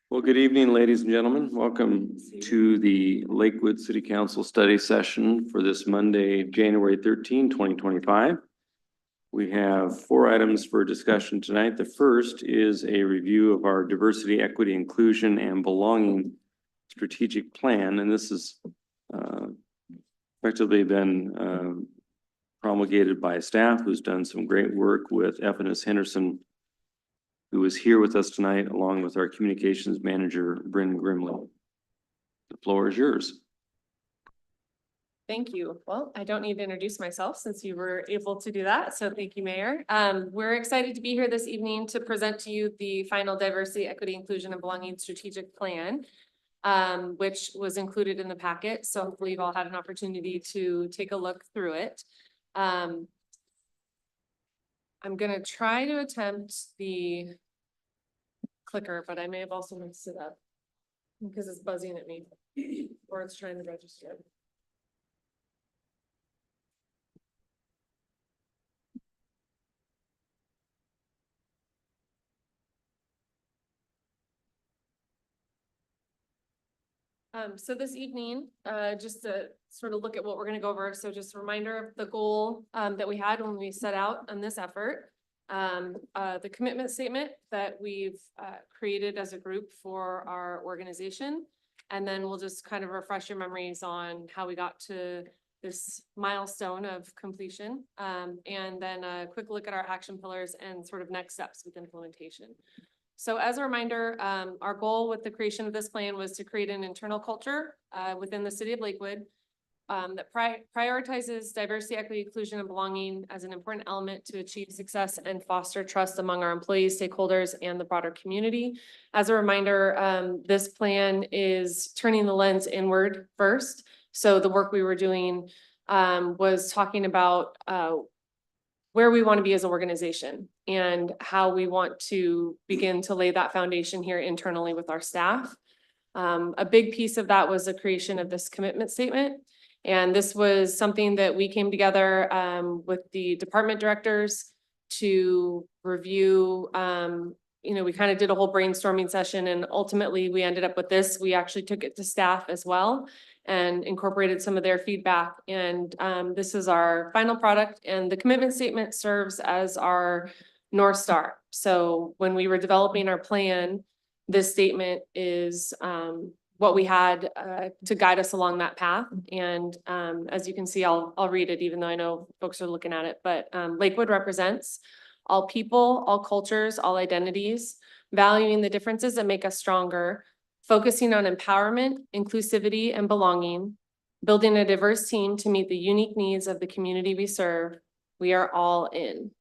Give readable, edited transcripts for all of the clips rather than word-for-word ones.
Well, good evening, ladies and gentlemen. Welcome to the Lakewood City Council study session for this Monday, January 13, 2025. We have 4 items for discussion tonight. The first is a review of our diversity, equity, inclusion, and belonging strategic plan, and this has effectively been promulgated by staff who's done some great work with F.N.S. Henderson, who is here with us tonight, along with our communications manager, Bryn Grimlow. The floor is yours. Thank you. Well, I don't need to introduce myself since you were able to do that. So thank you, Mayor. We're excited to be here this evening to present to you the final diversity, equity, inclusion, and belonging strategic plan, which was included in the packet. So hopefully you've all had an opportunity to take a look through it. I'm going to try to attempt the clicker, but I may have also mixed it up because it's buzzing at me or it's trying to register. So this evening, just to sort of look at what we're going to go over. So just a reminder of the goal that we had when we set out on this effort. The commitment statement that we've created as a group for our organization. And then we'll just kind of refresh your memories on how we got to this milestone of completion. And then a quick look at our action pillars and sort of next steps with implementation. So as a reminder, our goal with the creation of this plan was to create an internal culture within the city of Lakewood that prioritizes diversity, equity, inclusion, and belonging as an important element to achieve success and foster trust among our employees, stakeholders, and the broader community. As a reminder, this plan is turning the lens inward first. So the work we were doing was talking about where we want to be as an organization and how we want to begin to lay that foundation here internally with our staff. A big piece of that was the creation of this commitment statement. And this was something that we came together with the department directors to review. We kind of did a whole brainstorming session, and ultimately we ended up with this. We actually took it to staff as well and incorporated some of their feedback. And this is our final product, and the commitment statement serves as our North Star. So when we were developing our plan, this statement is what we had to guide us along that path. And as you can see, I'll read it, even though I know folks are looking at it, but Lakewood represents all people, all cultures, all identities, valuing the differences that make us stronger, focusing on empowerment, inclusivity, and belonging, building a diverse team to meet the unique needs of the community we serve. We are all in.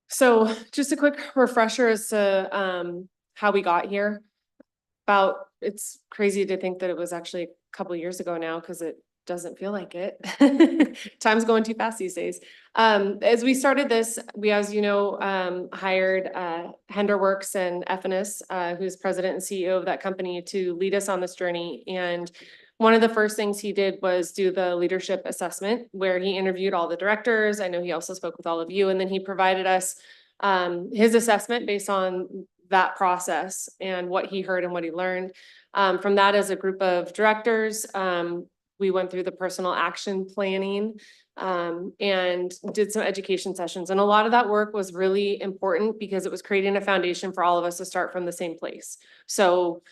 So just a quick refresher as to how we got here. It's crazy to think that it was actually a couple of years ago now, because it doesn't feel like it. Time's going too fast these days. As we started this, we, as you know, hired HenderWorks and F.N.S., who's president and CEO of that company, to lead us on this journey. And one of the first things he did was do the leadership assessment, where he interviewed all the directors. I know he also spoke with all of you, and then he provided us his assessment based on that process and what he heard and what he learned. From that, as a group of directors, we went through the personal action planning and did some education sessions. And a lot of that work was really important because it was creating a foundation for all of us to start from the same place. So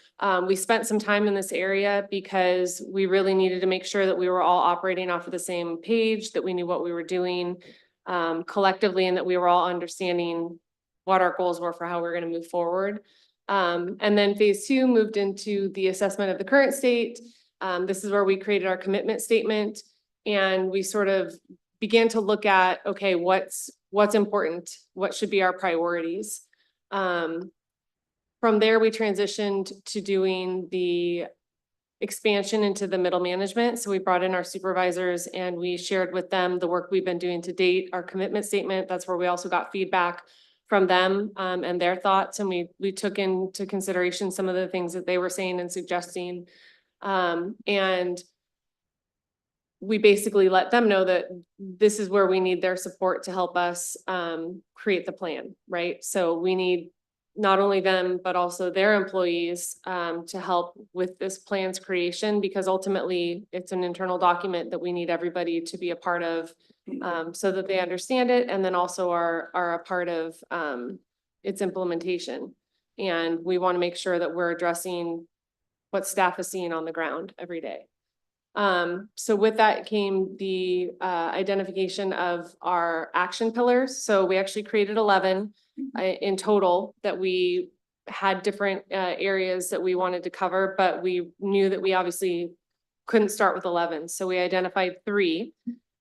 we spent some time in this area because we really needed to make sure that we were all operating off of the same page, that we knew what we were doing collectively, and that we were all understanding what our goals were for how we're going to move forward. And then phase 2 moved into the assessment of the current state. This is where we created our commitment statement, and we sort of began to look at, okay, what's important, what should be our priorities. From there, we transitioned to doing the expansion into the middle management. So we brought in our supervisors and we shared with them the work we've been doing to date, our commitment statement. That's where we also got feedback from them and their thoughts. And we took into consideration some of the things that they were saying and suggesting. And we basically let them know that this is where we need their support to help us create the plan, right? So we need not only them, but also their employees, to help with this plan's creation, because ultimately it's an internal document that we need everybody to be a part of, so that they understand it, and then also are a part of, its implementation. And we want to make sure that we're addressing what staff is seeing on the ground every day. So with that came the identification of our action pillars. So we actually created 11 in total that we had different areas that we wanted to cover, but we knew that we obviously couldn't start with 11. So we identified 3.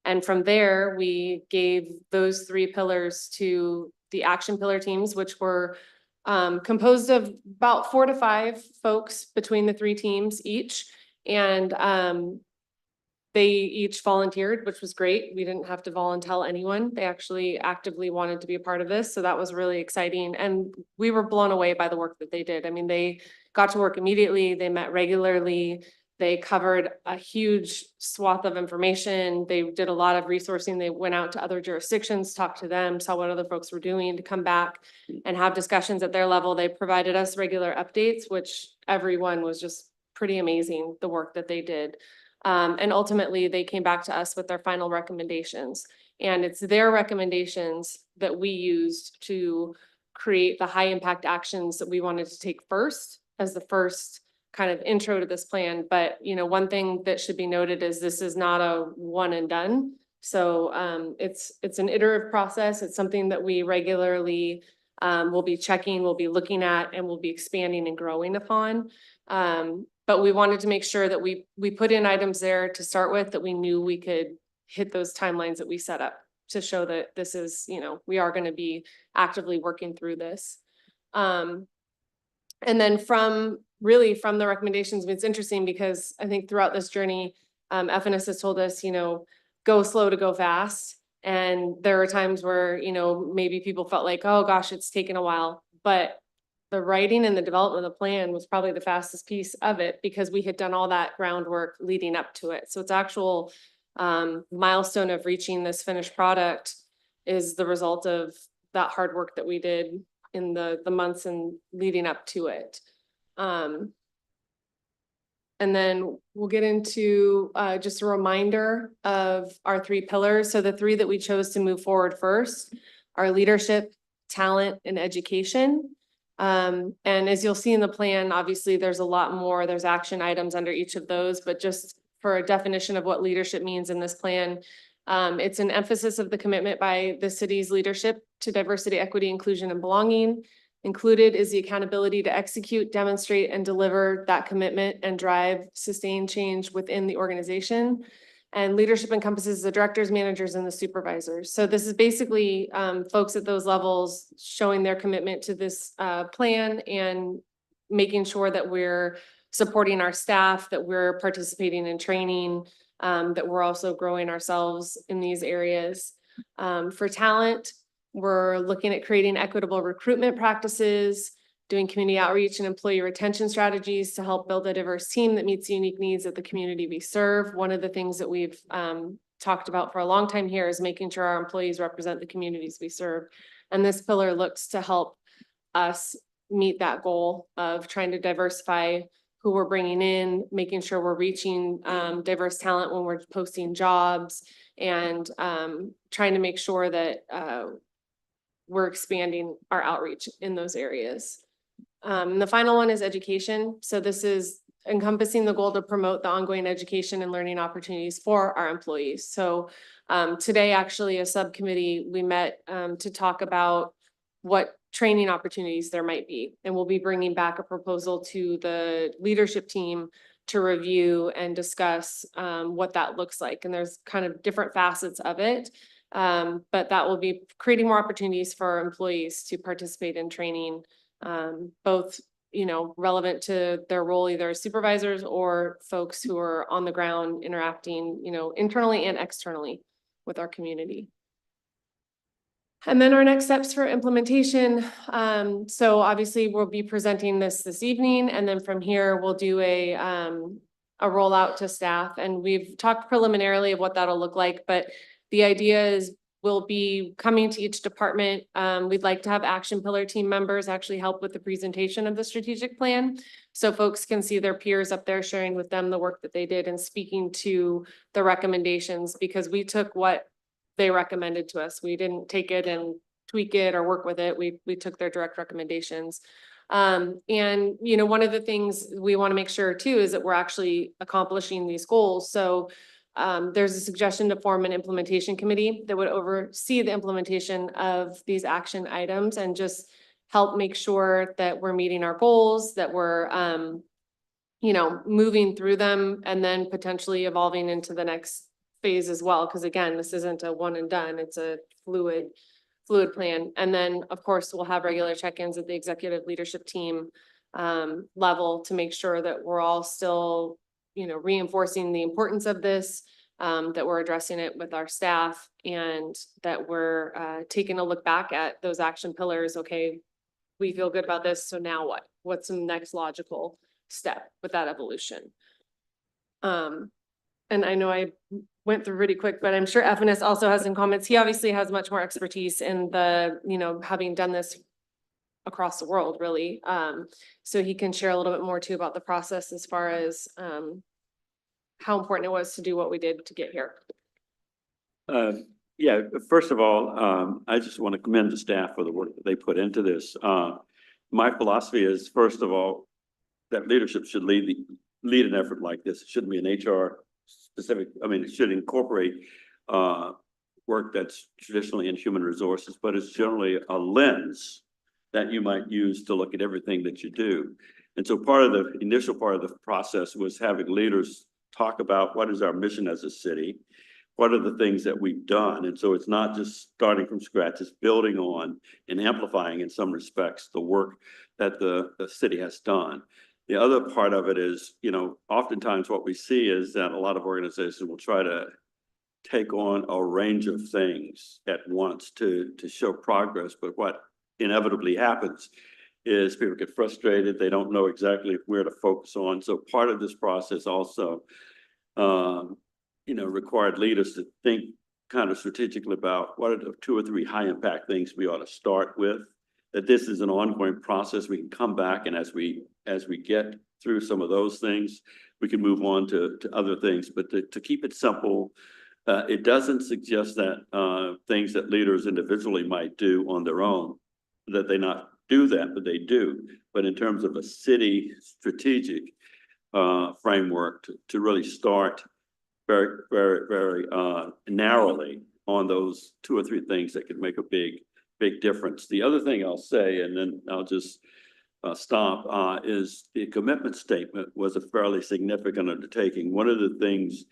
And from there, we gave those 3 pillars to the action pillar teams, which were composed of about 4 to 5 folks between the 3 teams each. And they each volunteered, which was great. We didn't have to volunteer anyone. They actually actively wanted to be a part of this. So that was really exciting. And we were blown away by the work that they did. I mean, they got to work immediately. They met regularly. They covered a huge swath of information. They did a lot of resourcing. They went out to other jurisdictions, talked to them, saw what other folks were doing, to come back and have discussions at their level. They provided us regular updates, which everyone was just pretty amazing, the work that they did. And ultimately, they came back to us with their final recommendations. And it's their recommendations that we used to create the high impact actions that we wanted to take first, as the first kind of intro to this plan. But, you know, one thing that should be noted is this is not a one and done. So it's an iterative process. It's something that we regularly will be checking, we'll be looking at, and we'll be expanding and growing upon. But we wanted to make sure that we put in items there to start with, that we knew we could hit those timelines that we set up, to show that this is, you know, we are going to be actively working through this. And then from the recommendations, it's interesting because I think throughout this journey, FNS has told us, you know, go slow to go fast. And there are times where, you know, maybe people felt like, oh gosh, it's taken a while, but the writing and the development of the plan was probably the fastest piece of it, because we had done all that groundwork leading up to it. So it's actual milestone of reaching this finished product is the result of that hard work that we did in the months and leading up to it. And then we'll get into just a reminder of our 3 pillars. So the 3 that we chose to move forward first are leadership, talent, and education. And as you'll see in the plan, obviously there's a lot more, there's action items under each of those, but just for a definition of what leadership means in this plan, it's an emphasis of the commitment by the city's leadership to diversity, equity, inclusion, and belonging. Included is the accountability to execute, demonstrate, and deliver that commitment and drive sustained change within the organization. And leadership encompasses the directors, managers, and the supervisors. So this is basically folks at those levels showing their commitment to this plan and making sure that we're supporting our staff, that we're participating in training, that we're also growing ourselves in these areas. For talent, we're looking at creating equitable recruitment practices, doing community outreach and employee retention strategies to help build a diverse team that meets the unique needs of the community we serve. One of the things that we've talked about for a long time here is making sure our employees represent the communities we serve. And this pillar looks to help us meet that goal of trying to diversify who we're bringing in, making sure we're reaching diverse talent when we're posting jobs, and trying to make sure that we're expanding our outreach in those areas. And the final one is education. So this is encompassing the goal to promote the ongoing education and learning opportunities for our employees. So today, actually, a subcommittee, we met to talk about what training opportunities there might be. And we'll be bringing back a proposal to the leadership team to review and discuss what that looks like. And there's kind of different facets of it. But that will be creating more opportunities for our employees to participate in training, both, you know, relevant to their role, either as supervisors or folks who are on the ground interacting, you know, internally and externally with our community. And then our next steps for implementation. So obviously we'll be presenting this evening, and then from here we'll do a rollout to staff. And we've talked preliminarily of what that'll look like, but the idea is We'll be coming to each department. We'd like to have action pillar team members actually help with the presentation of the strategic plan. So folks can see their peers up there sharing with them the work that they did and speaking to the recommendations, because we took what they recommended to us. We didn't take it and tweak it or work with it. We took their direct recommendations. And you know, one of the things we want to make sure too is that we're actually accomplishing these goals. So there's a suggestion to form an implementation committee that would oversee the implementation of these action items and just help make sure that we're meeting our goals, that we're, you know, moving through them and then potentially evolving into the next phase as well. Because again, this isn't a one and done, it's a fluid plan. And then, of course, we'll have regular check-ins at the executive leadership team level to make sure that we're all still, you know, reinforcing the importance of this, that we're addressing it with our staff, and that we're taking a look back at those action pillars. Okay, we feel good about this, so now what? What's the next logical step with that evolution? And I know I went through really quick, but I'm sure FNS also has some comments. He obviously has much more expertise in the, you know, having done this across the world, really. So he can share a little bit more too about the process as far as how important it was to do what we did to get here. Yeah, first of all, I just want to commend the staff for the work that they put into this. My philosophy is, first of all, that leadership should lead an effort like this. It shouldn't be an HR specific. I mean, it should incorporate work that's traditionally in human resources, but it's generally a lens that you might use to look at everything that you do. And so part of the initial part of the process was having leaders talk about what is our mission as a city, what are the things that we've done. And so it's not just starting from scratch, it's building on and amplifying in some respects the work that the city has done. The other part of it is, you know, oftentimes what we see is that a lot of organizations will try to take on a range of things at once to show progress. But what inevitably happens is people get frustrated. They don't know exactly where to focus on. So part of this process also, you know, required leaders to think kind of strategically about what are the 2 or 3 high impact things we ought to start with. That this is an ongoing process. We can come back, and as we get through some of those things, we can move on to other things. But to keep it simple, it doesn't suggest that things that leaders individually might do on their own, that they not do that, but they do. But in terms of a city strategic framework to really start very, very, very narrowly on those 2 or 3 things that could make a big difference. The other thing I'll say, and then I'll just stop, is the commitment statement was a fairly significant undertaking. One of the things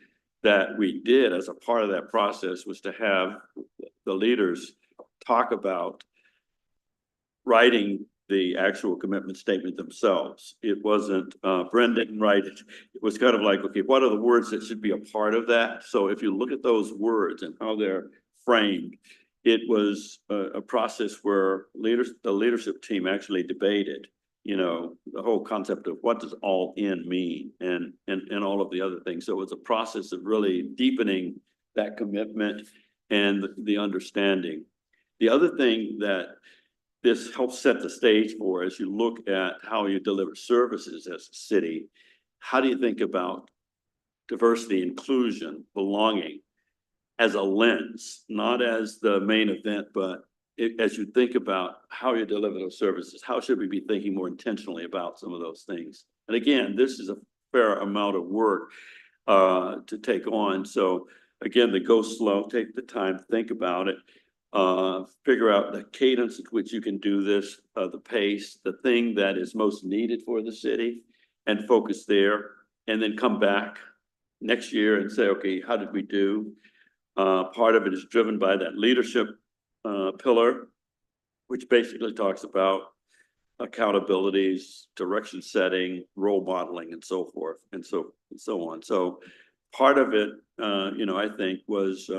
that we did as a part of that process was to have the leaders talk about writing the actual commitment statement themselves. It wasn't Brendan write it. It was kind of like, okay, what are the words that should be a part of that? So if you look at those words and how they're framed, it was a process where the leadership team actually debated, you know, the whole concept of what does all in mean and all of the other things. So it was a process of really deepening that commitment and the understanding. The other thing that this helps set the stage for, as you look at how you deliver services as a city, how do you think about diversity, inclusion, belonging as a lens, not as the main event, but as you think about how you deliver those services, how should we be thinking more intentionally about some of those things? And again, this is a fair amount of work to take on. So again, the go slow, take the time to think about it, figure out the cadence at which you can do this, the pace, the thing that is most needed for the city, and focus there, and then come back next year and say, okay, how did we do? Part of it is driven by that leadership pillar, which basically talks about accountabilities, direction setting, role modeling, and so forth, and so on. So part of it, you know, I think was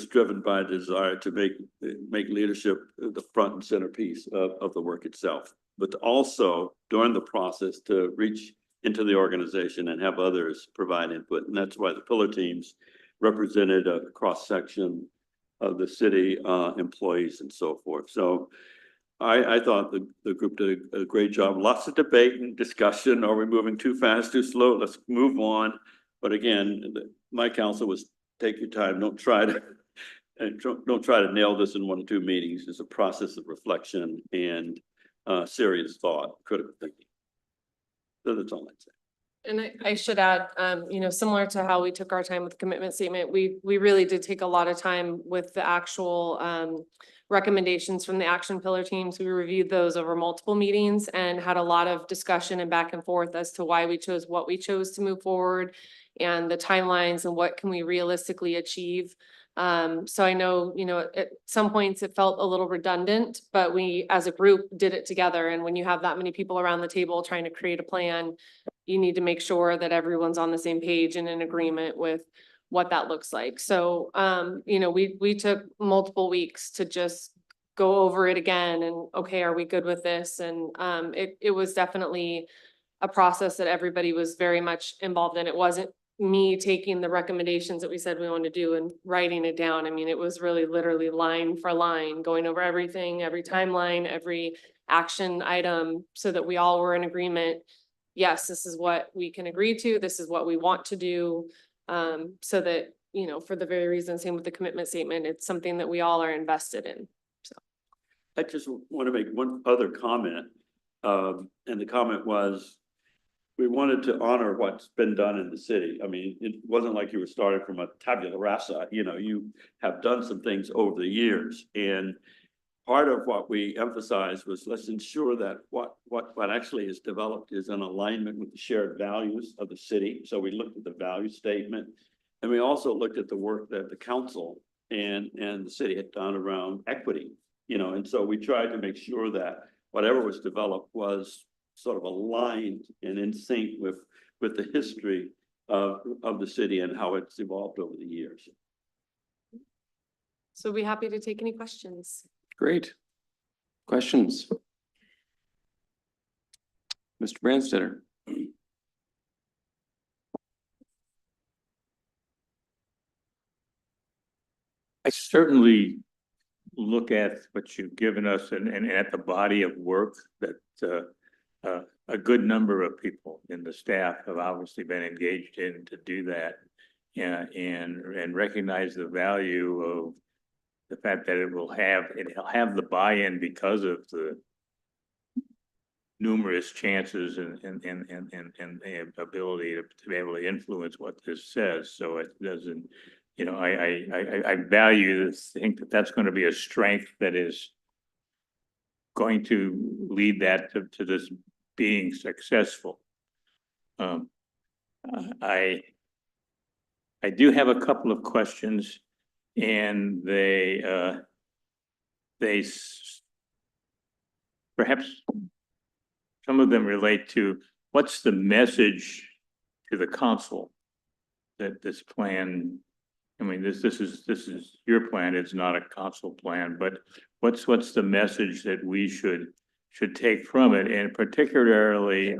driven by the desire to make leadership the front and center piece of the work itself, but also during the process to reach into the organization and have others provide input. And that's why the pillar teams represented a cross section of the city, employees and so forth. So I thought the group did a great job. Lots of debate and discussion. Are we moving too fast, too slow? Let's move on. But again, my counsel was take your time. Don't try to and don't try to nail this in 1 or 2 meetings. It's a process of reflection and serious thought, critical thinking. So that's all I'd say. And I should add, you know, similar to how we took our time with the commitment statement, we really did take a lot of time with the actual recommendations from the action pillar teams. We reviewed those over multiple meetings and had a lot of discussion and back and forth as to why we chose what we chose to move forward and the timelines and what can we realistically achieve. So I know, you know, at some points it felt a little redundant, but we as a group did it together. And when you have that many people around the table trying to create a plan, you need to make sure that everyone's on the same page and in agreement with what that looks like. So, you know, we took multiple weeks to just go over it again and, okay, are we good with this? And, it was definitely a process that everybody was very much involved in. It wasn't me taking the recommendations that we said we wanted to do and writing it down. I mean, it was really literally line for line, going over everything, every timeline, every action item, so that we all were in agreement. Yes, this is what we can agree to. This is what we want to do. So that, you know, for the very reason, same with the commitment statement, it's something that we all are invested in. I just want to make one other comment. And the comment was, we wanted to honor what's been done in the city. I mean, it wasn't like you were starting from a tabula rasa, you know, you have done some things over the years. And part of what we emphasized was let's ensure that what actually is developed is in alignment with the shared values of the city. So we looked at the value statement, and we also looked at the work that the council and the city had done around equity, you know, and so we tried to make sure that whatever was developed was sort of aligned and in sync with the history of the city and how it's evolved over the years. So we'd be happy to take any questions. Great. Questions? Mr. Branstetter. I certainly look at what you've given us and at the body of work that a good number of people in the staff have obviously been engaged in to do that. And recognize the value of the fact that it'll have the buy-in because of the numerous chances and the ability to be able to influence what this says. So it doesn't, you know, I value this, think that that's going to be a strength that is going to lead that to this being successful. I do have a couple of questions, and they perhaps some of them relate to what's the message to the council that this plan. I mean, this is your plan. It's not a council plan, but what's the message that we should take from it, and particularly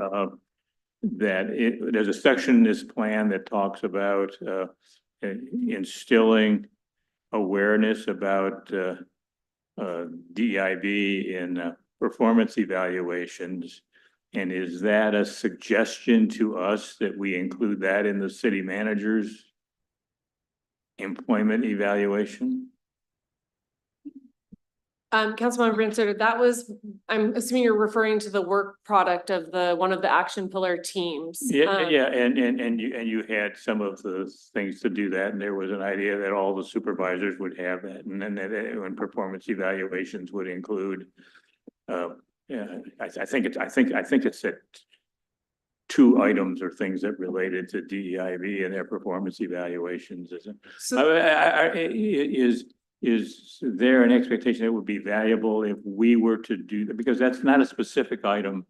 that there's a section in this plan that talks about instilling awareness about DEIB in performance evaluations. And is that a suggestion to us that we include that in the city manager's employment evaluation? Councilmember Branstetter, that was, I'm assuming you're referring to the work product of one of the action pillar teams. Yeah, and you had some of the things to do that, and there was an idea that all the supervisors would have that, and then that when performance evaluations would include. I think it's that 2 items or things that related to DEIB and their performance evaluations, isn't it? So, Is there an expectation it would be valuable if we were to do that? Because that's not a specific item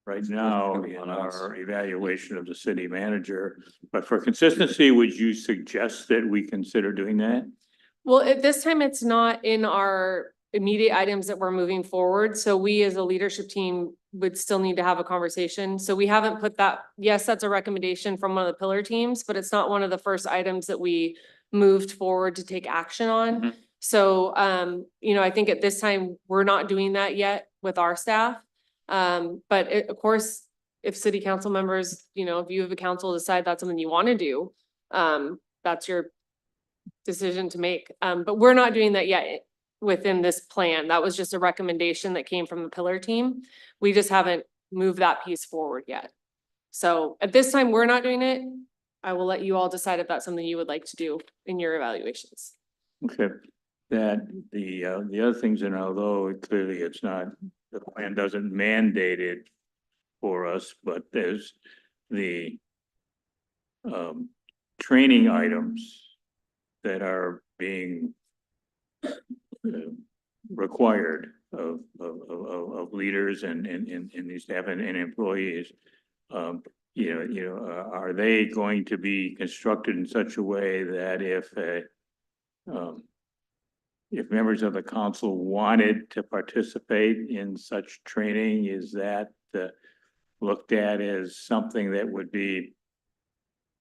right now in our evaluation of the city manager. But for consistency, would you suggest that we consider doing that? well, at this time, it's not in our immediate items that we're moving forward. So we as a leadership team would still need to have a conversation. So we haven't put that, yes, that's a recommendation from one of the pillar teams, but it's not one of the first items that we moved forward to take action on. So, you know, I think at this time, we're not doing that yet with our staff. But of course, if city council members, you know, if you have a council decide that's something you want to do, that's your decision to make. But we're not doing that yet within this plan. That was just a recommendation that came from the pillar team. We just haven't moved that piece forward yet. So at this time, we're not doing it. I will let you all decide if that's something you would like to do in your evaluations. Okay, that the other things, and although clearly it's not, the plan doesn't mandate it for us, but there's the training items that are being required of leaders and these staff and employees. Are they going to be constructed in such a way that if members of the council wanted to participate in such training, is that looked at as something that would be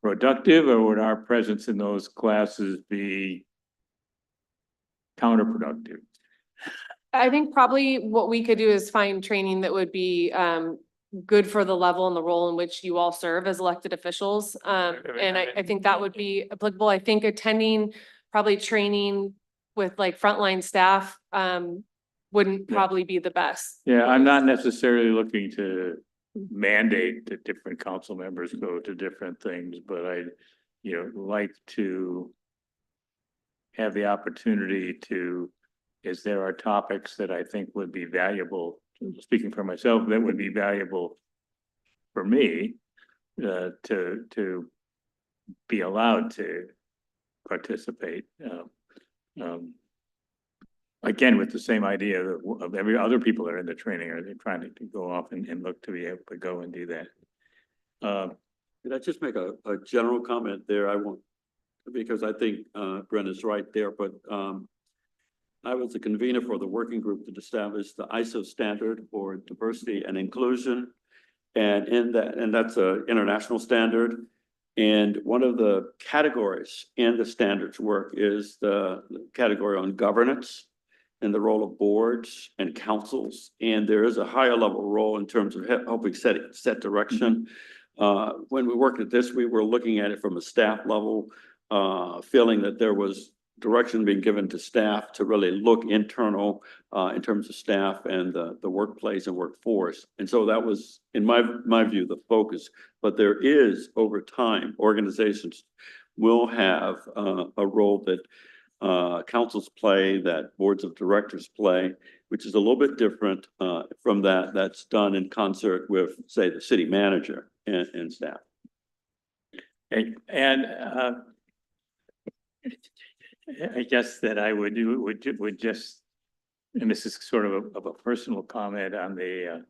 productive, or would our presence in those classes be counterproductive? I think probably what we could do is find training that would be good for the level and the role in which you all serve as elected officials. And I think that would be applicable. I think attending probably training with like frontline staff wouldn't probably be the best. Yeah, I'm not necessarily looking to mandate that different council members go to different things, but I'd, like to have the opportunity to, as there are topics that I think would be valuable, speaking for myself, that would be valuable for me to be allowed to participate. Again, with the same idea of every other people that are in the training, are they trying to go off and look to be able to go and do that? Could I just make a general comment there? I won't, because I think Brenda's right there, but I was the convener for the working group that established the ISO standard for diversity and inclusion. And that's an international standard. And one of the categories in the standards work is the category on governance and the role of boards and councils. And there is a higher level role in terms of helping set direction. When we worked at this, we were looking at it from a staff level, feeling that there was direction being given to staff to really look internal in terms of staff and the workplace and workforce. And so that was, in my view, the focus. But there is, over time, organizations will have a role that councils play, that boards of directors play, which is a little bit different from that's done in concert with, say, the city manager and staff. And I guess that I would just, and this is sort of a personal comment on the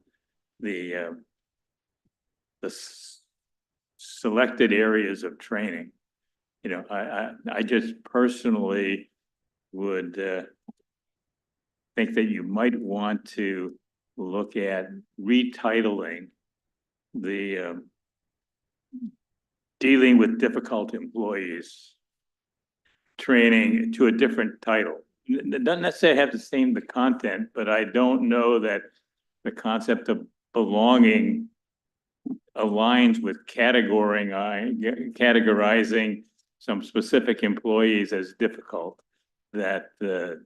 selected areas of training. I just personally would think that you might want to look at retitling the dealing with difficult employees training to a different title. It doesn't necessarily have the same content, but I don't know that the concept of belonging aligns with categorizing some specific employees as difficult. That there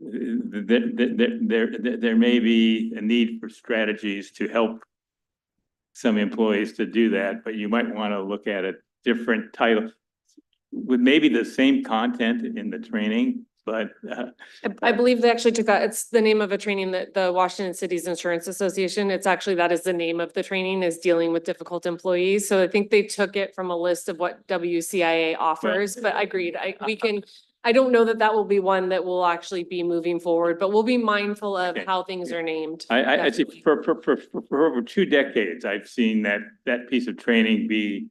may be a need for strategies to help some employees to do that, but you might want to look at a different title with maybe the same content in the training, but I believe they actually took that. It's the name of a training that the Washington Cities Insurance Association, it's actually, that is the name of the training, is dealing with difficult employees. So I think they took it from a list of what WCIA offers, but I agreed. I don't know that will be one that will actually be moving forward, but we'll be mindful of Okay. how things are named. I see Definitely. for over 2 decades, I've seen that piece of training be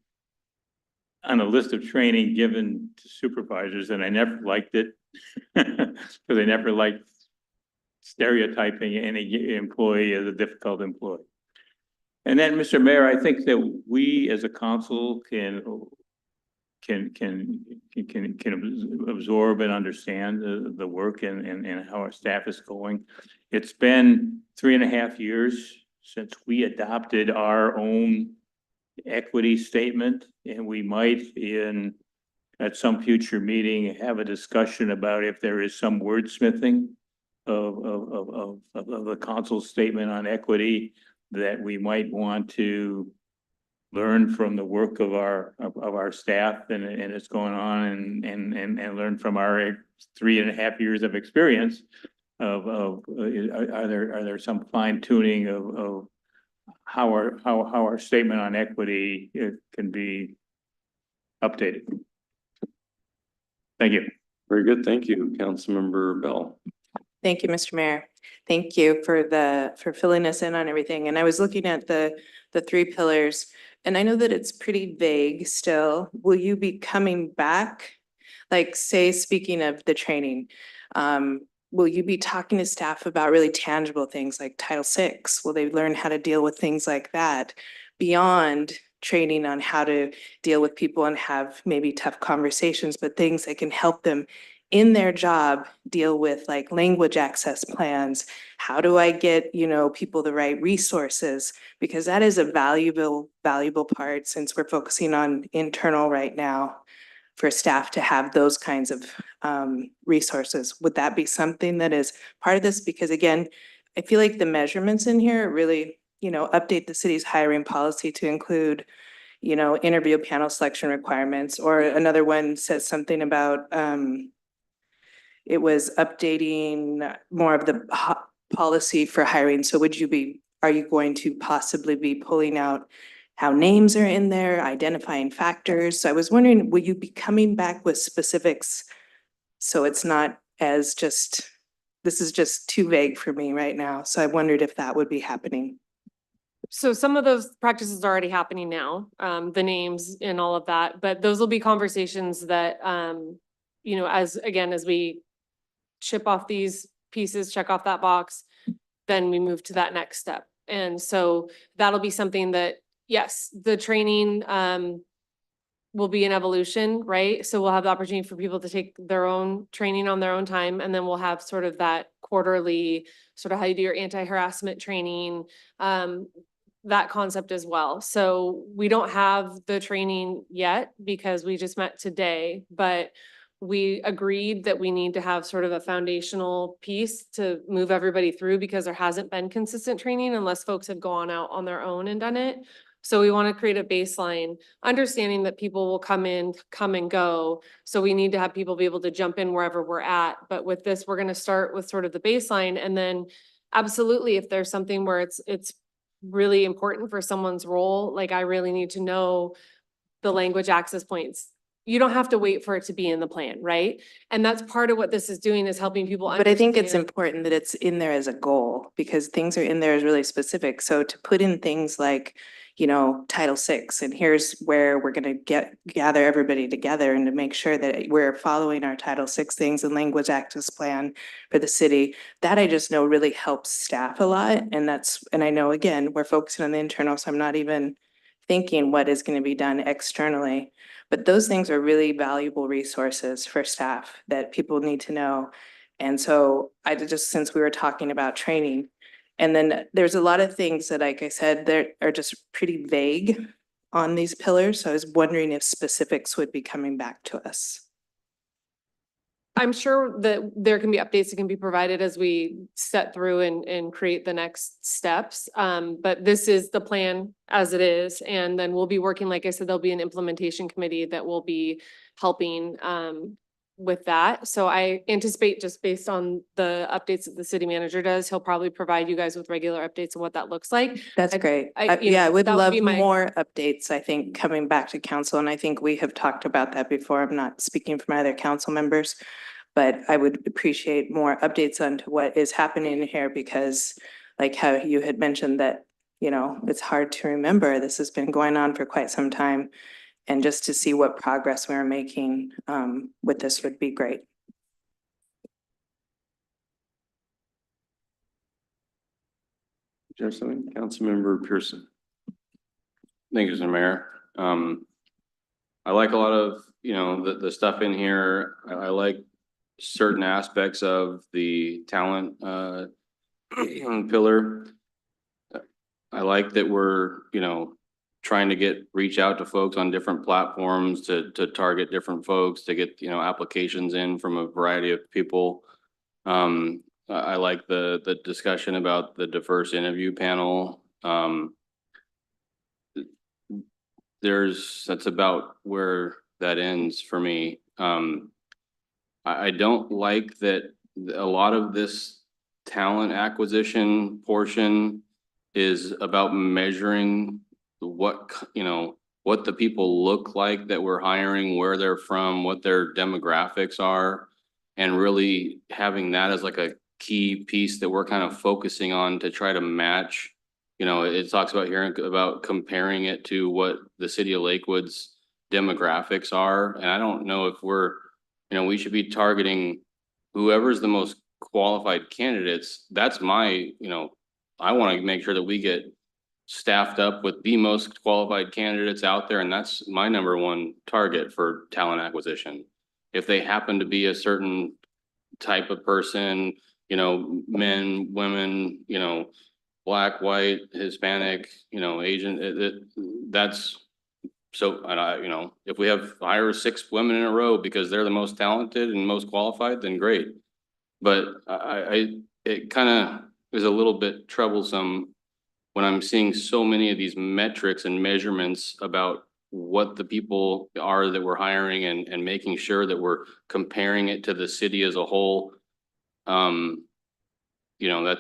on a list of training given to supervisors, and I never liked it. Because I never liked stereotyping any employee as a difficult employee. And then, Mr. Mayor, I think that we as a council can can absorb and understand the work and how our staff is going. It's been 3.5 years since we adopted our own equity statement, and we might at some future meeting, have a discussion about if there is some wordsmithing of the council's statement on equity that we might want to learn from the work of our staff and it's going on and learn from our 3.5 years of experience are there some fine tuning of how our statement on equity can be updated. Thank you. Very good. Thank you, Councilmember Bell. Thank you, Mr. Mayor. Thank you for filling us in on everything. And I was looking at the 3 pillars, and I know that it's pretty vague still. Will you be coming back? Like, say, speaking of the training, will you be talking to staff about really tangible things like Title VI? Will they learn how to deal with things like that beyond training on how to deal with people and have maybe tough conversations, but things that can help them in their job deal with like language access plans? How do I get, people the right resources? Because that is a valuable part, since we're focusing on internal right now, for staff to have those kinds of resources. Would that be something that is part of this? Because again, I feel like the measurements in here really, update the city's hiring policy to include, interview panel selection requirements, or another one says something about it was updating more of the policy for hiring. So are you going to possibly be pulling out how names are in there, identifying factors? So I was wondering, will you be coming back with specifics? So it's not as this is just too vague for me right now. So I wondered if that would be happening. So some of those practices are already happening now, the names and all of that, but those will be conversations that, as we chip off these pieces, check off that box, then we move to that next step. And so that'll be something that, yes, the training, will be an evolution, right? So we'll have the opportunity for people to take their own training on their own time, and then we'll have sort of that quarterly, sort of how you do your anti-harassment training, that concept as well. So we don't have the training yet because we just met today, but we agreed that we need to have sort of a foundational piece to move everybody through, because there hasn't been consistent training unless folks have gone out on their own and done it. So we want to create a baseline, understanding that people will come and go. So we need to have people be able to jump in wherever we're at. But with this, we're going to start with sort of the baseline, and then absolutely, if there's something where it's really important for someone's role, like I really need to know the language access points, you don't have to wait for it to be in the plan, right? And that's part of what this is doing, is helping people But I think it's understand. important that it's in there as a goal, because things are in there as really specific. So to put in things like, Title VI, and here's where we're gonna gather everybody together and to make sure that we're following our Title VI things and language access plan for the city, that I just know really helps staff a lot. And I know, again, we're focusing on the internal, so I'm not even thinking what is gonna be done externally. But those things are really valuable resources for staff that people need to know. And so since we were talking about training, and then there's a lot of things that, like I said, that are just pretty vague on these pillars. So I was wondering if specifics would be coming back to us. I'm sure that there can be updates that can be provided as we set through and create the next steps. But this is the plan as it is. And then we'll be working, like I said, there'll be an implementation committee that will be helping with that. So I anticipate, just based on the updates that the city manager does, he'll probably provide you guys with regular updates of what that looks like. That's great. I Yeah, I would that would love be my- more updates, I think, coming back to council. And I think we have talked about that before. I'm not speaking for my other council members, but I would appreciate more updates on to what is happening here, because like how you had mentioned that, it's hard to remember. This has been going on for quite some time. And just to see what progress we're making with this would be great. Councilmember Pearson. Thank you, Mr. Mayor. I like a lot of, you know, the stuff in here. I like certain aspects of the talent, pillar. I like that we're, you know, trying to reach out to folks on different platforms to target different folks, to get, you know, applications in from a variety of people. I like the discussion about the diverse interview panel. That's about where that ends for me. I don't like that a lot of this talent acquisition portion is about measuring you know, what the people look like that we're hiring, where they're from, what their demographics are, and really having that as like a key piece that we're kind of focusing on to try to match. You know, it talks about here about comparing it to what the city of Lakewood's demographics are, and I don't know if you know, we should be targeting whoever's the most qualified candidates. That's my, you know, I want to make sure that we get staffed up with the most qualified candidates out there, and that's my number one target for talent acquisition. If they happen to be a certain type of person, you know, men, women, you know, black, white, Hispanic, you know, Asian, that's so, and I, you know, if we hire 6 women in a row because they're the most talented and most qualified, then great. But it kind of is a little bit troublesome when I'm seeing so many of these metrics and measurements about what the people are that we're hiring and making sure that we're comparing it to the city as a whole. You know, that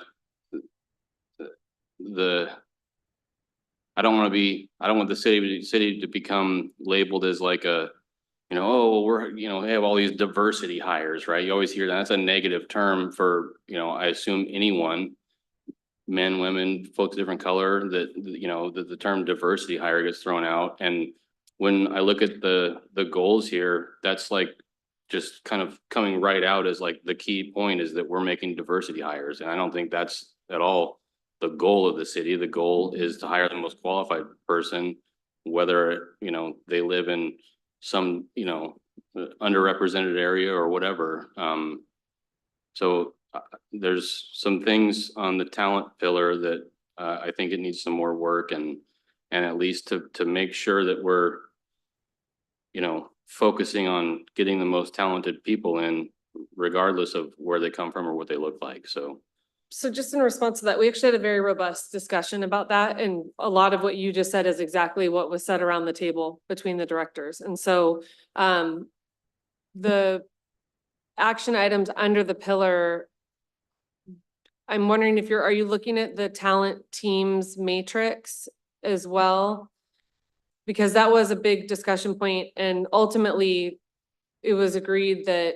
I don't want the city to become labeled as like a, you know, oh, we're, you know, they have all these diversity hires, right? You always hear that. That's a negative term for, you know, I assume anyone, men, women, folks of different color, that, you know, the term diversity hire gets thrown out. And when I look at the goals here, that's like just kind of coming right out as like the key point is that we're making diversity hires. And I don't think that's at all the goal of the city. The goal is to hire the most qualified person, whether, you know, they live in some, you know, underrepresented area or whatever. So there's some things on the talent pillar that I think it needs some more work and at least to make sure that we're, you know, focusing on getting the most talented people in, regardless of where they come from or what they look like. So just in response to that, we actually had a very robust discussion about that, and a lot of what you just said is exactly what was said around the table between the directors. And so the action items under the pillar, I'm wondering if are you looking at the talent teams matrix as well? Because that was a big discussion point, and ultimately it was agreed that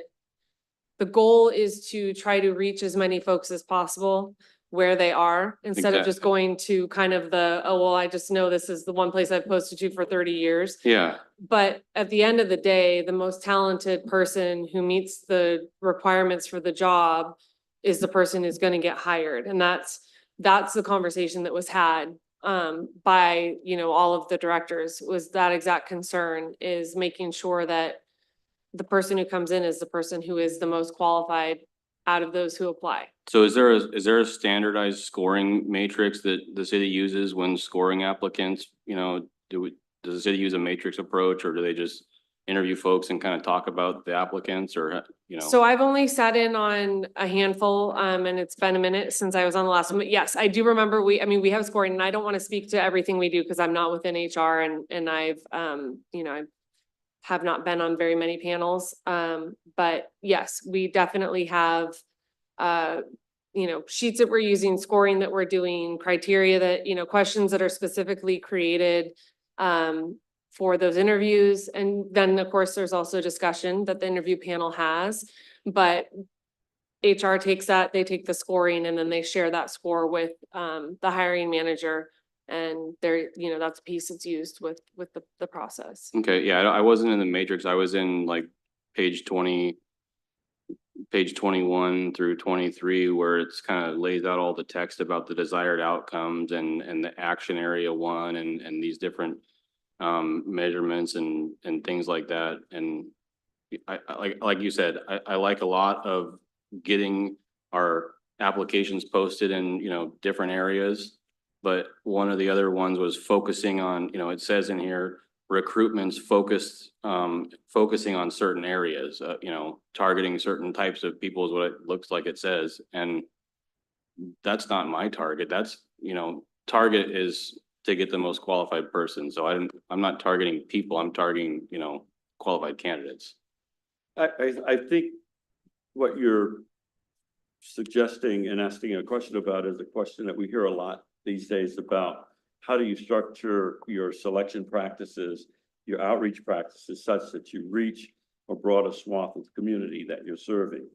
the goal is to try to reach as many folks as possible where they are, instead of just Exactly. going to kind of oh, well, I just know this is the one place I've posted to for 30 years. Yeah, But at the end of the day, the most talented person who meets the requirements for the job is the person who's going to get hired. And that's the conversation that was had by, you know, all of the directors, was that exact concern, is making sure that the person who comes in is the person who is the most qualified out of those who apply. so is there a standardized scoring matrix that the city uses when scoring applicants? You know, does the city use a matrix approach, or do they just interview folks and kind of talk about the applicants, or, you know? So I've only sat in on a handful, and it's been a minute since I was on the last one, but yes, I do remember we have scoring, and I don't want to speak to everything we do because I'm not within HR, and I've, you know, I have not been on very many panels. But yes, we definitely have, you know, sheets that we're using, scoring that we're doing, criteria that, you know, questions that are specifically created, for those interviews. And then, of course, there's also discussion that the interview panel has, but HR takes that, they take the scoring, and then they share that score with, the hiring manager. And they're, you know, that's a piece that's used with the process. Okay, yeah, I wasn't in the matrix. I was in like page 21 through 23, where it's kind of lays out all the text about the desired outcomes and the action area 1 and these different measurements and things like that. And like you said, I like a lot of getting our applications posted in, different areas. But one of the other ones was focusing on, it says in here, recruitment's focusing on certain areas, targeting certain types of people is what it looks like it says. And that's not my target. That's, target is to get the most qualified person. So I'm not targeting people, I'm targeting, qualified candidates. I think what you're suggesting and asking a question about is a question that we hear a lot these days about how do you structure your selection practices, your outreach practices such that you reach a broader swath of the community that you're serving.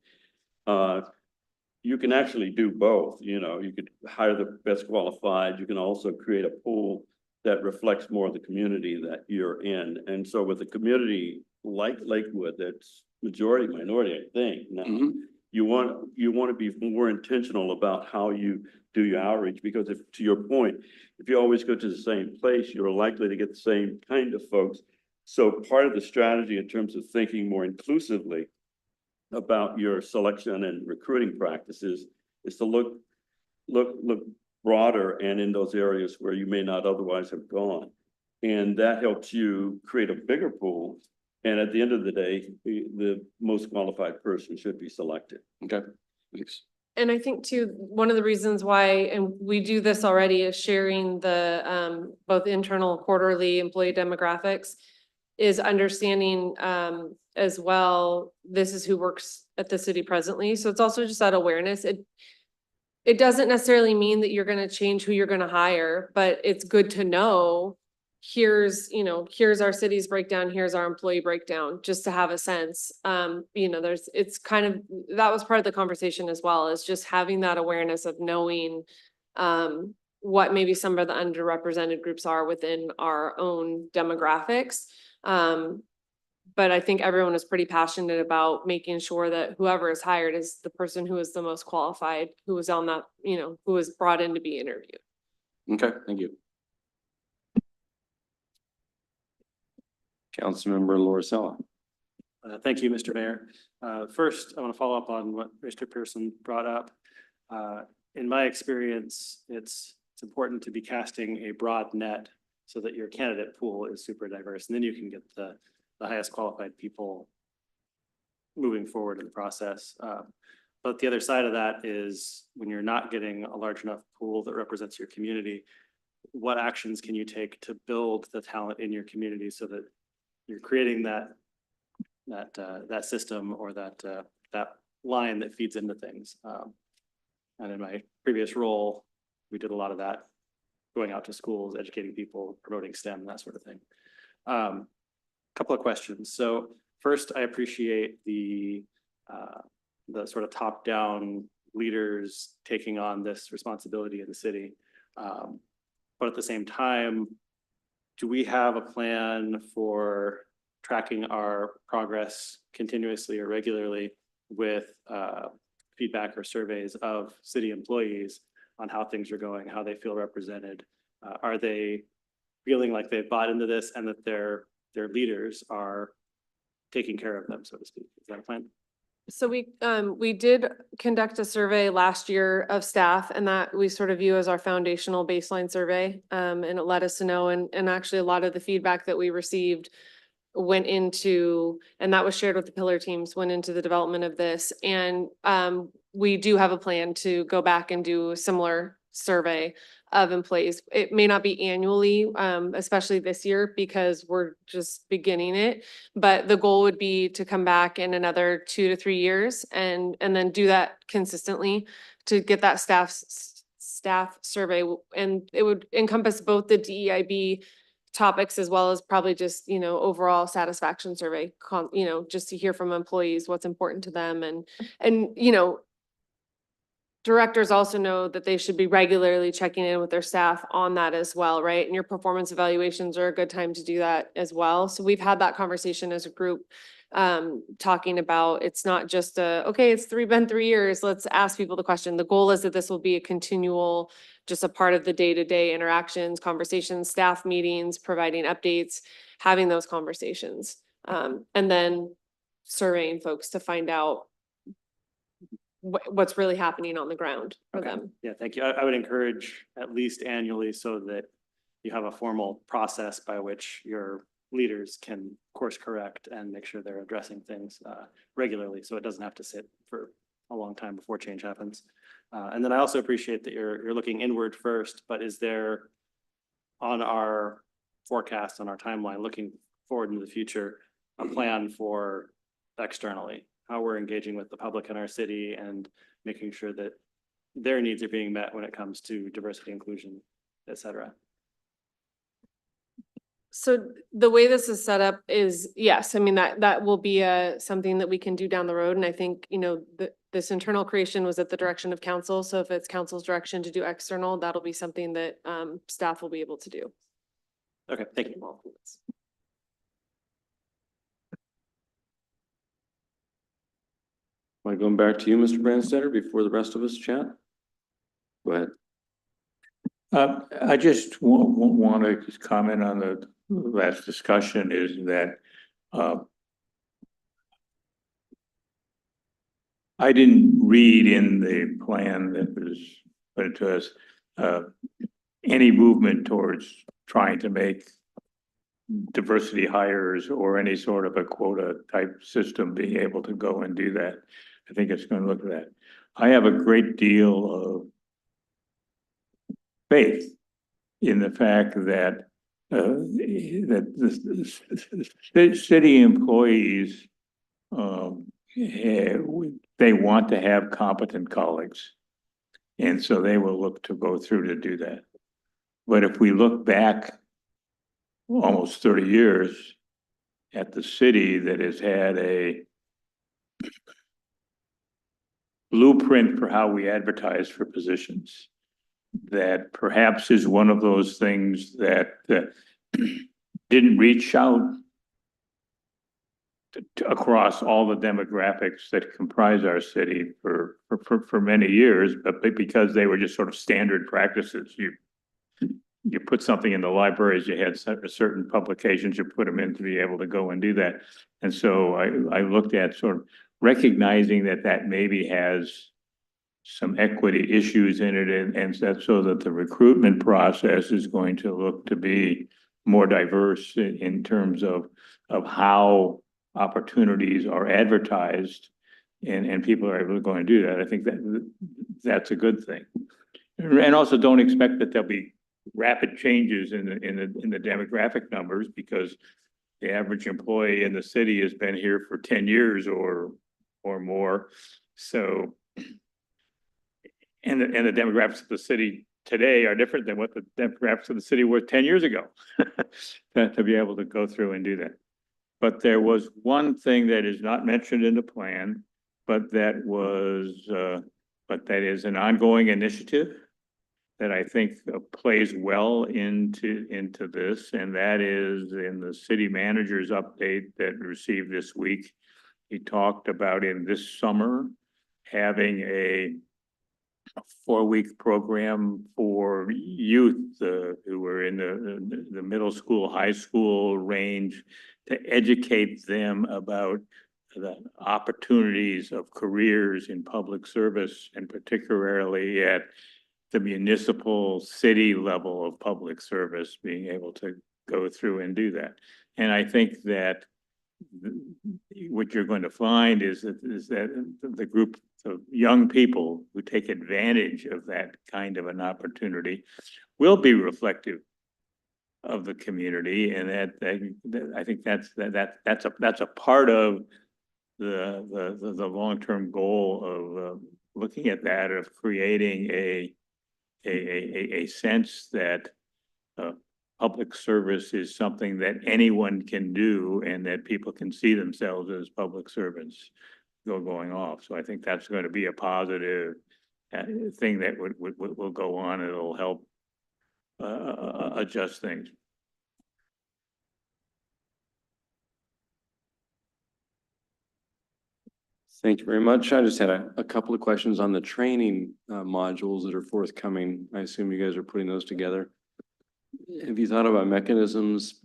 You can actually do both, you could hire the best qualified. You can also create a pool that reflects more of the community that you're in. And so with a community like Lakewood, that's majority minority, I think. Now, you want to be more intentional about how you do your outreach, because if, to your point, if you always go to the same place, you're likely to get the same kind of folks. So part of the strategy in terms of thinking more inclusively about your selection and recruiting practices is to look broader and in those areas where you may not otherwise have gone. And that helps you create a bigger pool. And at the end of the day, the most qualified person should be selected. Okay, thanks. And I think too, one of the reasons why, and we do this already, is sharing the both internal quarterly employee demographics, is understanding as well, this is who works at the city presently. So it's also just that awareness. It doesn't necessarily mean that you're gonna change who you're gonna hire, but it's good to know, here's our city's breakdown, here's our employee breakdown, just to have a sense. It's kind of, that was part of the conversation as well, is just having that awareness of knowing what maybe some of the underrepresented groups are within our own demographics. But I think everyone is pretty passionate about making sure that whoever is hired is the person who is the most qualified, who was on that, who was brought in to be interviewed. Okay, thank you. Councilmember Lauricella. Thank you, Mr. Mayor. First, I want to follow up on what Mr. Pearson brought up. In my experience, it's important to be casting a broad net so that your candidate pool is super diverse, and then you can get the highest qualified people moving forward in the process. But the other side of that is when you're not getting a large enough pool that represents your community, what actions can you take to build the talent in your community so that you're creating that system or that line that feeds into things. And in my previous role, we did a lot of that, going out to schools, educating people, promoting STEM, that sort of thing. Couple of questions. So first, I appreciate the sort of top-down leaders taking on this responsibility in the city. But at the same time, do we have a plan for tracking our progress continuously or regularly with feedback or surveys of city employees on how things are going, how they feel represented? Are they feeling like they've bought into this and that their leaders are taking care of them, so to speak? Is that a plan? So we did conduct a survey last year of staff, and that we sort of view as our foundational baseline survey. And it let us know, and actually a lot of the feedback that we received went into, and that was shared with the pillar teams, went into the development of this. And we do have a plan to go back and do a similar survey of employees. It may not be annually, especially this year because we're just beginning it. But the goal would be to come back in another 2 to 3 years and then do that consistently to get that staff survey. And it would encompass both the DEIB topics as well as probably just, overall satisfaction survey, just to hear from employees what's important to them. And directors also know that they should be regularly checking in with their staff on that as well, right? And your performance evaluations are a good time to do that as well. So we've had that conversation as a group. talking about, it's not just okay, been 3 years, let's ask people the question. The goal is that this will be a continual, just a part of the day-to-day interactions, conversations, staff meetings, providing updates, having those conversations. And then surveying folks to find out what's really happening on the ground for Okay. them. Yeah, thank you. I would encourage at least annually so that you have a formal process by which your leaders can course correct and make sure they're addressing things regularly, so it doesn't have to sit for a long time before change happens. And then I also appreciate that you're looking inward first, but is there on our forecast, on our timeline, looking forward into the future, a plan for externally, how we're engaging with the public in our city and making sure that their needs are being met when it comes to diversity, inclusion, et cetera? So the way this is set up is, yes, I mean, that will be something that we can do down the road. And I think, this internal creation was at the direction of council. So if it's council's direction to do external, that'll be something that staff will be able to do. Okay, thank you. Am I going back to you, Mr. Branstetter, before the rest of us chat? Go ahead. I just want to just comment on the last discussion is that, I didn't read in the plan that was put to us, any movement towards trying to make diversity hires or any sort of a quota type system being able to go and do that. I think it's going to look at that. I have a great deal of faith in the fact that the city employees they want to have competent colleagues, and so they will look to go through to do that. But if we look back almost 30 years at the city that has had a blueprint for how we advertise for positions, that perhaps is one of those things that didn't reach out across all the demographics that comprise our city for many years, but because they were just sort of standard practices. You put something in the libraries, you had certain publications, you put them in to be able to go and do that. And so I looked at sort of recognizing that maybe has some equity issues in it, and that so that the recruitment process is going to look to be more diverse in terms of how opportunities are advertised and people are able to go and do that. I think that's a good thing. And also don't expect that there'll be rapid changes in the demographic numbers, because the average employee in the city has been here for 10 years or more. So, and the demographics of the city today are different than what the demographics of the city were 10 years ago to be able to go through and do that. But there was one thing that is not mentioned in the plan, but that is an ongoing initiative that I think plays well into this, and that is in the city manager's update that received this week. He talked about in this summer having a 4-week program for youth who were in the middle school, high school range, to educate them about the opportunities of careers in public service, and particularly at the municipal city level of public service, being able to go through and do that. And I think that what you're going to find is that the group of young people who take advantage of that kind of an opportunity will be reflective of the community, and that I think that's a part of the long-term goal of looking at that, of creating a sense that public service is something that anyone can do, and that people can see themselves as public servants going off. So I think that's going to be a positive thing that will go on. It'll help adjust things. Thank you very much. I just had a couple of questions on the training modules that are forthcoming. I assume you guys are putting those together. Have you thought about mechanisms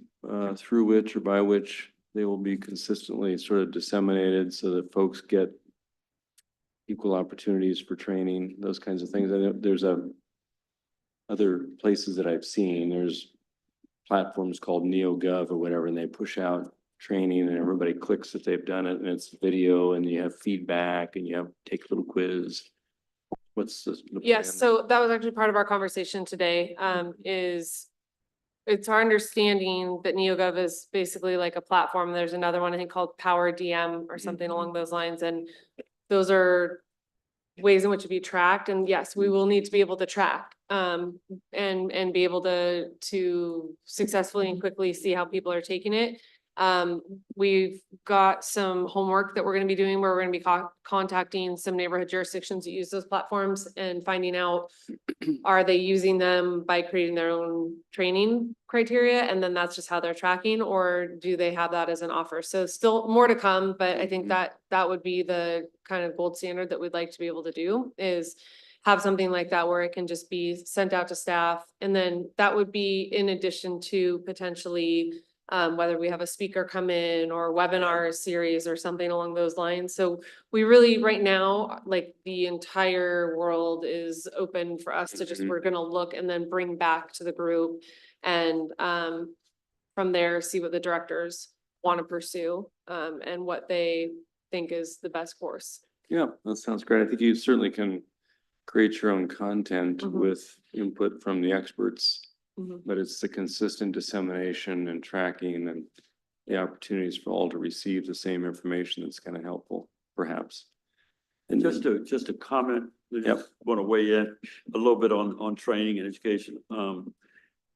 through which or by which they will be consistently sort of disseminated so that folks get equal opportunities for training, those kinds of things? I know there's other places that I've seen, there's platforms called NeoGov or whatever, and they push out training and everybody clicks that they've done it, and it's video and you have feedback and you have take a little quiz. What's the Yes, plan? so that was actually part of our conversation today, is it's our understanding that NeoGov is basically like a platform. There's another one, I think, called Power DM or something along those lines, and those are ways in which to be tracked. And yes, we will need to be able to track, and be able to successfully and quickly see how people are taking it. We've got some homework that we're gonna be doing where we're gonna be contacting some neighborhood jurisdictions that use those platforms and finding out, are they using them by creating their own training criteria? And then that's just how they're tracking, or do they have that as an offer? So still more to come, but I think that would be the kind of gold standard that we'd like to be able to do, is have something like that where it can just be sent out to staff. And then that would be in addition to potentially whether we have a speaker come in or webinar series or something along those lines. So we really, right now, like the entire world is open for us to just, Mhm. we're gonna look and then bring back to the group. And from there, see what the directors want to pursue, and what they think is the best course. Yeah, that sounds great. I think you certainly can create your own content Mhm. with input from the experts. Mhm. But it's the consistent dissemination and tracking and the opportunities for all to receive the same information that's kind of helpful, perhaps. And just to comment, I Yep. just want to weigh in a little bit on training and education.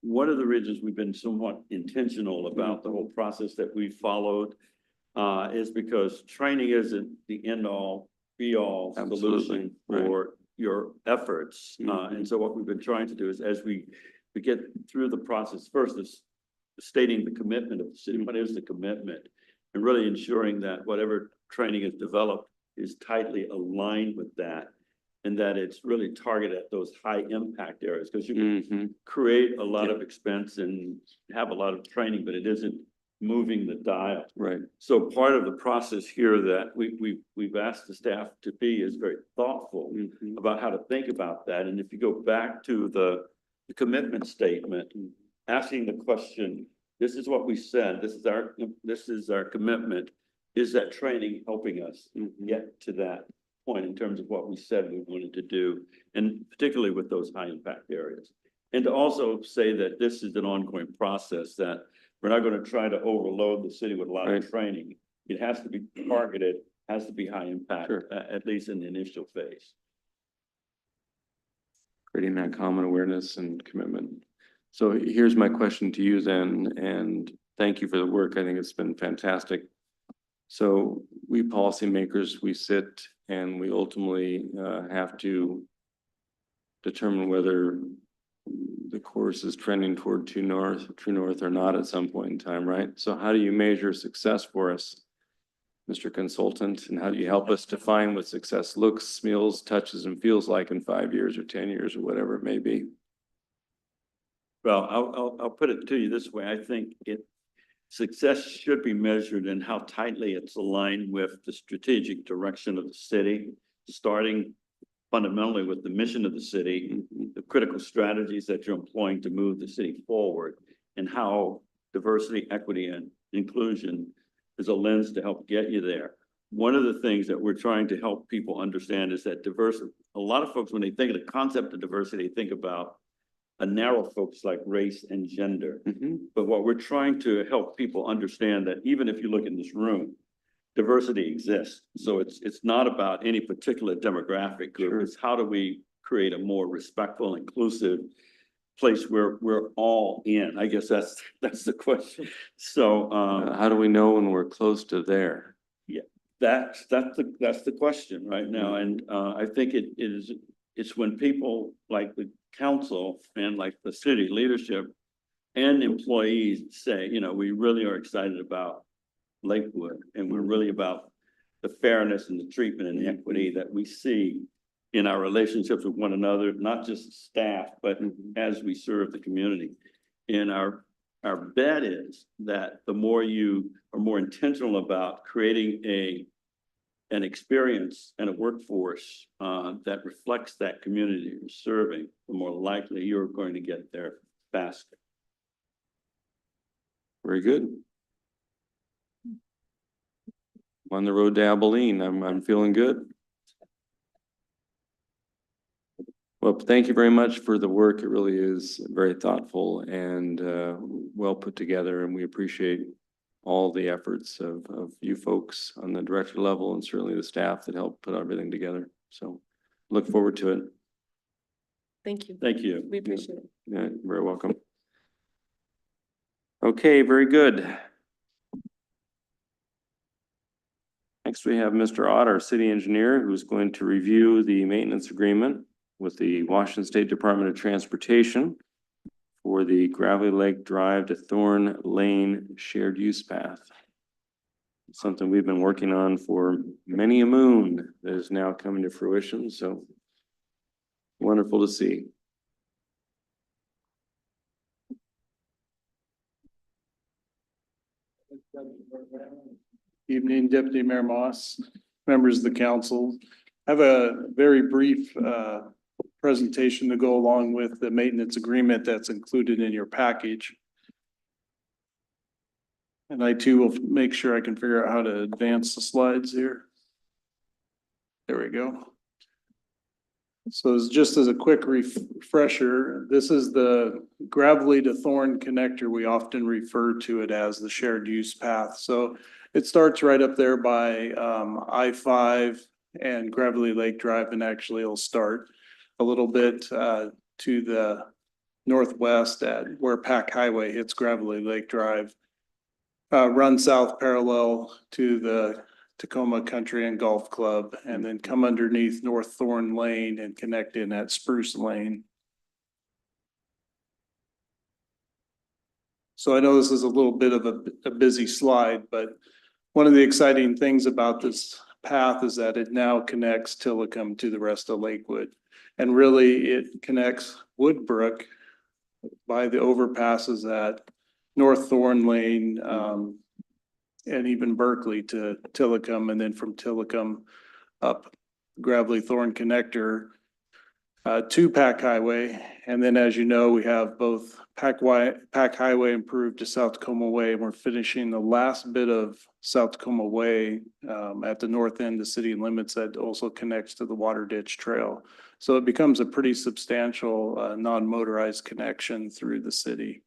One of the reasons we've been somewhat intentional about the whole process that we followed is because training isn't the end all, be all Absolutely, solution right. for your efforts. Mhm. And so what we've been trying to do is, as we get through the process, first is stating the commitment of the city. What is the commitment? And really ensuring that whatever training is developed is tightly aligned with that. And that it's really targeted at those high impact areas, because you can Mhm. create a lot of expense and have a lot of training, but it isn't moving the dial. Right. So part of the process here that we've asked the staff to be is very thoughtful Mhm. about how to think about that. And if you go back to the commitment statement, asking the question, this is what we said, this is our commitment. Is that training helping us Mhm. get to that point in terms of what we said we wanted to do? And particularly with those high impact areas. And to also say that this is an ongoing process, that we're not going to try to overload the city with a lot Right. of training. It has to be targeted, has to be high impact, Sure. at least in the initial phase. Creating that common awareness and commitment. So here's my question to you then, and thank you for the work. I think it's been fantastic. So we policymakers, we sit and we ultimately have to determine whether the course is trending toward true north or not at some point in time, right? So how do you measure success for us, Mr. Consultant? And how do you help us define what success looks, smells, touches, and feels like in 5 years or 10 years or whatever it may be? Well, I'll put it to you this way. I think success should be measured in how tightly it's aligned with the strategic direction of the city, starting fundamentally with the mission of the city, the critical strategies that you're employing to move the city forward, and how diversity, equity, and inclusion is a lens to help get you there. One of the things that we're trying to help people understand is that diversity, a lot of folks, when they think of the concept of diversity, think about a narrow focus like race and gender. Mhm. But what we're trying to help people understand that even if you look in this room, diversity exists. So it's not about any particular demographic group. Sure. It's how do we create a more respectful, inclusive place where we're all in? I guess that's the question. So How do we know when we're close to there? that's the question right now. And I think it's when people like the council and like the city leadership and employees say, you know, we really are excited about Lakewood, and we're really about the fairness and the treatment and the equity that we see in our relationships with one another, not just staff, but as we serve the community. And our bet is that the more you are more intentional about creating an experience and a workforce that reflects that community you're serving, the more likely you're going to get there faster. Very good. On the road to Abilene, I'm feeling good. Well, thank you very much for the work. It really is very thoughtful and well put together, and we appreciate all the efforts of you folks on the director level and certainly the staff that helped put everything together. So look forward to it. Thank you. Thank you. We appreciate it. Yeah, you're very welcome. Okay, very good. Next, we have Mr. Ott, our city engineer, who's going to review the maintenance agreement with the Washington State Department of Transportation for the Gravelly Lake Drive to Thorn Lane shared use path. Something we've been working on for many a moon that is now coming to fruition, so wonderful to see. Evening, Deputy Mayor Moss, members of the council. I have a very brief presentation to go along with the maintenance agreement that's included in your package. And I too will make sure I can figure out how to advance the slides here. There we go. So it's just as a quick refresher, this is the Gravelly to Thorn connector. We often refer to it as the shared use path. So it starts right up there by I-5 and Gravelly Lake Drive, and actually it'll start a little bit to the northwest at where Pack Highway hits Gravelly Lake Drive. Run south parallel to the Tacoma Country and Golf Club, and then come underneath North Thorn Lane and connect in at Spruce Lane. So I know this is a little bit of a busy slide, but one of the exciting things about this path is that it now connects Tillicum to the rest of Lakewood. And really it connects Woodbrook by the overpasses at North Thorn Lane, and even Berkeley to Tillicum, and then from Tillicum up Gravelly Thorn connector to Pack Highway. And then, as you know, we have both Pack Highway improved to South Tacoma Way, and we're finishing the last bit of South Tacoma Way at the north end of city limits that also connects to the Water Ditch Trail. So it becomes a pretty substantial non-motorized connection through the city.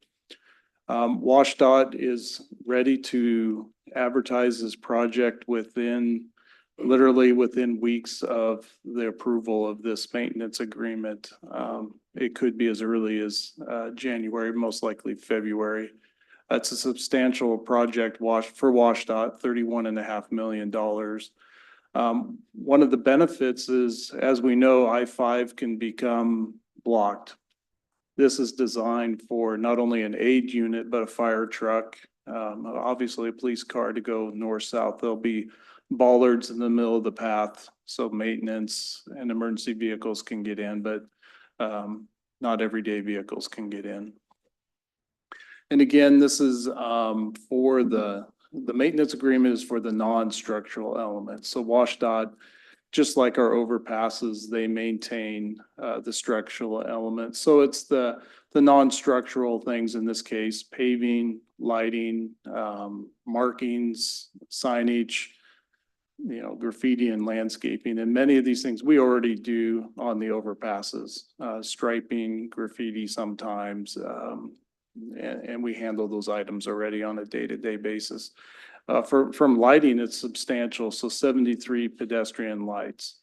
WashDOT is ready to advertise this project literally within weeks of the approval of this maintenance agreement. It could be as early as January, most likely February. It's a substantial project for WashDOT, $31.5 million. One of the benefits is, as we know, I-5 can become blocked. This is designed for not only an aid unit, but a fire truck, obviously a police car to go north-south. There'll be bollards in the middle of the path, so maintenance and emergency vehicles can get in, but not everyday vehicles can get in. And again, this is for the maintenance agreement is for the non-structural elements. So WashDOT, just like our overpasses, they maintain the structural elements. So it's the non-structural things, in this case, paving, lighting, markings, signage, graffiti and landscaping. And many of these things we already do on the overpasses, striping, graffiti sometimes, and we handle those items already on a day-to-day basis. From lighting, it's substantial, so 73 pedestrian lights.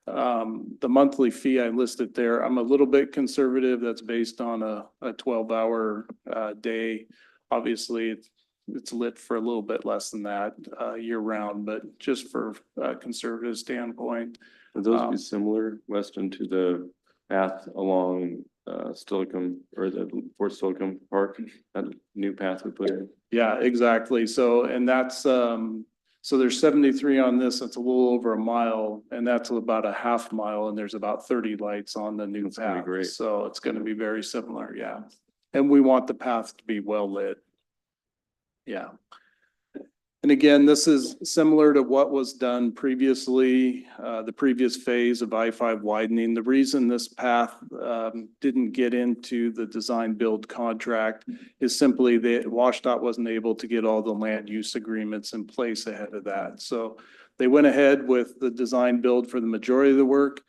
The monthly fee I listed there, I'm a little bit conservative. That's based on a 12-hour day. Obviously, it's lit for a little bit less than that year round, but just for a conservative standpoint. Would those be similar, Weston, to the path along Stillicum or the Fort Stillicum Park, that new path we put in? Yeah, exactly. So, and that's So there's 73 on this, that's a little over a mile, and that's about a half mile, and there's about 30 lights on the new That's gonna be path. great. So it's gonna be very similar, yeah. And we want the path to be well lit. Yeah. And again, this is similar to what was done previously, the previous phase of I-5 widening. The reason this path didn't get into the design build contract is simply that WashDOT wasn't able to get all the land use agreements in place ahead of that. So they went ahead with the design build for the majority of the work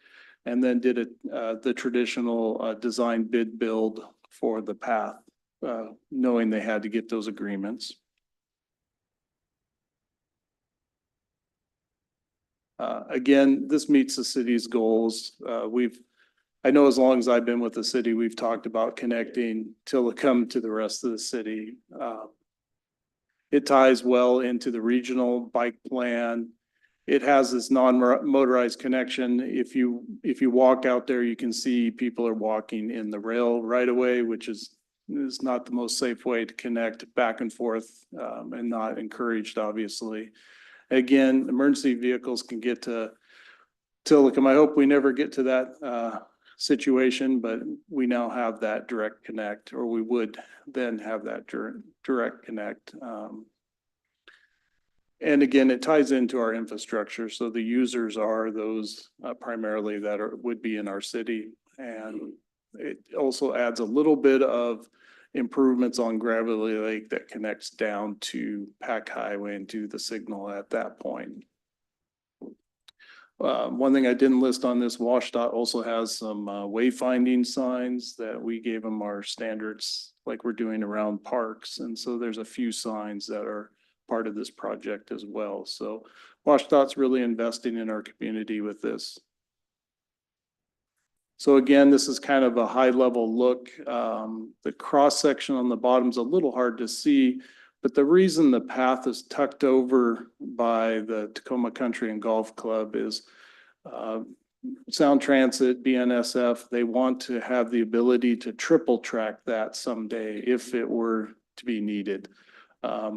and then did the traditional design bid build for the path, knowing they had to get those agreements. Again, this meets the city's goals. I know as long as I've been with the city, we've talked about connecting Tillicum to the rest of the city. It ties well into the regional bike plan. It has this non-motorized connection. If you walk out there, you can see people are walking in the rail right away, which is not the most safe way to connect back and forth, and not encouraged, obviously. Again, emergency vehicles can get to Tillicum. I hope we never get to that situation, but we now have that direct connect, or we would then have that direct connect. And again, it ties into our infrastructure. So the users are those primarily that would be in our city. And it also adds a little bit of improvements on Gravelly Lake that connects down to Pack Highway and to the signal at that point. One thing I didn't list on this, WashDOT also has some wayfinding signs that we gave them our standards like we're doing around parks. And so there's a few signs that are part of this project as well. So WashDOT's really investing in our community with this. So again, this is kind of a high level look. The cross section on the bottom is a little hard to see, but the reason the path is tucked over by the Tacoma Country and Golf Club is Sound Transit, BNSF, they want to have the ability to triple track that someday if it were to be needed. I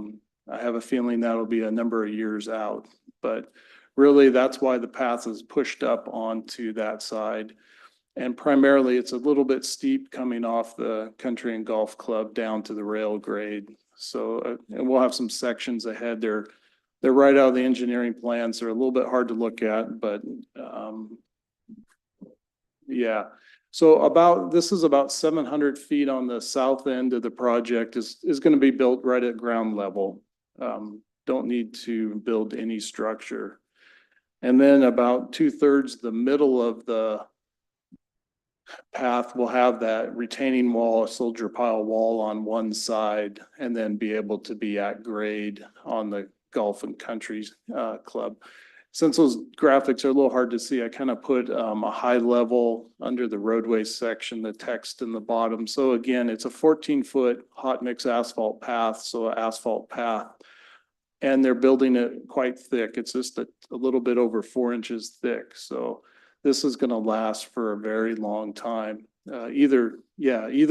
have a feeling that'll be a number of years out, but really that's why the path is pushed up onto that side. And primarily, it's a little bit steep coming off the Country and Golf Club down to the rail grade. So, and we'll have some sections ahead. They're right out of the engineering plans. They're a little bit hard to look at, but yeah. So this is about 700 feet on the south end of the project is going to be built right at ground level. Don't need to build any structure. And then about 2/3 the middle of the path will have that retaining wall, a soldier pile wall on one side, and then be able to be at grade on the Golf and Country Club. Since those graphics are a little hard to see, I kind of put a high level under the roadway section, the text in the bottom. So again, it's a 14-foot hot mix asphalt path, so an asphalt path. And they're building it quite thick. It's just a little bit over 4 inches thick. So this is going to last for a very long time. Either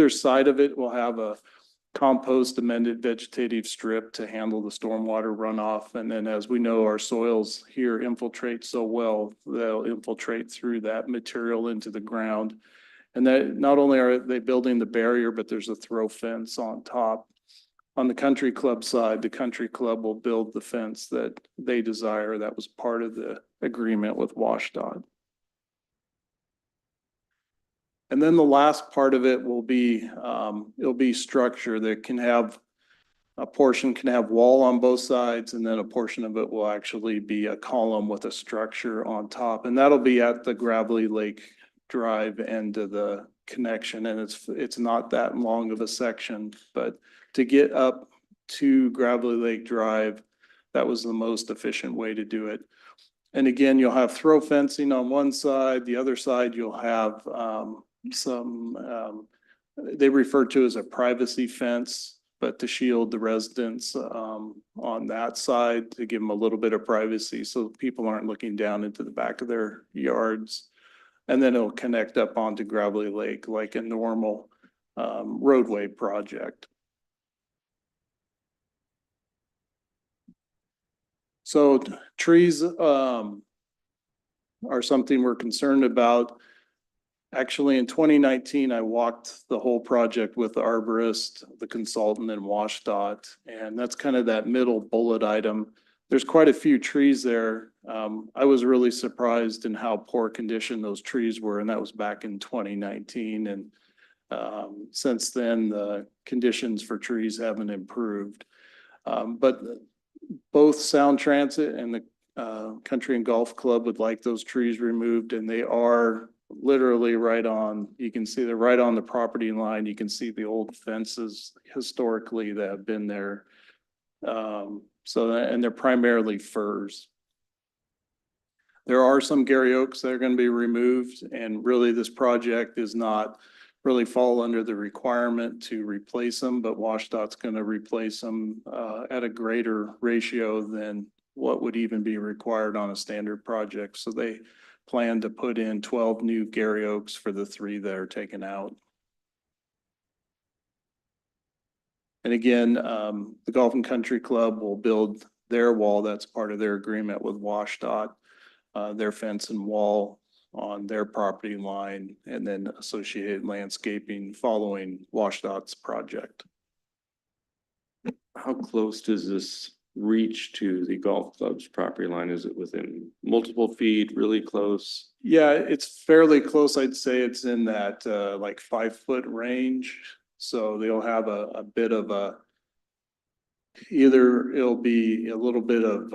side of it will have a compost amended vegetative strip to handle the stormwater runoff. And then as we know, our soils here infiltrate so well, they'll infiltrate through that material into the ground. And that not only are they building the barrier, but there's a throw fence on top. On the Country Club side, the Country Club will build the fence that they desire. That was part of the agreement with WashDOT. And then the last part of it will be, it'll be structure that can have, a portion can have wall on both sides, and then a portion of it will actually be a column with a structure on top. And that'll be at the Gravelly Lake Drive end of the connection. And it's not that long of a section, but to get up to Gravelly Lake Drive, that was the most efficient way to do it. And again, you'll have throw fencing on one side, the other side you'll have they refer to as a privacy fence, but to shield the residents on that side, to give them a little bit of privacy so people aren't looking down into the back of their yards. And then it'll connect up onto Gravelly Lake like a normal roadway project. So trees, are something we're concerned about. Actually, in 2019, I walked the whole project with the arborist, the consultant and WashDOT, and that's kind of that middle bullet item. There's quite a few trees there. I was really surprised in how poor condition those trees were, and that was back in 2019. And since then, the conditions for trees haven't improved. But both Sound Transit and the Country and Golf Club would like those trees removed, and they are literally right on, you can see they're right on the property line. You can see the old fences historically that have been there. And they're primarily firs. There are some Gary Oaks that are going to be removed, and really this project is not really fall under the requirement to replace them, but WashDOT's going to replace them at a greater ratio than what would even be required on a standard project. So they plan to put in 12 new Gary Oaks for the 3 that are taken out. And again, the Golf and Country Club will build their wall. That's part of their agreement with WashDOT, their fence and wall on their property line, and then associated landscaping following WashDOT's project. How close does this reach to the golf club's property line? Is it within multiple feet, really close? Yeah, it's fairly close. I'd say it's in that like 5-foot range. So they'll have a bit of a, either it'll be a little bit of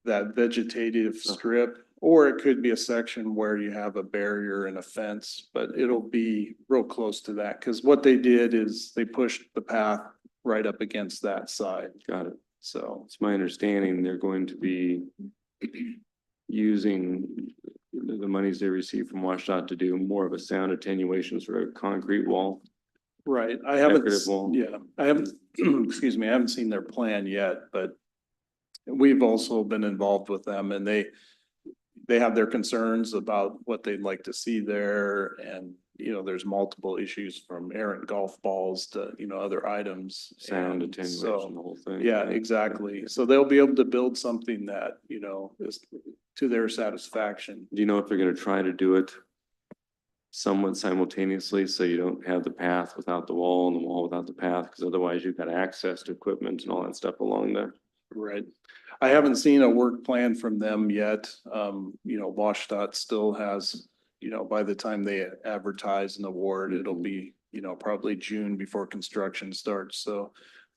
that vegetative strip, or it could be a section where you have a barrier and a fence, but it'll be real close to that. Cause what they did is they pushed the path right up against that side. Got it. So, It's my understanding they're going to be using the monies they receive from WashDOT to do more of a sound attenuation sort of concrete wall. right, I haven't, Decorative wall. yeah, I haven't, excuse me, I haven't seen their plan yet, but we've also been involved with them, and they have their concerns about what they'd like to see there. And, you know, there's multiple issues from errant golf balls to, you know, other items. Sound And attenuation, so, the whole thing. yeah, exactly. So they'll be able to build something that, you know, is to their satisfaction. Do you know if they're gonna try to do it somewhat simultaneously, so you don't have the path without the wall and the wall without the path? Because otherwise you've got access to equipment and all that stuff along there. Right. I haven't seen a work plan from them yet. You know, WashDOT still has, you know, by the time they advertise and award, it'll be, you know, probably June before construction starts. So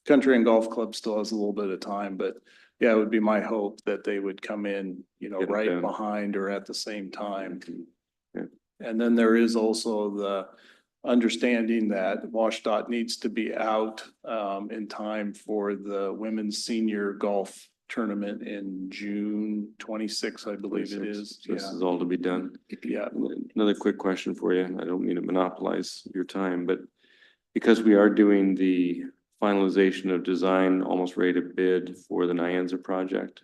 Country and Golf Club still has a little bit of time, but yeah, it would be my hope that they would come in, you know, Get it right done. behind or at the same time. Yeah. And then there is also the understanding that WashDOT needs to be out in time for the women's senior golf tournament in June 26th, I believe it 26. is. So this Yeah, is all to be done. yeah, Another quick question for you. I don't mean to monopolize your time, but because we are doing the finalization of design, almost ready to bid for the Nyanza project,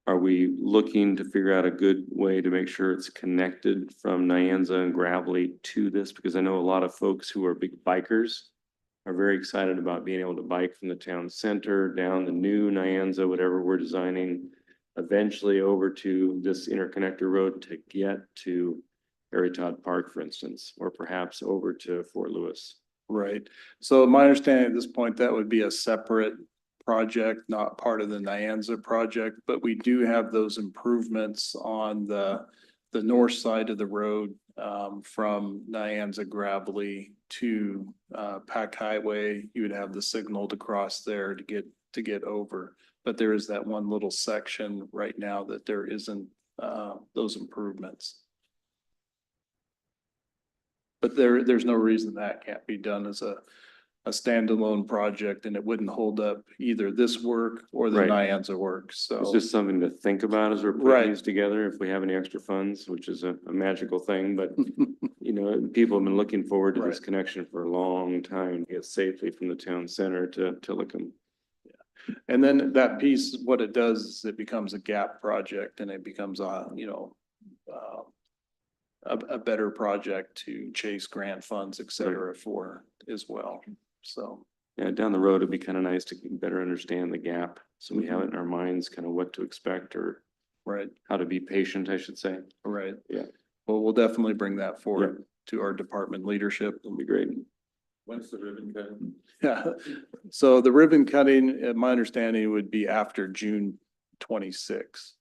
are we looking to figure out a good way to make sure it's connected from Nyanza and Gravely to this? Because I know a lot of folks who are big bikers are very excited about being able to bike from the town center down the new Nyanza, whatever we're designing, eventually over to this interconnector road to get to Harry Todd Park, for instance, or perhaps over to Fort Lewis. right. So my understanding at this point, that would be a separate project, not part of the Nyanza project, but we do have those improvements on the north side of the road from Nyanza Gravely to Pack Highway. You would have the signal to cross there to get over. But there is that one little section right now that there isn't those improvements. But there's no reason that can't be done as a standalone project, and it wouldn't hold up either this work or the Right. Nyanza work, so. It's just something to think about as we're Right. putting these together, if we have any extra funds, which is a magical thing, but you know, people have been looking forward to this Right. connection for a long time, to get safely from the town center to Tillicum. And then that piece, what it does is it becomes a gap project, and it becomes a better project to chase grant funds, et cetera, for as well, so. Yeah, down the road, it'd be kind of nice to better understand the gap So we have it in our minds kind of what to expect or Right, how to be patient, I should say. right. Yeah. Well, we'll definitely bring that forward to our department leadership. That'd be great. When's the ribbon cutting? Yeah, so the ribbon cutting, my understanding would be after June 26,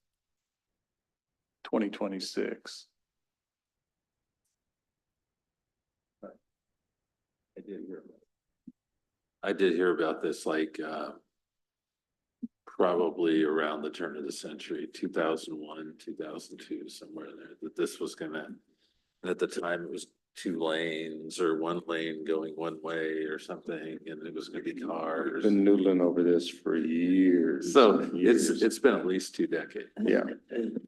2026. I did hear about I did hear about this probably around the turn of the century, 2001, 2002, somewhere in there, that this was gonna, and at the time it was 2 lanes or 1 lane going one way or something, and it was gonna be cars. Been noodling over this for years. So and it's, years. it's been at least 2 decades, Yeah,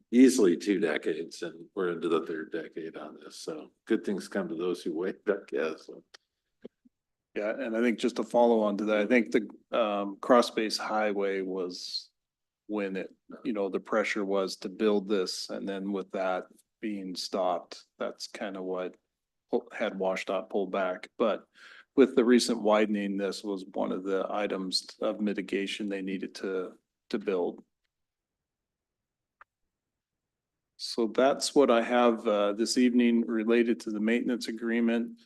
easily 2 decades, and we're into the 3rd decade on this, so good things come to those who wait, I guess. Yeah, and I think just to follow on to that, I think the Cross Base Highway was when it, the pressure was to build this, and then with that being stopped, that's kind of what had WashDOT pull back. But with the recent widening, this was one of the items of mitigation they needed to build. So that's what I have this evening related to the maintenance agreement.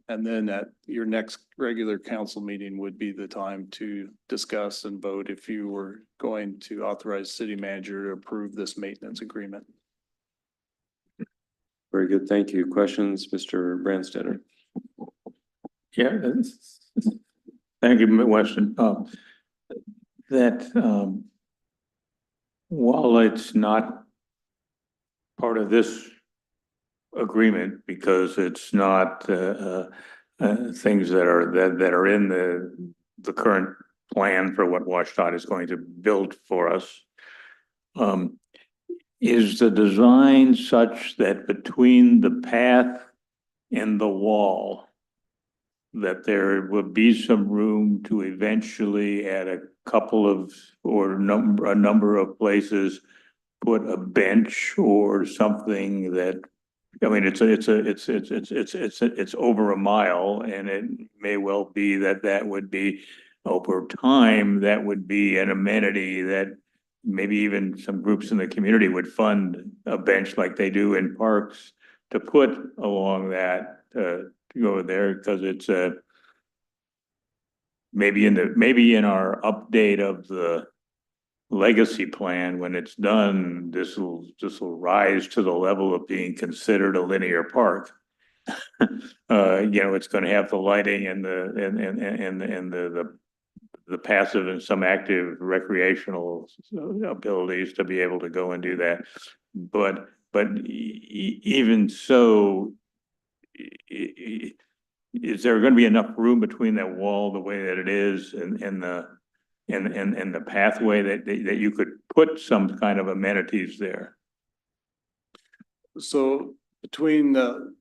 And then at your next regular council meeting would be the time to discuss and vote if you were going to authorize city manager to approve this maintenance agreement. very good. Thank you. Questions, Mr. Branstetter? Yeah, thank you, Weston. While it's not part of this agreement, because it's not things that are in the current plan for what WashDOT is going to build for us. Is the design such that between the path and the wall, that there will be some room to eventually at a couple of or a number of places put a bench or something that, I mean, it's over a mile, and it may well be that would be over time, that would be an amenity that maybe even some groups in the community would fund a bench like they do in parks to put along that, to go there, because it's maybe in our update of the legacy plan, when it's done, this will rise to the level of being considered a linear park. It's gonna have the lighting and the passive and some active recreational abilities to be able to go and do that. But even so, is there gonna be enough room between that wall, the way that it is, and the pathway that you could put some kind of amenities there? So between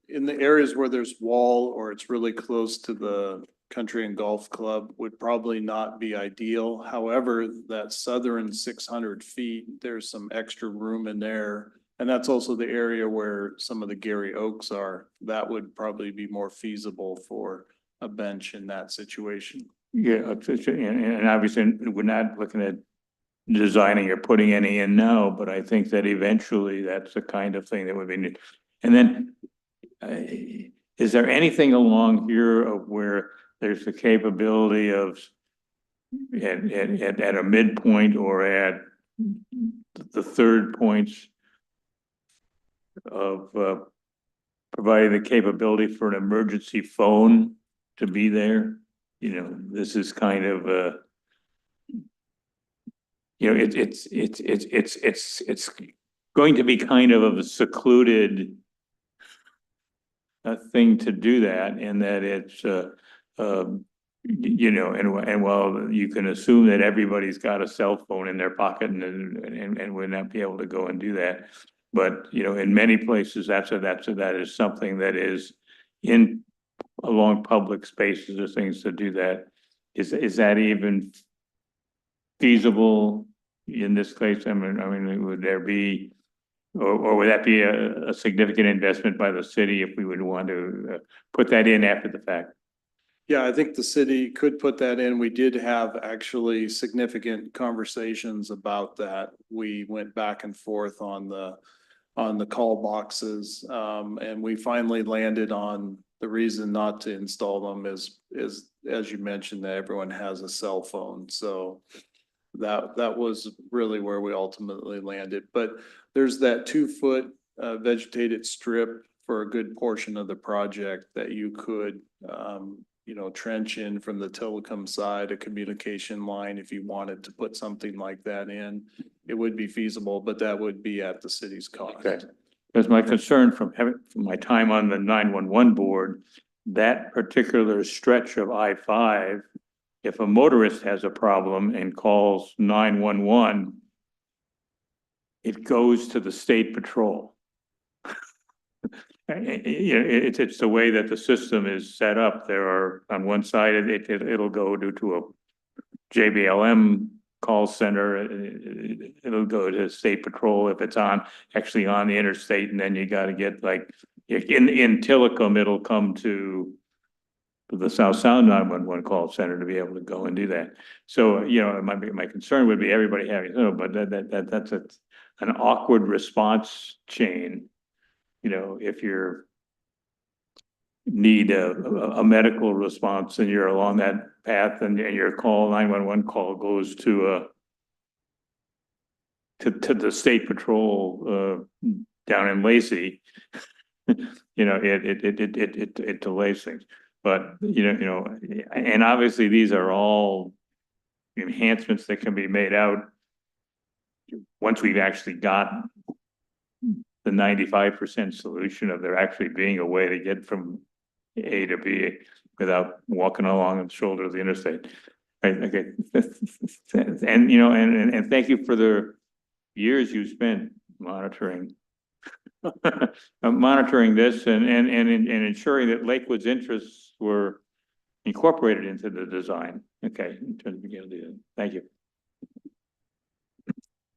in the areas where there's wall or it's really close to the Country and Golf Club would probably not be ideal. However, that southern 600 feet, there's some extra room in there. And that's also the area where some of the Gary Oaks are. That would probably be more feasible for a bench in that situation. Yeah, and obviously, we're not looking at designing or putting any in now, but I think that eventually that's the kind of thing that would be needed. And then, is there anything along here of where there's the capability of at a midpoint or at the third points of providing the capability for an emergency phone to be there? This is kind of it's going to be kind of a secluded thing to do that, and that it's and while you can assume that everybody's got a cell phone in their pocket and would not be able to go and do that, but in many places that is something that is in along public spaces or things to do that. Is that even feasible in this case? I mean, would there be, or would that be a significant investment by the city if we would want to put that in after the fact? Yeah, I think the city could put that in. We did have actually significant conversations about that. We went back and forth on the call boxes. And we finally landed on the reason not to install them is, as you mentioned, that everyone has a cell phone. So that was really where we ultimately landed. But there's that 2 foot vegetated strip for a good portion of the project that you could, trench in from the telecom side, a communication line, if you wanted to put something like that in. It would be feasible, but that would be at the city's cost. Okay. Because my concern from my time on the 911 board, that particular stretch of I-5, if a motorist has a problem and calls 911, it goes to the state patrol. It's the way that the system is set up. There are, on one side, it'll go to a JBLM call center. It'll go to state patrol if it's actually on the interstate, and then you gotta get like, in Tillicum, it'll come to the South Sound 911 call center to be able to go and do that. So, my concern would be everybody having, but that's an awkward response chain. If you're need a medical response and you're along that path and your 911 call goes to the state patrol down in Lacey, it delays things. But, and obviously these are all enhancements that can be made out once we've actually got the 95% solution of there actually being a way to get from A to B without walking along the shoulder of the interstate. Right, okay. And, and thank you for the years you spent monitoring this and ensuring that Lakewood's interests were incorporated into the design. Okay, in terms of beginning to do that. Thank you.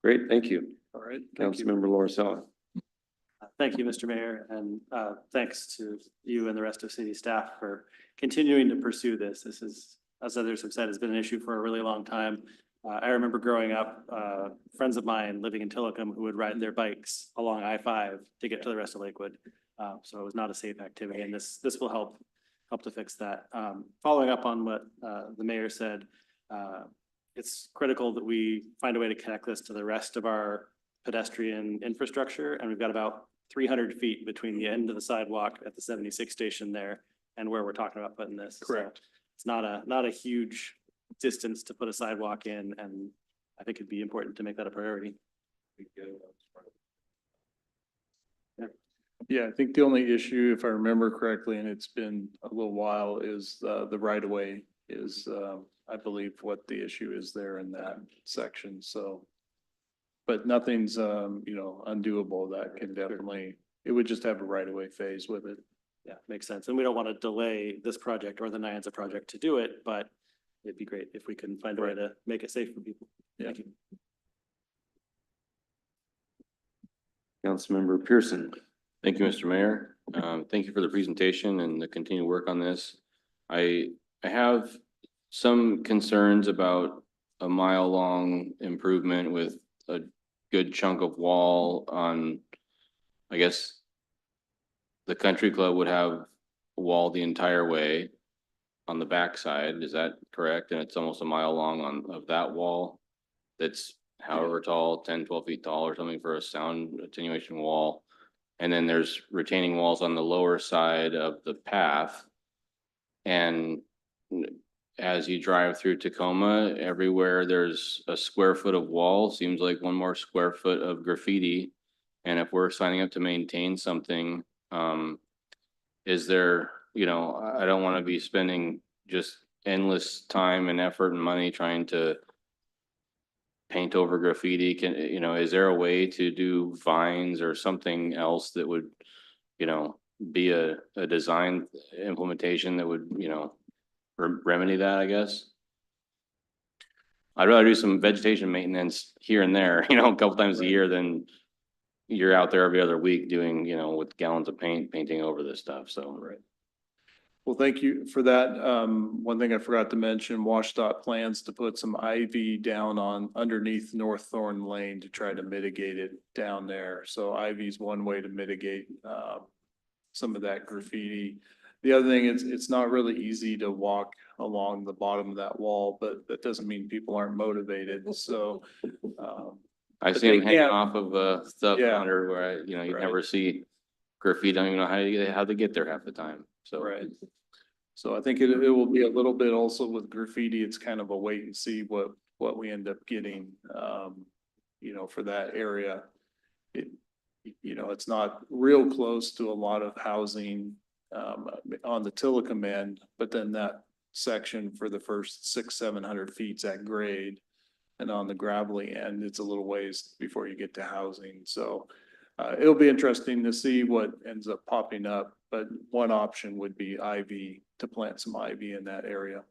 Great, thank you. All right. Thank you. Councilmember Lorisella. Thank you, Mr. Mayor, and thanks to you and the rest of city staff for continuing to pursue this. This is, as others have said, has been an issue for a really long time. I remember growing up, friends of mine living in Tillicum who would ride their bikes along I-5 to get to the rest of Lakewood. So it was not a safe activity, and this will help to fix that. Following up on what the mayor said, it's critical that we find a way to connect this to the rest of our pedestrian infrastructure, and we've got about 300 feet between the end of the sidewalk at the 76 station there and where we're talking about putting this. Correct. So it's not a huge distance to put a sidewalk in, and I think it'd be important to make that a priority. Yeah, I think the only issue, if I remember correctly, and it's been a little while, is the right of way is, I believe, what the issue is there in that section. So, but nothing's, undoable. That can definitely, it would just have a right of way phase with it. Yeah, makes sense. And we don't want to delay this project or the Nyanza project to do it, but it'd be great if we can find a way to make it safe for people. Yeah. Thank you. Councilmember Pearson. Thank you, Mr. Mayor. Thank you for the presentation and the continued work on this. I have some concerns about a mile-long improvement with a good chunk of wall on, I guess, the country club would have a wall the entire way on the backside. Is that correct? And it's almost a mile long of that wall that's however tall, 10, 12 feet tall or something for a sound attenuation wall. And then there's retaining walls on the lower side of the path. And as you drive through Tacoma, everywhere there's a square foot of wall, seems like one more square foot of graffiti. And if we're signing up to maintain something, is there, I don't want to be spending just endless time and effort and money trying to paint over graffiti. Is there a way to do vines or something else that would, be a design implementation that would, remedy that, I guess? I'd rather do some vegetation maintenance here and there, a couple times a year than you're out there every other week doing, with gallons of painting over this stuff. So, right. Well, thank you for that. One thing I forgot to mention, WashDOT plans to put some ivy down on underneath North Thorn Lane to try to mitigate it down there. So ivy is one way to mitigate, some of that graffiti. The other thing, it's not really easy to walk along the bottom of that wall, but that doesn't mean people aren't motivated. So, I But see them they hanging can't- off of, stuff Yeah. under where I, you know, you Right. never see graffiti, don't even know how they get there half the time, so. right. So I think it will be a little bit also with graffiti. It's kind of a wait and see what we end up getting, for that area. It, it's not real close to a lot of housing, on the Tillicum end, but then that section for the first 600-700 feet's at grade. And on the gravelly end, it's a little ways before you get to housing. So it'll be interesting to see what ends up popping up, but one option would be ivy, to plant some ivy in that area.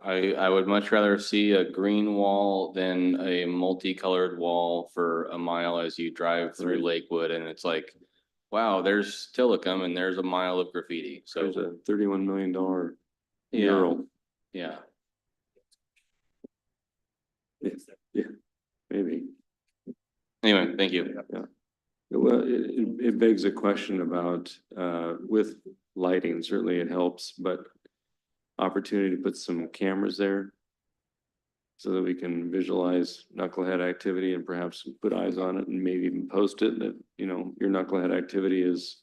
I would much rather see a green wall than a multicolored wall for a mile as you drive through Right. Lakewood, and it's like, wow, there's Tillicum and there's a mile of graffiti, so, There's a $31 million yeah, mural. yeah. Yeah, maybe. Anyway, thank you. Well, it begs a question about, with lighting, certainly it helps, but opportunity to put some cameras there so that we can visualize knucklehead activity and perhaps put eyes on it and maybe even post it that, your knucklehead activity is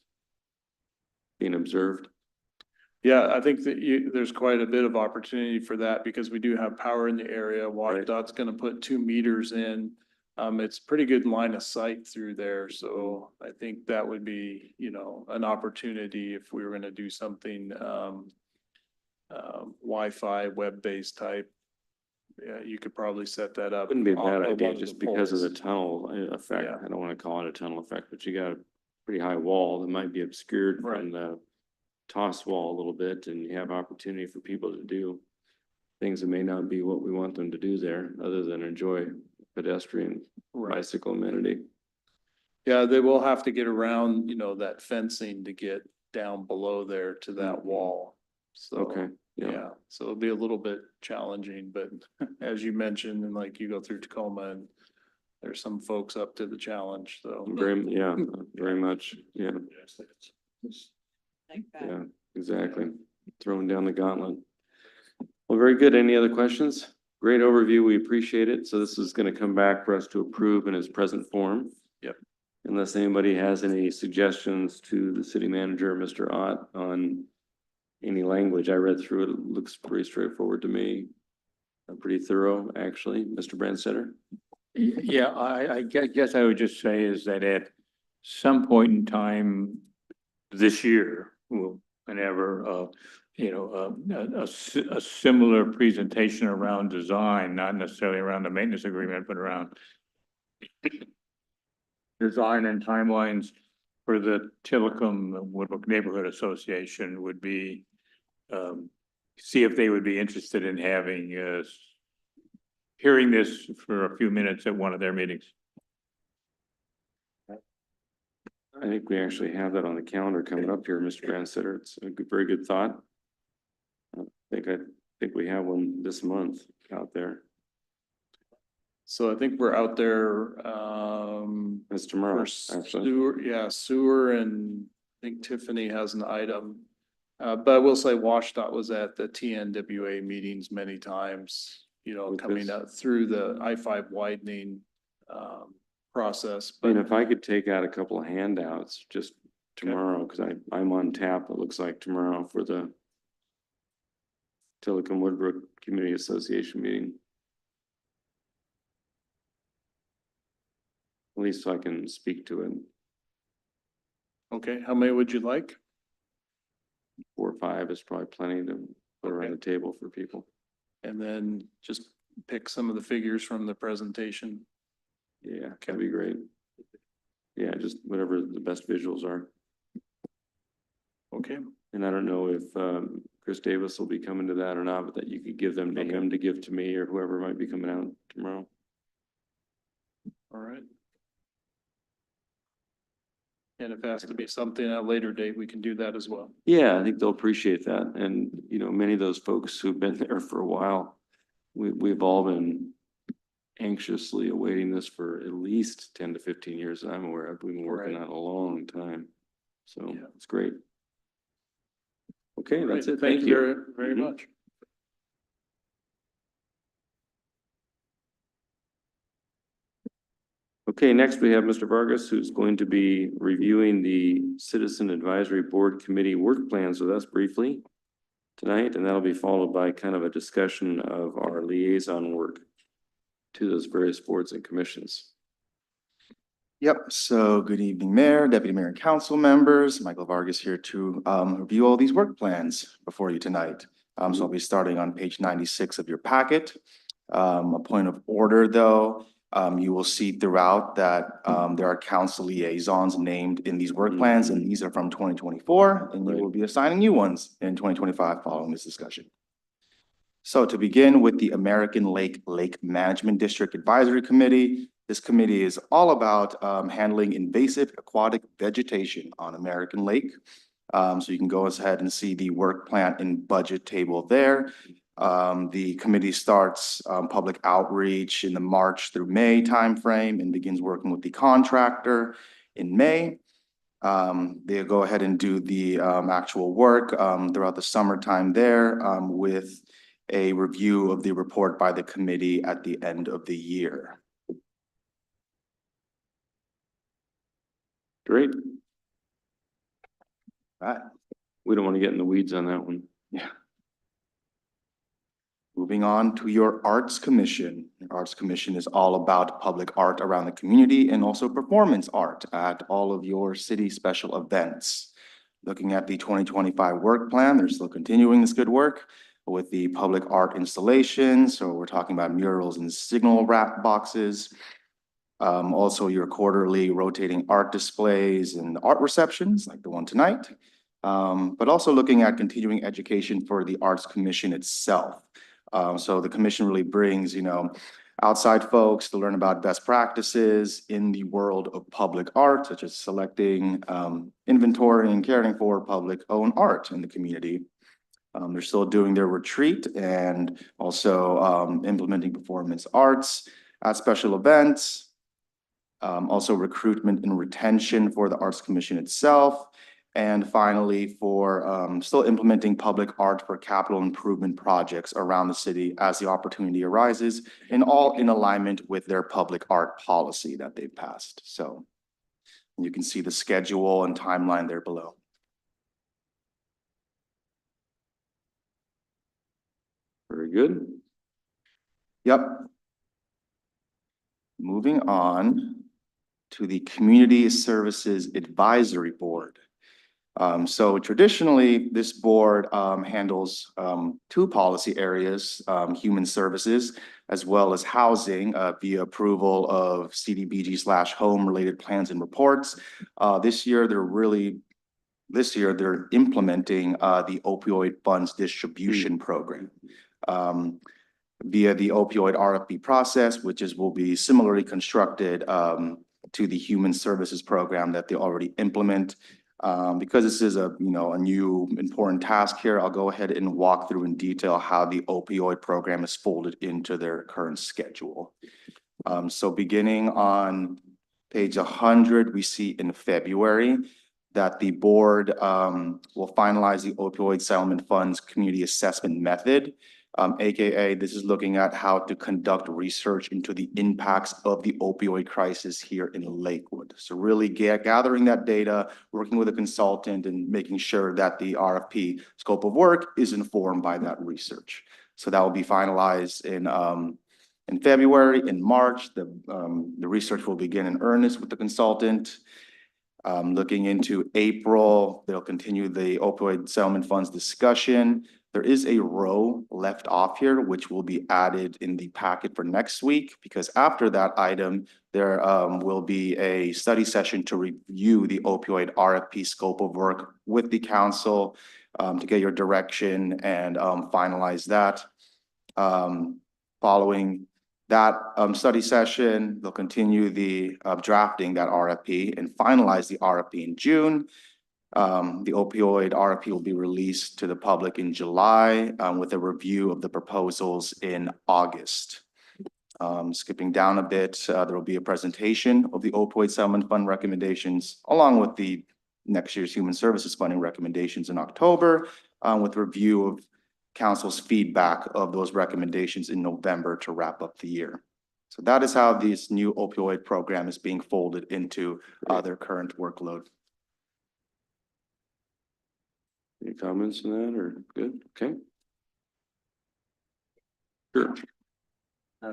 being observed. Yeah, I think that there's quite a bit of opportunity for that because we do have power in the area. Right. WashDOT's gonna put 2 meters in. It's pretty good line of sight through there, so I think that would be, an opportunity if we were gonna do something, Wi-Fi, web-based type. Yeah, you could probably set that up. Wouldn't be a on bad one idea of the just because of the poles. tunnel effect. Yeah. I don't want to call it a tunnel effect, but you got a pretty high wall that might be obscured Right. from the toss wall a little bit, and you have opportunity for people to do things that may not be what we want them to do there, other than enjoy pedestrian Right. bicycle amenity. Yeah, they will have to get around, that fencing to get down below there to that Mhm. wall. So. Okay, yeah. Yeah, so it'll be a little bit challenging, but as you mentioned, and like you go through Tacoma and there's some folks up to the challenge, so. Very much, yeah, Like that. yeah, exactly. Throwing down the gauntlet. Well, very good. Any other questions? Great overview. We appreciate it. So this is going to come back for us to approve in its present form. Yep. Unless anybody has any suggestions to the city manager, Mr. Ott, on any language. I read through it. It looks pretty straightforward to me. Pretty thorough, actually. Mr. Branstetter? Yeah, I guess I would just say is that at some point in time this year, whenever, a similar presentation around design, not necessarily around the maintenance agreement, but around design and timelines for the Tillicum Woodbrook Neighborhood Association would be, see if they would be interested in having, hearing this for a few minutes at one of their meetings. I think we actually have that on the calendar coming up here, Mr. Branstetter. It's a very good thought. I think we have one this month out there. So I think we're out there, That's tomorrow, for actually. sewer, and I think Tiffany has an item. But I will say WashDOT was at the TNWA meetings many times, With coming this. up through the I-5 widening, process. I mean, But if I could take out a couple of handouts just tomorrow, because I'm on tap, it looks like tomorrow for the Tillicum Woodbrook Community Association meeting. At least so I can speak to it. Okay, how many would you like? 4 or 5 is probably plenty to put around the table for people. And then just pick some of the figures from the presentation. Yeah, that'd be great. Yeah, just whatever the best visuals are. Okay, And I don't know if Chris Davis will be coming to that or not, but that you could give them to Okay. him to give to me or whoever might be coming out tomorrow. all right. And if it has to be something at a later date, we can do that as well. Yeah, I think they'll appreciate that. And, you know, many of those folks who've been there for a while, we've all been anxiously awaiting this for at least 10 to 15 years that I'm aware of. We've been working Right. on it a long time. So Yeah. it's great. Okay, that's Right, it. Thank you. very Mhm. much. Okay, next we have Mr. Vargas, who's going to be reviewing the Citizen Advisory Board Committee work plans with us briefly tonight, and that'll be followed by kind of a discussion of our liaison work to those various boards and commissions. Yep, so good evening, Mayor, Deputy Mayor, and council members. Michael Vargas here to review all these work plans before you tonight. So I'll be starting on page 96 of your packet. A point of order, though, you will see throughout that there are council liaisons named in these work plans, and these are from 2024, and you will be assigning new ones in 2025 following this discussion. So to begin with the American Lake Management District Advisory Committee, this committee is all about handling invasive aquatic vegetation on American Lake. So you can go ahead and see the work plan and budget table there. The committee starts public outreach in the March through May timeframe and begins working with the contractor in May. They'll go ahead and do the actual work throughout the summertime there with a review of the report by the committee at the end of the year. Great. Right. We don't want to get in the weeds on that one. Moving on to your Arts Commission. Your Arts Commission is all about public art around the community and also performance art at all of your city special events. Looking at the 2025 work plan, they're still continuing this good work with the public art installations. So we're talking about murals and signal wrap boxes. Also your quarterly rotating art displays and art receptions like the one tonight. But also looking at continuing education for the Arts Commission itself. So the commission really brings, outside folks to learn about best practices in the world of public art, such as selecting, inventory and caring for public owned art in the community. They're still doing their retreat and also implementing performance arts at special events. Also recruitment and retention for the Arts Commission itself. And finally, for still implementing public art for capital improvement projects around the city as the opportunity arises, and all in alignment with their public art policy that they've passed. So you can see the schedule and timeline there below. Very good. Yep. Moving on to the Community Services Advisory Board. So traditionally, this board handles two policy areas, human services, as well as housing via approval of CDBG/home related plans and reports. This year, they're implementing the opioid funds distribution program. Via the opioid RFP process, will be similarly constructed to the human services program that they already implement. Because this is a new important task here, I'll go ahead and walk through in detail how the opioid program is folded into their current schedule. So beginning on page 100, we see in February that the board will finalize the opioid settlement funds community assessment method. AKA this is looking at how to conduct research into the impacts of the opioid crisis here in Lakewood. So really gathering that data, working with a consultant and making sure that the RFP scope of work is informed by that research. So that will be finalized in February. In March, the research will begin in earnest with the consultant. Looking into April, they'll continue the opioid settlement funds discussion. There is a row left off here, which will be added in the packet for next week, because after that item, there will be a study session to review the opioid RFP scope of work with the council to get your direction and finalize that. Following That study session, they'll continue the drafting that RFP and finalize the RFP in June. The opioid RFP will be released to the public in July with a review of the proposals in August. Skipping down a bit, there will be a presentation of the opioid settlement fund recommendations along with the next year's human services funding recommendations in October with review of council's feedback of those recommendations in November to wrap up the year. So that is how this new opioid program is being folded into their current workload. Any comments on that or good? Okay. Sure.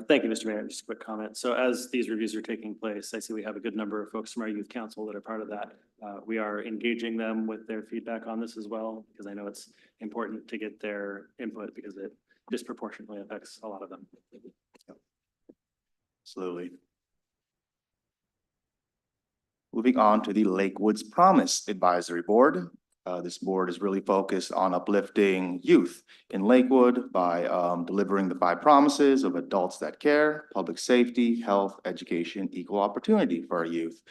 Thank you, Mr. Mayor. Just a quick comment. So as these reviews are taking place, I see we have a good number of folks from our youth council that are part of that. We are engaging them with their feedback on this as well, because I know it's important to get their input because it disproportionately affects a lot of them. Absolutely. Moving on to the Lakewoods Promise Advisory Board. This board is really focused on uplifting youth in Lakewood by delivering the 5 promises of adults that care, public safety, health, education, equal opportunity for our youth.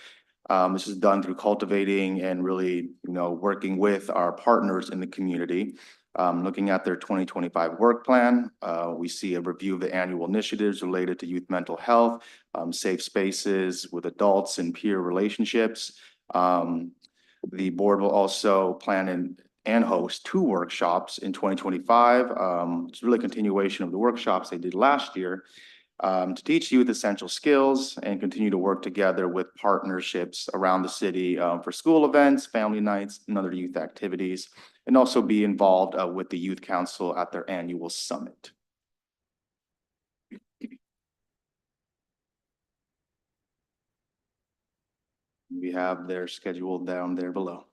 This is done through cultivating and really, working with our partners in the community. Looking at their 2025 work plan, we see a review of the annual initiatives related to youth mental health, safe spaces with adults and peer relationships. The board will also plan and host 2 workshops in 2025. It's really a continuation of the workshops they did last year to teach youth essential skills and continue to work together with partnerships around the city for school events, family nights, and other youth activities, and also be involved with the Youth Council at their annual summit. We have their schedule down there below.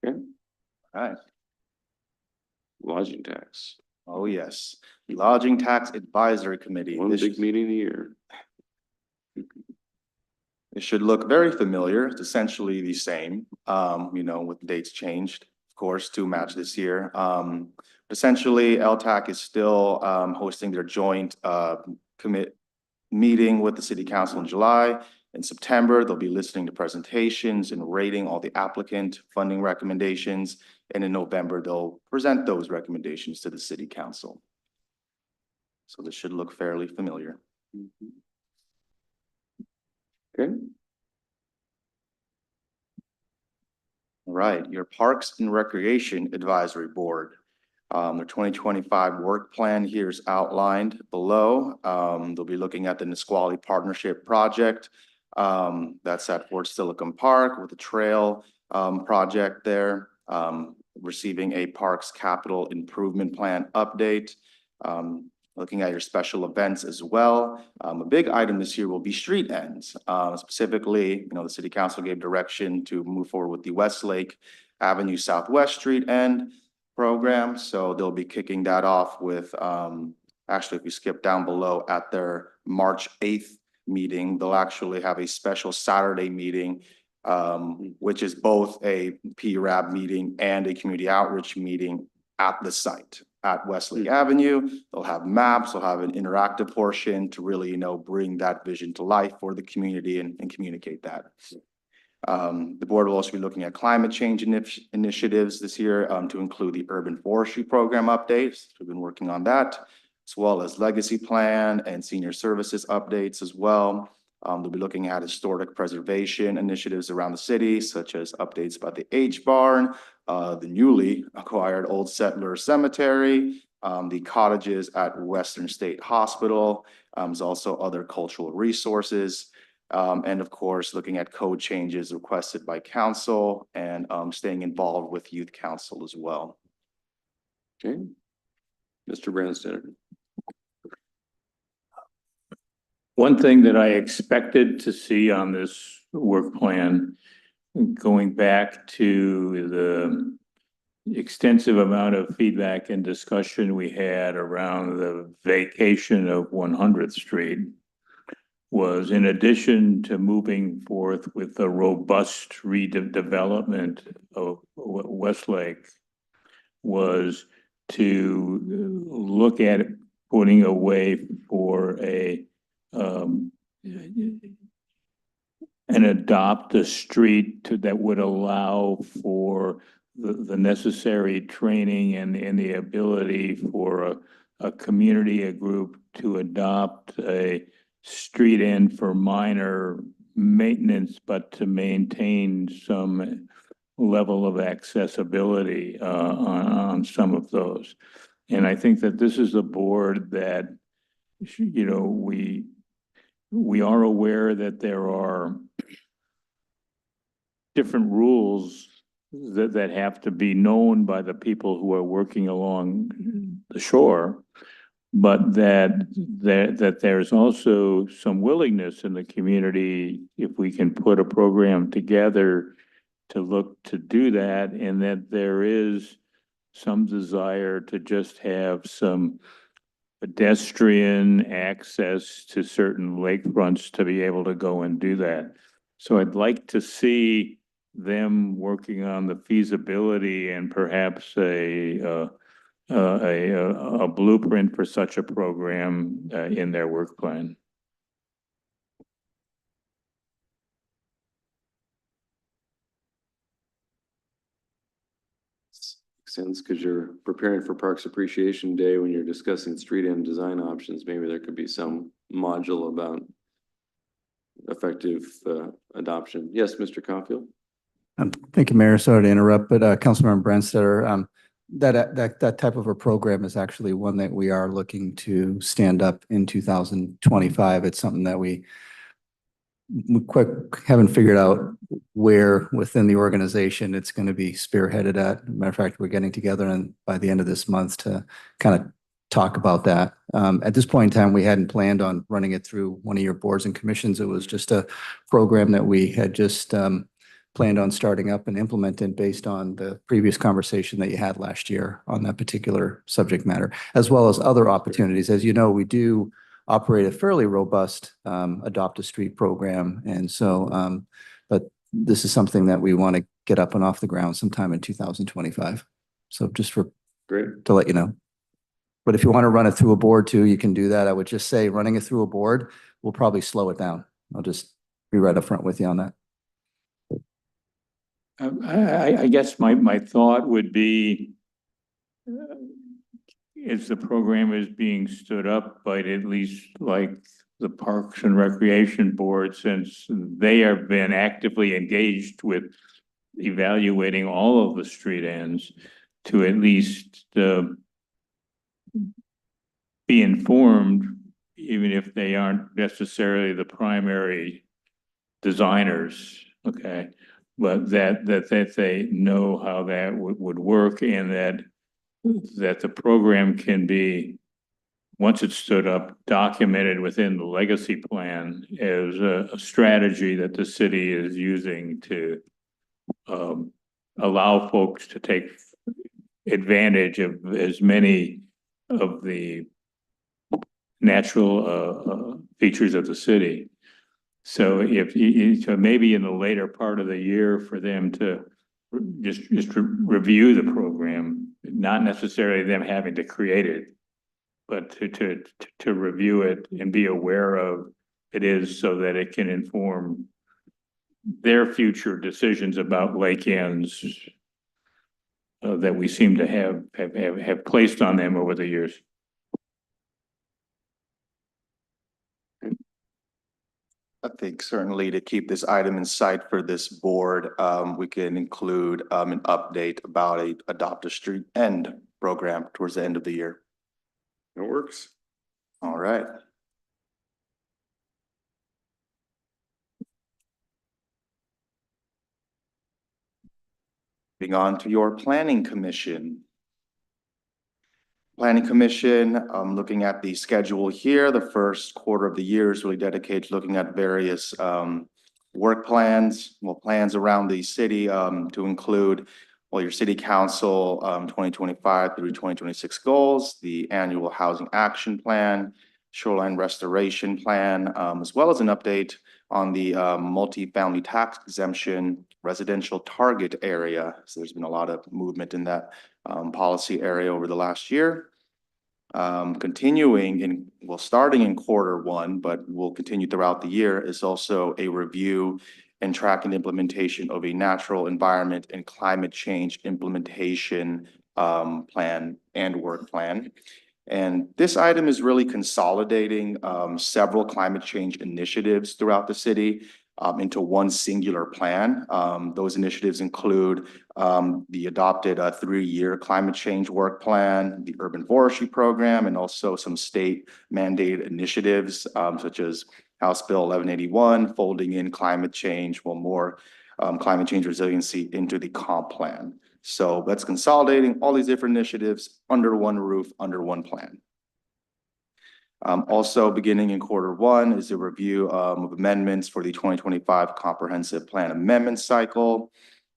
Okay. All right. Lodging tax, Oh, yes. The Lodging Tax Advisory Committee. one This big is- meeting a year. It should look very familiar. It's essentially the same, with dates changed, of course, to match this year. Essentially, LTAC is still hosting their joint meeting with the city council in July. In September, they'll be listening to presentations and rating all the applicant funding recommendations. And in November, they'll present those recommendations to the city council. So this should look fairly familiar. Okay. All right, your Parks and Recreation Advisory Board. Their 2025 work plan here is outlined below. They'll be looking at the Nisqually Partnership Project. That's at Fort Silicon Park with the trail project there. Receiving a Parks Capital Improvement Plan update. Looking at your special events as well. A big item this year will be street ends. Specifically, the city council gave direction to move forward with the Westlake Avenue Southwest Street End program. So they'll be kicking that off with, actually, if we skip down below at their March 8th meeting, they'll actually have a special Saturday meeting, which is both a PRAB meeting and a community outreach meeting at the site at Westlake Avenue. They'll have maps, they'll have an interactive portion to really, bring that vision to life for the community and communicate that. The board will also be looking at climate change initiatives this year to include the urban forestry program updates. We've been working on that, as well as legacy plan and senior services updates as well. They'll be looking at historic preservation initiatives around the city, such as updates about the H Barn, the newly acquired Old Settler Cemetery, the cottages at Western State Hospital. There's also other cultural resources. And of course, looking at code changes requested by council and staying involved with youth council as well. Okay. Mr. Branstad. One thing that I expected to see on this work plan, going back to the extensive amount of feedback and discussion we had around the vacation of 100th Street, was in addition to moving forth with a robust redevelopment of Westlake, was to look at putting a way for an adopt a street that would allow for the necessary training and the ability for a community, a group to adopt a street end for minor maintenance, but to maintain some level of accessibility on some of those. And I think that this is a board that, you know, we are aware that there are different rules that have to be known by the people who are working along the shore, but that there's also some willingness in the community, if we can put a program together to look to do that, and that there is some desire to just have some pedestrian access to certain lakefronts to be able to go and do that. So I'd like to see them working on the feasibility and perhaps a blueprint for such a program in their work plan. Sense, because you're preparing for Parks Appreciation Day when you're discussing street end design options, maybe there could be some module about effective adoption. Yes, Mr. Caulfield? Thank you, Mayor. Sorry to interrupt, but Councilmember Branstetter, that type of a program is actually one that we are looking to stand up in 2025. It's something that we haven't figured out where within the organization it's going to be spearheaded at. Matter of fact, we're getting together and by the end of this month to kind of talk about that. At this point in time, we hadn't planned on running it through one of your boards and commissions. It was just a program that we had just planned on starting up and implementing based on the previous conversation that you had last year on that particular subject matter, as well as other opportunities. As you know, we do operate a fairly robust Adopt a Street program. And so, but this is something that we want to get up and off the ground sometime in 2025. So just to let you know. But if you want to run it through a board too, you can do that. I would just say running it through a board will probably slow it down. I'll just be right up front with you on that. I guess my thought would be, as the program is being stood up, but at least like the Parks and Recreation Board, since they have been actively engaged with evaluating all of the street ends, to at least be informed, even if they aren't necessarily the primary designers, okay? But that they know how that would work, and that the program can be, once it's stood up, documented within the legacy plan as a strategy that the city is using to allow folks to take advantage of as many of the natural features of the city. So so maybe in the later part of the year for them to just review the program, not necessarily them having to create it, but to review it and be aware of it is, so that it can inform their future decisions about lake ends that we seem to have placed on them over the years. I think certainly to keep this item in sight for this board, we can include an update about a Adopt a Street End program towards the end of the year. It works. All right. Moving on to your Planning Commission. Planning Commission, looking at the schedule here, the first quarter of the year is really dedicated to looking at various work plans, plans around the city to include your city council 2025 through 2026 goals, the annual housing action plan, shoreline restoration plan, as well as an update on the multifamily tax exemption residential target area. So there's been a lot of movement in that policy area over the last year. Starting in Q1, but will continue throughout the year, is also a review and tracking implementation of a natural environment and climate change implementation plan and work plan. And this item is really consolidating several climate change initiatives throughout the city into one singular plan. Those initiatives include the adopted 3-year climate change work plan, the urban forestry program, and also some state mandated initiatives such as House Bill 1181, folding in climate change, more climate change resiliency into the comp plan. So that's consolidating all these different initiatives under one roof, under one plan. Also beginning in Q1 is a review of amendments for the 2025 comprehensive plan amendment cycle.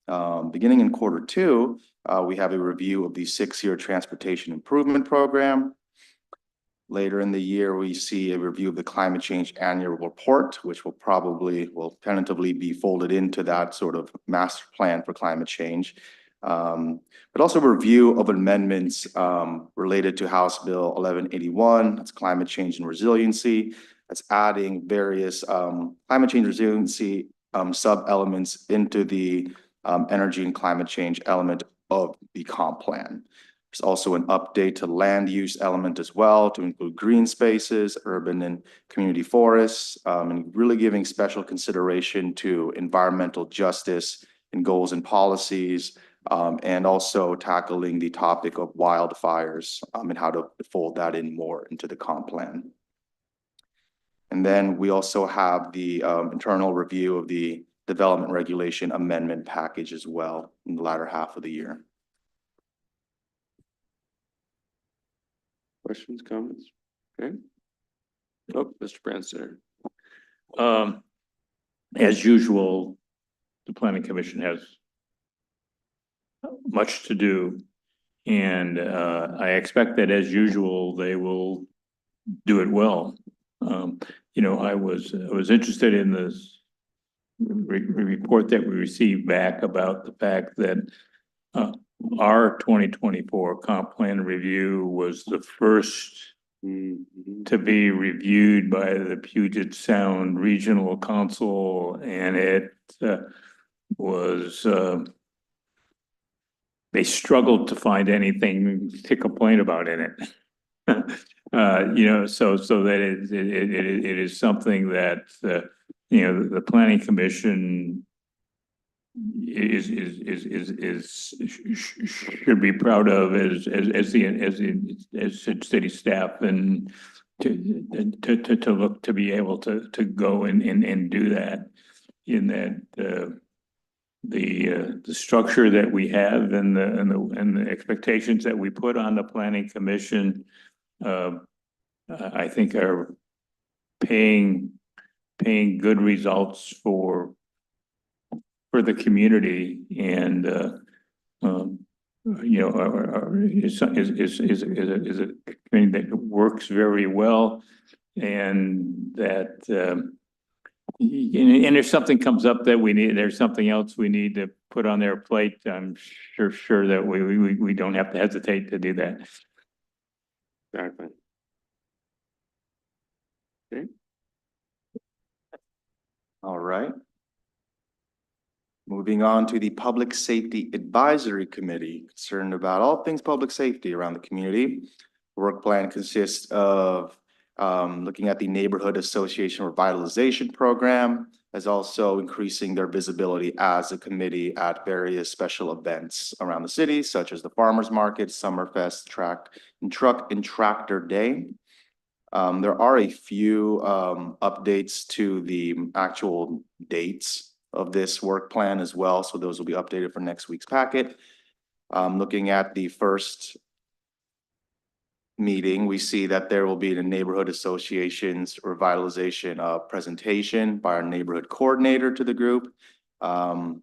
Beginning in Q2, we have a review of the 6-year transportation improvement program. Later in the year, we see a review of the climate change annual report, which will tentatively be folded into that sort of master plan for climate change. But also a review of amendments related to House Bill 1181, that's climate change and resiliency. That's adding various climate change resiliency sub-elements into the energy and climate change element of the comp plan. There's also an update to land use element as well to include green spaces, urban and community forests, and really giving special consideration to environmental justice and goals and policies, and also tackling the topic of wildfires and how to fold that in more into the comp plan. And then we also have the internal review of the development regulation amendment package as well in the latter half of the year. Questions, comments? Okay. Oh, Mr. Branstad. As usual, the planning commission has much to do. And I expect that as usual, they will do it well. You know, I was interested in this report that we received back about the fact that our 2024 comp plan review was the first to be reviewed by the Puget Sound Regional Council, and it was they struggled to find anything to complain about in it. You know, so that it is something that you know, the planning commission should be proud of as city staff, and to look to be able to go and do that, in that the structure that we have and the expectations that we put on the planning commission, I think are paying good results for the community, and you know, is a community that works very well, and that and if something comes up that there's something else we need to put on their plate, I'm sure that we don't have to hesitate to do that. Exactly. Okay. All right. Moving on to the Public Safety Advisory Committee, concerned about all things public safety around the community. The work plan consists of looking at the Neighborhood Association Revitalization Program, as also increasing their visibility as a committee at various special events around the city, such as the Farmers Market, Summerfest, Truck and Tractor Day. There are a few updates to the actual dates of this work plan as well, so those will be updated for next week's packet. Looking at the first meeting, we see that there will be the Neighborhood Association's revitalization presentation by our neighborhood coordinator to the group. Well,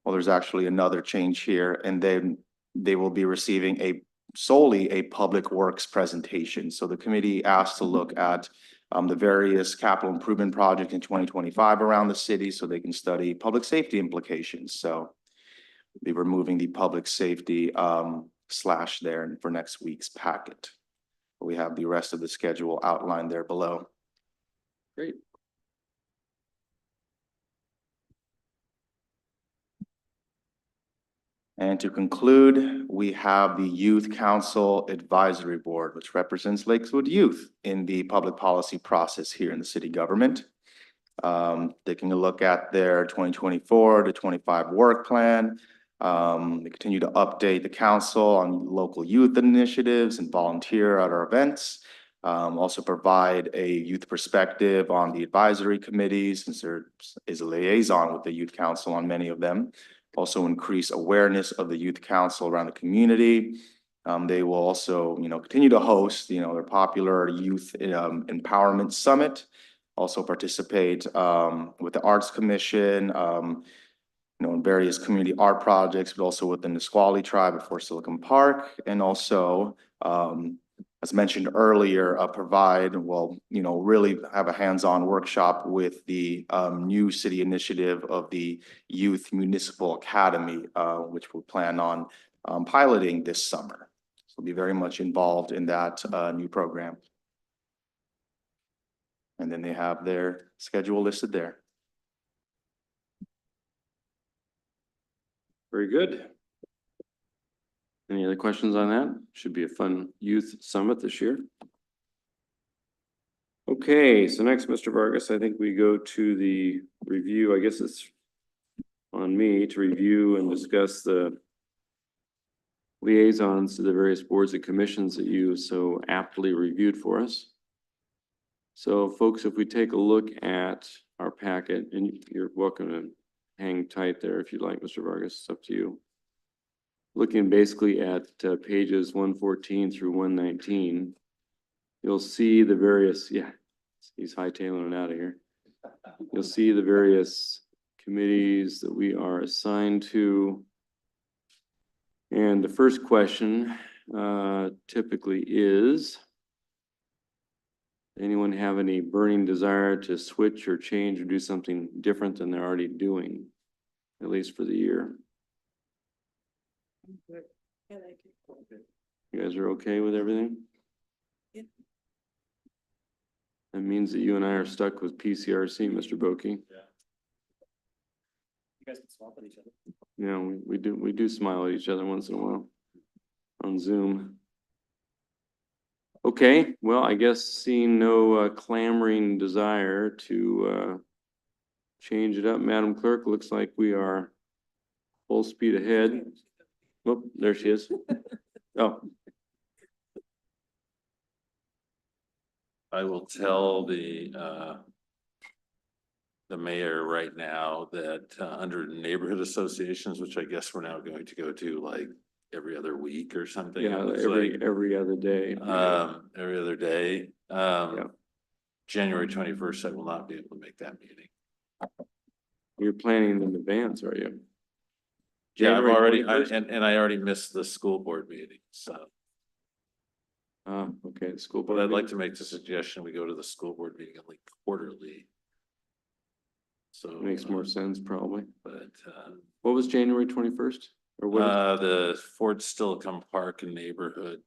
there's actually another change here, and then they will be receiving a solely a public works presentation. So the committee asked to look at the various capital improvement projects in 2025 around the city so they can study public safety implications. So be removing the public safety slash there for next week's packet. We have the rest of the schedule outlined there below. Great. And to conclude, we have the Youth Council Advisory Board, which represents Lakewood youth in the public policy process here in the city government. Taking a look at their 2024 to 25 work plan. They continue to update the council on local youth initiatives and volunteer at our events. Also provide a youth perspective on the advisory committees, since there is a liaison with the youth council on many of them. Also increase awareness of the youth council around the community. They will also, continue to host, their popular youth empowerment summit. Also participate with the Arts Commission, in various community art projects, but also within the Squally Tribe before Silicon Park. And also, as mentioned earlier, really have a hands-on workshop with the new city initiative of the Youth Municipal Academy, which we plan on piloting this summer. So we'll be very much involved in that new program. And then they have their schedule listed there. Very good. Any other questions on that? Should be a fun youth summit this year. Okay, so next, Mr. Vargas, I think we go to the review. I guess it's on me to review and discuss the liaisons to the various boards and commissions that you so aptly reviewed for us. So folks, if we take a look at our packet, and you're welcome to hang tight there if you'd like, Mr. Vargas, it's up to you. Looking basically at pages 114 through 119, you'll see the various, he's hightailing it out of here. You'll see the various committees that we are assigned to. And the first question typically is, anyone have any burning desire to switch or change or do something different than they're already doing, at least for the year? You guys are okay with everything? Yeah. That means that you and I are stuck with PCRC, Mr. Boki. You guys can swap with each other. Yeah, we do smile at each other once in a while on Zoom. Okay, well, I guess seeing no clamoring desire to change it up, Madam Clerk, looks like we are full speed ahead. Oh, there she is. Oh, I will tell the mayor right now that under neighborhood associations, which I guess we're now going to go to like every other week or something. yeah, it looks every like. other day. Every other day. Yeah. January 21st, I will not be able to make that meeting. You're planning in advance, are you? Yeah, I've January already, 21st? and I already missed the school board meeting, so. Okay, the school But board. I'd like meeting. to make the suggestion, we go to the school board meeting at least quarterly. So. Makes more sense, probably. But, What was January 21st? Or what? the Fort Stilcombe Park and Neighborhood.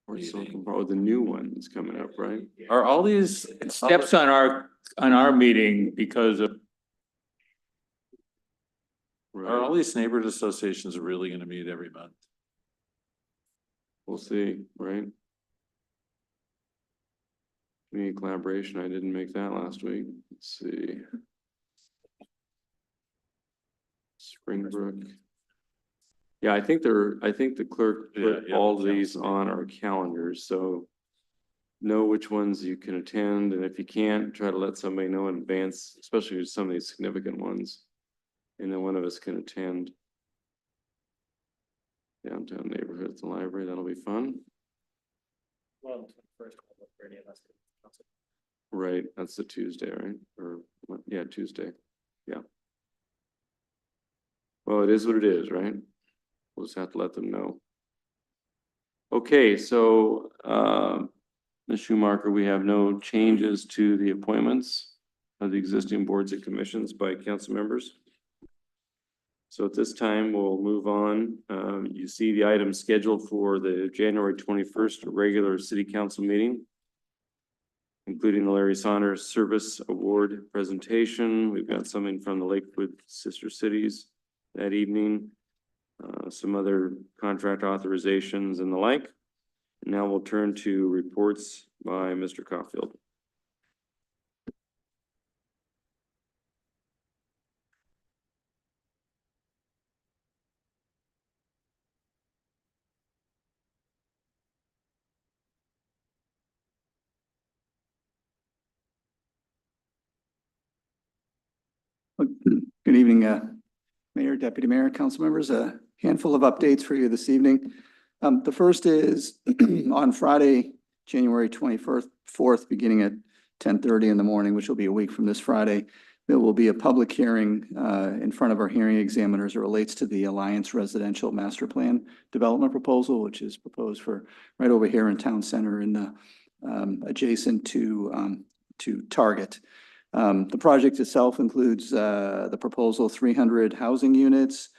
Or something, meeting. or the new one is coming up, right? Are all these? It steps on our meeting because of, Are all Right, these neighborhood associations really gonna meet every month? we'll see, right? Community collaboration, I didn't make that last week. Let's see. Springbrook. Yeah, I think the clerk put Yeah, all that sounds these to me. on our calendars, so know which ones you can attend, and if you can't, try to let somebody know in advance, especially with some of these significant ones. And then one of us can attend. Downtown neighborhood at the library, that'll be fun. Well, first, for any of us. Right, that's the Tuesday, right? Or, what? Yeah, Tuesday, yeah. Well, it is what it is, right? We'll just have to let them know. Okay, so, Ms. Schumacher, we have no changes to the appointments of the existing boards and commissions by council members. So at this time, we'll move on. You see the item scheduled for the January 21st regular city council meeting, including the Larry Saunders Service Award presentation. We've got something from the Lakewood Sister Cities that evening, some other contract authorizations and the like. Now we'll turn to reports by Mr. Caulfield. Good evening, Mayor, Deputy Mayor, council members. A handful of updates for you this evening. The first is on Friday, January 24th, beginning at 10:30 in the morning, which will be a week from this Friday, there will be a public hearing in front of our hearing examiners. It relates to the Alliance Residential Master Plan Development Proposal, which is proposed for right over here in Town Center in the adjacent to Target. The project itself includes the proposal 300 housing units.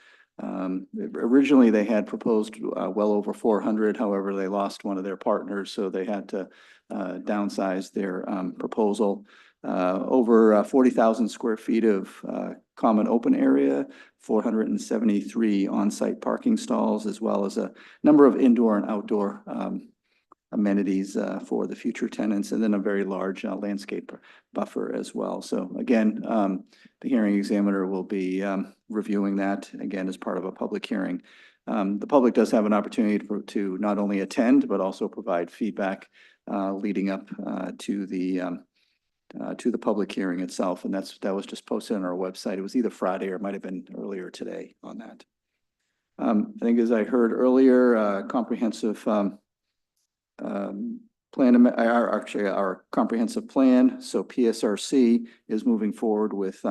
Originally, they had proposed well over 400. However, they lost one of their partners, so they had to downsize their proposal. Over 40,000 square feet of common open area, 473 on-site parking stalls, as well as a number of indoor and outdoor amenities for the future tenants, and then a very large landscape buffer as well. So again, the hearing examiner will be reviewing that again as part of a public hearing. The public does have an opportunity to not only attend, but also provide feedback leading up to the public hearing itself. And that was just posted on our website. It was either Friday or it might have been earlier today on that. I think as I heard earlier, comprehensive our comprehensive plan. So PSRC is moving forward with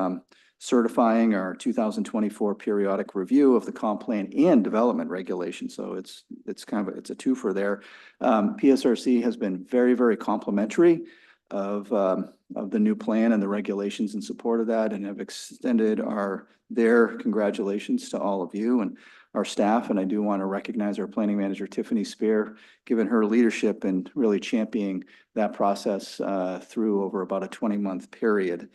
certifying our 2024 periodic review of the comp plan and development regulation. So it's a twofer there. PSRC has been very, very complimentary of the new plan and the regulations in support of that, and have extended their congratulations to all of you and our staff. And I do want to recognize our planning manager, Tiffany Spear, given her leadership and really championing that process through over about a 20-month period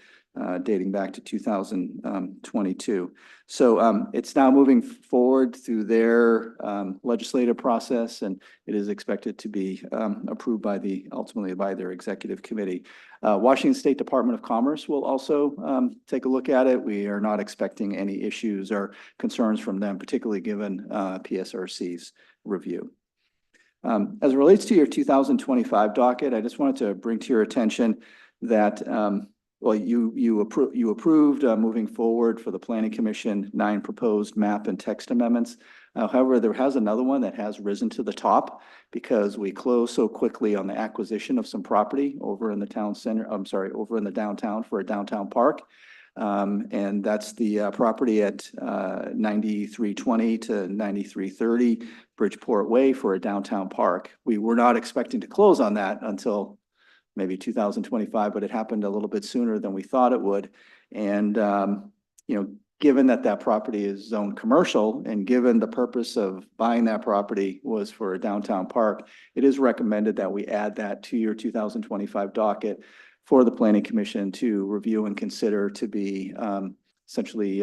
dating back to 2022. So it's now moving forward through their legislative process, and it is expected to be approved ultimately by their executive committee. Washington State Department of Commerce will also take a look at it. We are not expecting any issues or concerns from them, particularly given PSRC's review. As it relates to your 2025 docket, I just wanted to bring to your attention that you approved moving forward for the Planning Commission 9 proposed map and text amendments. However, there has another one that has risen to the top because we closed so quickly on the acquisition of some property over in the town center. I'm sorry, over in the downtown for a downtown park. And that's the property at 9320 to 9330 Bridgeport Way for a downtown park. We were not expecting to close on that until maybe 2025, but it happened a little bit sooner than we thought it would. And, given that property is zoned commercial, and given the purpose of buying that property was for a downtown park, it is recommended that we add that to your 2025 docket for the Planning Commission to review and consider to be essentially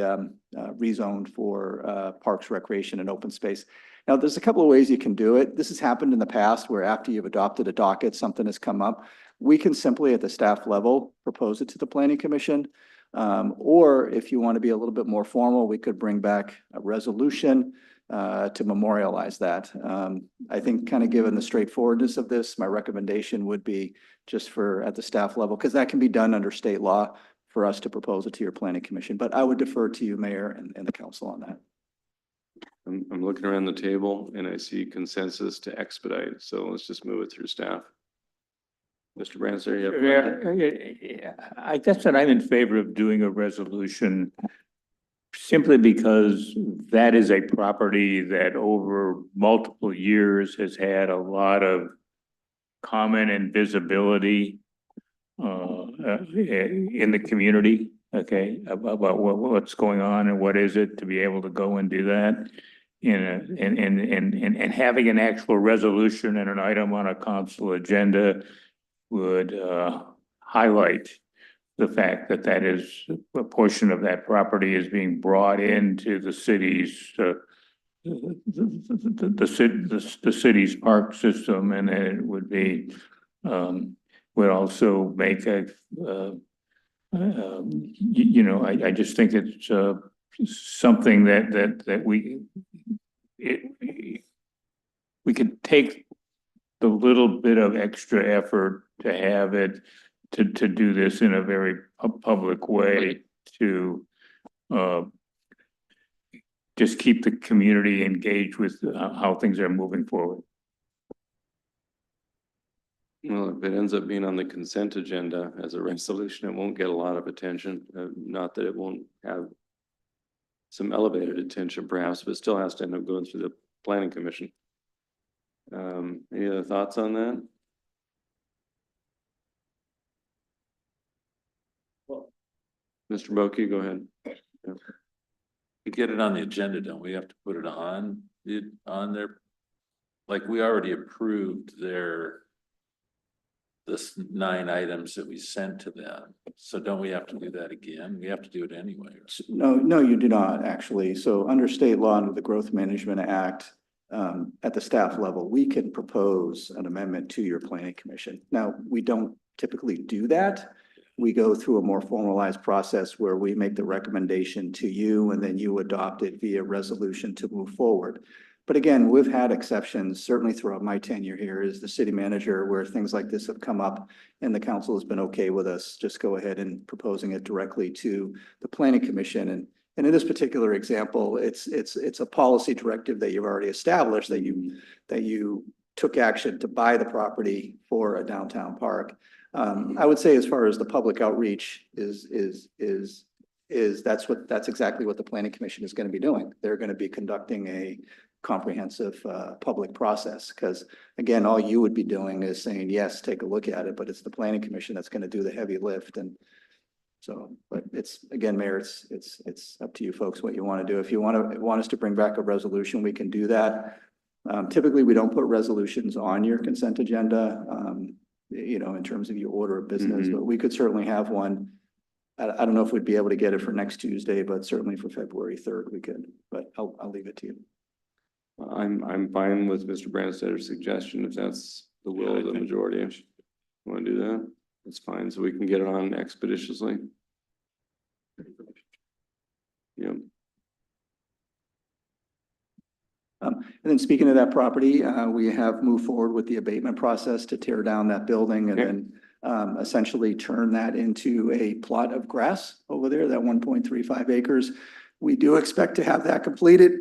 rezoned for parks, recreation, and open space. Now, there's a couple of ways you can do it. This has happened in the past where after you've adopted a docket, something has come up. We can simply at the staff level propose it to the Planning Commission. Or if you want to be a little bit more formal, we could bring back a resolution to memorialize that. I think kind of given the straightforwardness of this, my recommendation would be just at the staff level, because that can be done under state law for us to propose it to your Planning Commission. But I would defer to you, Mayor, and the council on that. I'm looking around the table and I see consensus to expedite. So let's just move it through staff. Mr. Branster, you have. I guess that I'm in favor of doing a resolution simply because that is a property that over multiple years has had a lot of comment and visibility in the community, okay, about what's going on and what is it to be able to go and do that. And having an actual resolution and an item on a council agenda would highlight the fact that that is, a portion of that property is being brought into the city's the city's park system, and it would be would also make a you know, I just think it's something that we could take the little bit of extra effort to have it to do this in a very public way to just keep the community engaged with how things are moving forward. Well, if it ends up being on the consent agenda as a resolution, it won't get a lot of attention. Not that it won't have some elevated attention perhaps, but still has to end up going through the planning commission. Any other thoughts on that? Mr. Boki, go ahead. To get it on the agenda, don't we have to put it on there? Like, we already approved this 9 items that we sent to them. So don't we have to do that again? We have to do it anyway. No, you do not, actually. So under state law, under the Growth Management Act, at the staff level, we can propose an amendment to your planning commission. Now, we don't typically do that. We go through a more formalized process where we make the recommendation to you and then you adopt it via resolution to move forward. But again, we've had exceptions, certainly throughout my tenure here as the city manager, where things like this have come up and the council has been okay with us just go ahead and proposing it directly to the planning commission. And in this particular example, it's a policy directive that you've already established, that you took action to buy the property for a downtown park. I would say as far as the public outreach is that's exactly what the planning commission is going to be doing. They're going to be conducting a comprehensive public process, because again, all you would be doing is saying, yes, take a look at it, but it's the planning commission that's going to do the heavy lift. And so, but it's, again, Mayor, it's up to you folks what you want to do. If you want us to bring back a resolution, we can do that. Typically, we don't put resolutions on your consent agenda, you know, in terms of your order of business, but we could certainly have one. I don't know if we'd be able to get it for next Tuesday, but certainly for February 3rd, we could, but I'll leave it to you. I'm fine with Mr. Brandstedter's suggestion, if that's the will of the majority. Want to do that? That's fine, so we can get it on expeditiously. Yep. And then speaking of that property, we have moved forward with the abatement process to tear down that building and then essentially turn that into a plot of grass over there, that 1.35 acres. We do expect to have that completed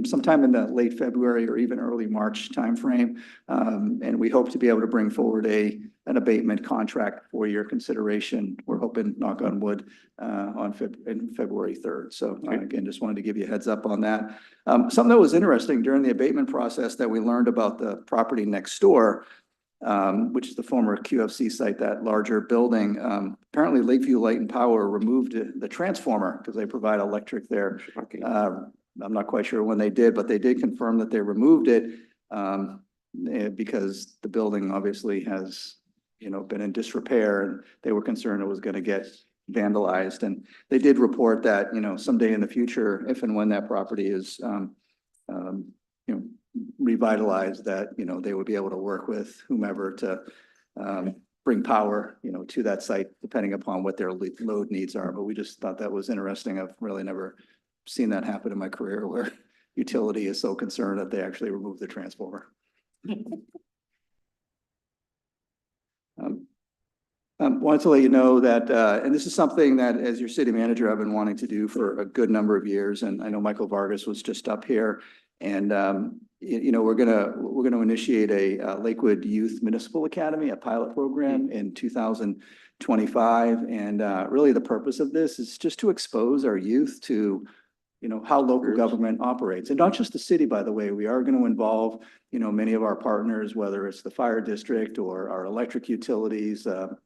sometime in the late February or even early March timeframe. And we hope to be able to bring forward an abatement contract for your consideration. We're hoping, knock on wood, in February 3rd. So again, just wanted to give you a heads up on that. Something that was interesting during the abatement process that we learned about the property next door, which is the former QFC site, that larger building. Apparently Lakeview Light and Power removed the transformer because they provide electric there. I'm not quite sure when they did, but they did confirm that they removed it because the building obviously has, you know, been in disrepair, and they were concerned it was going to get vandalized. And they did report that, you know, someday in the future, if and when that property is, you know, revitalized, that, you know, they would be able to work with whomever to bring power, you know, to that site, depending upon what their load needs are. But we just thought that was interesting. I've really never seen that happen in my career, where utility is so concerned that they actually remove the transformer. Wanted to let you know that, and this is something that as your city manager, I've been wanting to do for a good number of years. And I know Michael Vargas was just up here, and you know, we're gonna initiate a Lakewood Youth Municipal Academy, a pilot program in 2025. And really the purpose of this is just to expose our youth to how local government operates. And not just the city, by the way, we are going to involve, many of our partners, whether it's the fire district or our electric utilities, the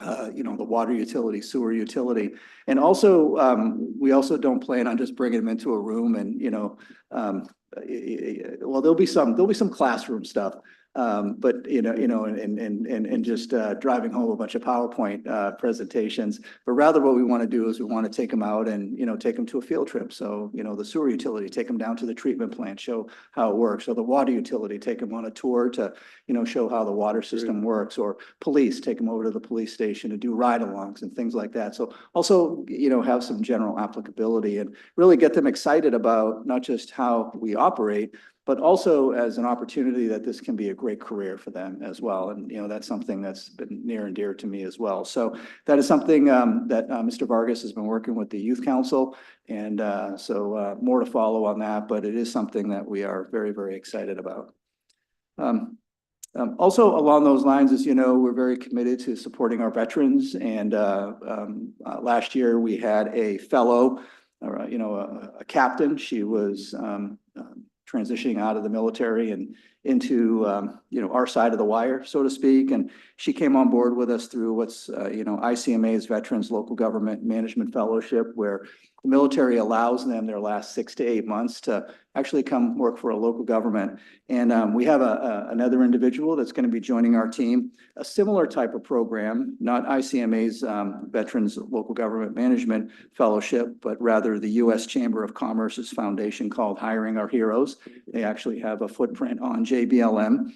water utility, sewer utility. And also, we also don't plan on just bringing them into a room and, well, there'll be some classroom stuff. But and just driving home a bunch of PowerPoint presentations. But rather what we want to do is we want to take them out and, take them to a field trip. So, the sewer utility, take them down to the treatment plant, show how it works. Or the water utility, take them on a tour to, show how the water system works. Or police, take them over to the police station to do ride-alongs and things like that. So also, have some general applicability and really get them excited about not just how we operate, but also as an opportunity that this can be a great career for them as well. And, that's something that's been near and dear to me as well. So that is something that Mr. Vargas has been working with the Youth Council. And so more to follow on that, but it is something that we are very, very excited about. Also along those lines, as you know, we're very committed to supporting our veterans. And last year we had a fellow, a captain. She was transitioning out of the military and into, our side of the wire, so to speak. And she came on board with us through what's, ICMA's Veterans Local Government Management Fellowship, where the military allows them their last 6 to 8 months to actually come work for a local government. And we have another individual that's going to be joining our team, a similar type of program, not ICMA's Veterans Local Government Management Fellowship, but rather the U.S. Chamber of Commerce's foundation called Hiring Our Heroes. They actually have a footprint on JBLM.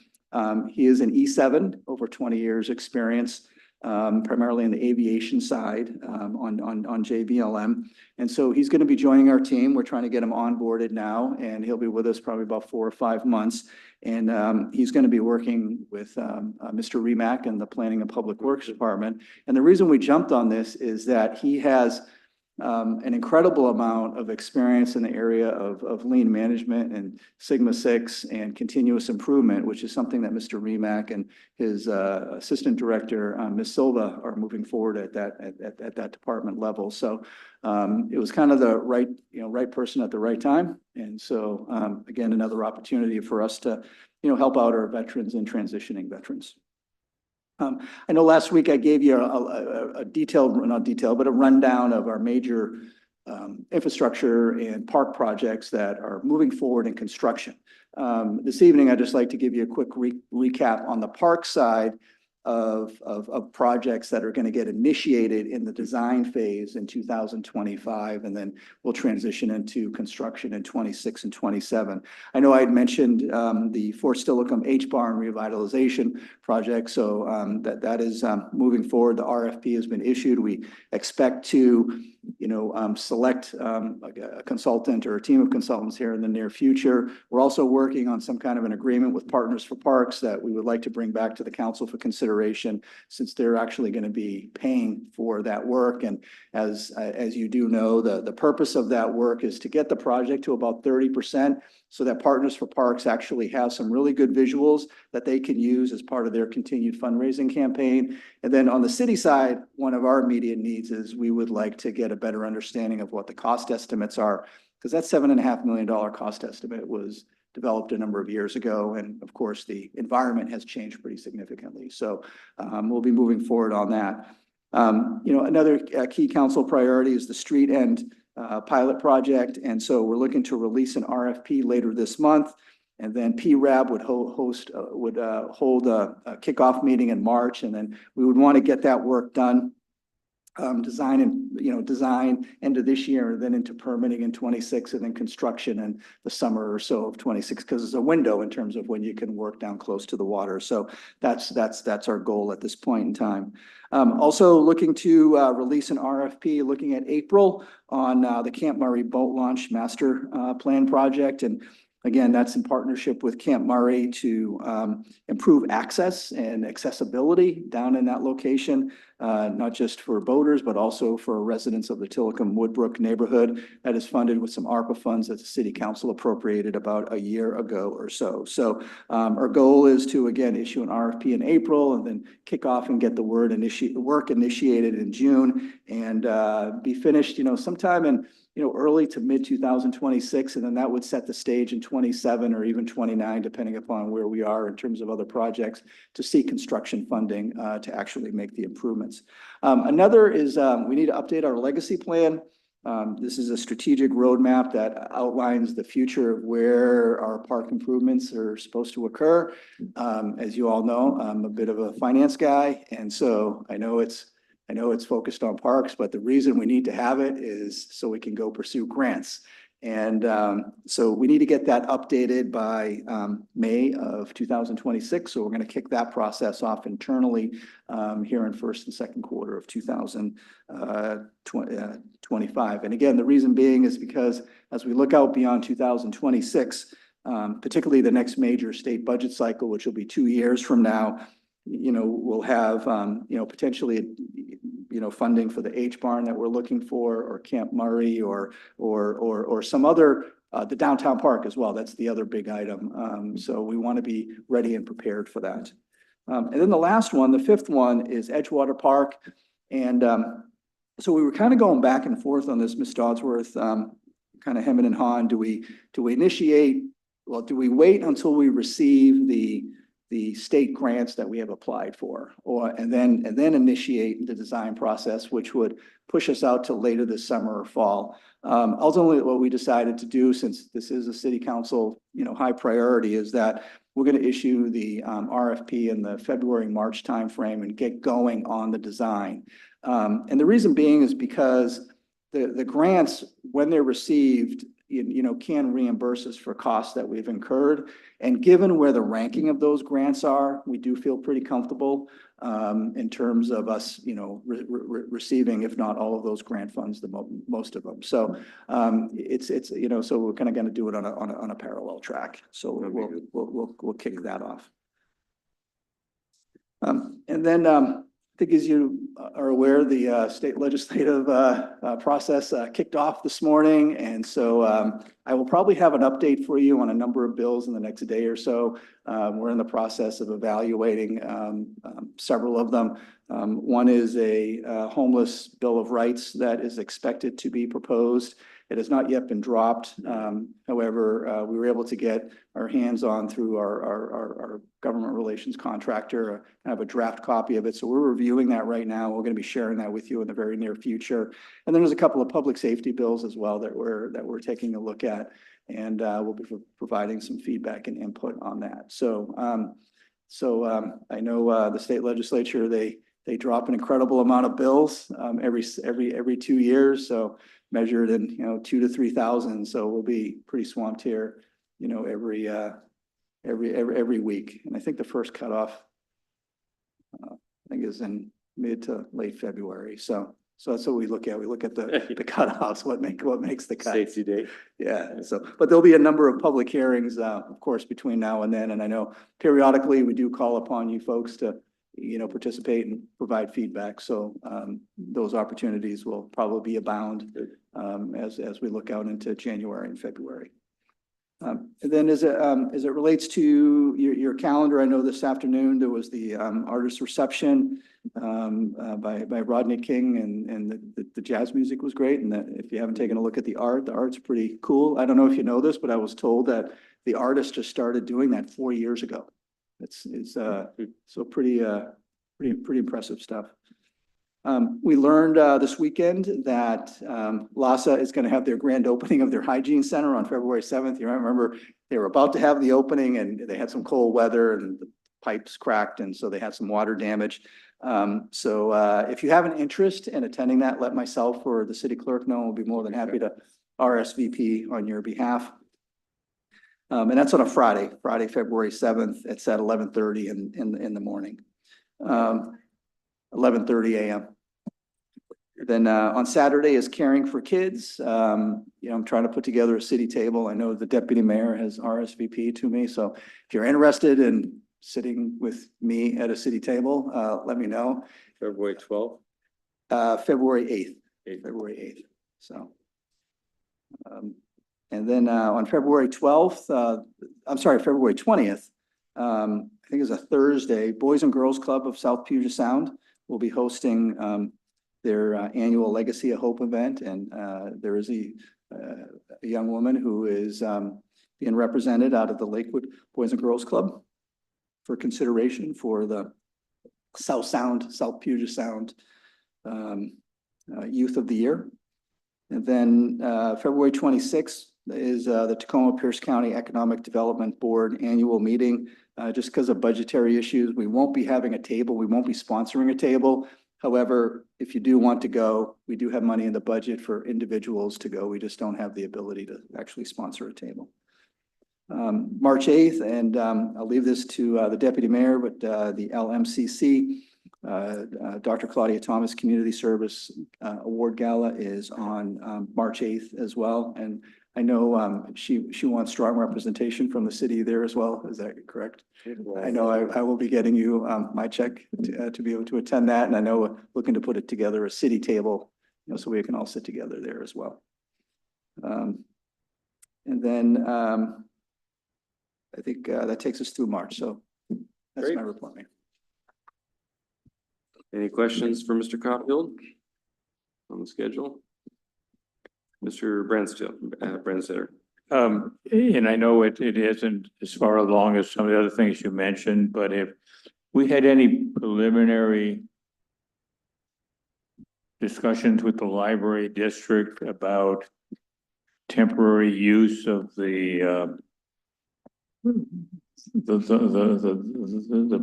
He is an E7, over 20 years experience, primarily in the aviation side on JBLM. And so he's going to be joining our team. We're trying to get him onboarded now, and he'll be with us probably about 4 or 5 months. And he's going to be working with Mr. Remack and the Planning and Public Works Department. And the reason we jumped on this is that he has an incredible amount of experience in the area of lean management and Sigma 6 and continuous improvement, which is something that Mr. Remack and his assistant director, Ms. Silva, are moving forward at that department level. So it was kind of the right person at the right time. And so again, another opportunity for us to, help out our veterans and transitioning veterans. I know last week I gave you a a rundown of our major infrastructure and park projects that are moving forward in construction. This evening, I'd just like to give you a quick recap on the park side of projects that are going to get initiated in the design phase in 2025, and then we'll transition into construction in 26 and 27. I know I had mentioned the Fort Steilacoom H-Barn revitalization project, so that is moving forward. The RFP has been issued. We expect to select a consultant or a team of consultants here in the near future. We're also working on some kind of an agreement with Partners for Parks that we would like to bring back to the council for consideration, since they're actually going to be paying for that work. And as you do know, the purpose of that work is to get the project to about 30%, so that Partners for Parks actually have some really good visuals that they can use as part of their continued fundraising campaign. And then on the city side, one of our immediate needs is we would like to get a better understanding of what the cost estimates are, because that $7.5 million cost estimate was developed a number of years ago. And of course, the environment has changed pretty significantly. So we'll be moving forward on that. Another key council priority is the street end pilot project. And so we're looking to release an RFP later this month. And then PRAB would hold a kickoff meeting in March. And then we would want to get that work done, design end of this year, and then into permitting in 26, and then construction in the summer or so of 26, because it's a window in terms of when you can work down close to the water. So that's our goal at this point in time. Also looking to release an RFP looking at April on the Camp Murray Boat Launch Master Plan project. And again, that's in partnership with Camp Murray to improve access and accessibility down in that location. not just for boaters, but also for residents of the Tillicum Woodbrook neighborhood. That is funded with some ARPA funds that the city council appropriated about a year ago or so. So our goal is to, again, issue an RFP in April and then kick off and get the work initiated in June and be finished, sometime in early to mid 2026, and then that would set the stage in 27 or even 29, depending upon where we are in terms of other projects, to seek construction funding to actually make the improvements. Another is we need to update our legacy plan. This is a strategic roadmap that outlines the future of where our park improvements are supposed to occur. As you all know, I'm a bit of a finance guy, and so I know it's focused on parks, but the reason we need to have it is so we can go pursue grants. And so we need to get that updated by May of 2026. So we're going to kick that process off internally here in first and second quarter of 2025. And again, the reason being is because as we look out beyond 2026, particularly the next major state budget cycle, which will be 2 years from now, we'll have, potentially, funding for the H barn that we're looking for, or Camp Murray, or some other, the downtown park as well. That's the other big item. So we want to be ready and prepared for that. And then the last one, the fifth one, is Edgewater Park. And so we were kind of going back and forth on this, Ms. Dodsworth, kind of hemming and hawing. Do we initiate? Well, do we wait until we receive the state grants that we have applied for, and then initiate the design process, which would push us out to later this summer or fall? Ultimately, what we decided to do, since this is a city council, high priority, is that we're going to issue the RFP in the February-March timeframe and get going on the design. And the reason being is because the grants, when they're received, can reimburse us for costs that we've incurred. And given where the ranking of those grants are, we do feel pretty comfortable in terms of us, receiving, if not all of those grant funds, most of them. So it's so we're kind of going to do it on a parallel track. So we'll kick that off. And then I think, as you are aware, the state legislative process kicked off this morning. And so I will probably have an update for you on a number of bills in the next day or so. We're in the process of evaluating several of them. One is a homeless bill of rights that is expected to be proposed. It has not yet been dropped. However, we were able to get our hands on, through our government relations contractor, kind of a draft copy of it. So we're reviewing that right now. We're going to be sharing that with you in the very near future. And then there's a couple of public safety bills as well that we're taking a look at, and we'll be providing some feedback and input on that. So I know the state legislature, they drop an incredible amount of bills every 2 years. So measured in 2,000 to 3,000. So we'll be pretty swamped here, every week. And I think the first cutoff, I think, is in mid to late February. So that's what we look at. We look at the cutoffs, what makes the cut. Safety date. Yeah. So, but there'll be a number of public hearings, of course, between now and then. And I know periodically we do call upon you folks to participate and provide feedback. So those opportunities will probably abound as we look out into January and February. And then as it relates to your calendar, I know this afternoon there was the artist reception by Rodney King, and the jazz music was great. And that, if you haven't taken a look at the art's pretty cool. I don't know if you know this, but I was told that the artist just started doing that 4 years ago. It's so pretty impressive stuff. We learned this weekend that LASA is going to have their grand opening of their hygiene center on February 7th. You remember they were about to have the opening, and they had some cold weather and the pipes cracked, and so they had some water damage. So if you have an interest in attending that, let myself or the city clerk know. We'll be more than happy to RSVP on your behalf. And that's on a Friday, February 7th. It's at 11:30 in the morning. 11:30 a.m. Then on Saturday is Caring for Kids. I'm trying to put together a city table. I know the deputy mayor has RSVP to me. So if you're interested in sitting with me at a city table, let me know. February 12th. February eighth, Eighth. February eighth, so. And then, on February 12th, I'm sorry, February 20th, I think it's a Thursday, Boys and Girls Club of South Puget Sound will be hosting, their annual Legacy of Hope event. And, there is a young woman who is, being represented out of the Lakewood Boys and Girls Club for consideration for the South Puget Sound, Youth of the Year. And then February 26th is the Tacoma Pierce County Economic Development Board annual meeting. Just because of budgetary issues, we won't be having a table. We won't be sponsoring a table. However, if you do want to go, we do have money in the budget for individuals to go. We just don't have the ability to actually sponsor a table. March 8th, and I'll leave this to the deputy mayor, but the LMCC, Dr. Claudia Thomas Community Service Award Gala is on March 8th as well. And I know she wants strong representation from the city there as well. Is that correct? I know I will be getting you my check to be able to attend that. And I know we're looking to put it together a city table, you know, so we can all sit together there as well. And then I think that takes us through March. So that's Great. my report, Mayor. Any questions for Mr. Copfield on the schedule? Mr. Branstetter. And I know it isn't as far along as some of the other things you mentioned, but if we had any preliminary discussions with the library district about temporary use of the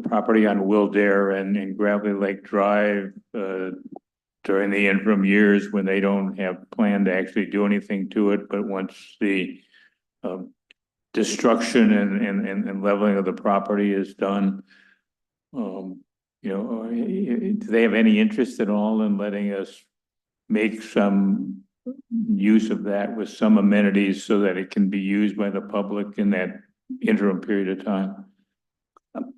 property on Willdare and Gravelly Lake Drive, during the interim years when they don't have planned to actually do anything to it, but once the destruction and leveling of the property is done, you know, do they have any interest at all in letting us make some use of that with some amenities so that it can be used by the public in that interim period of time?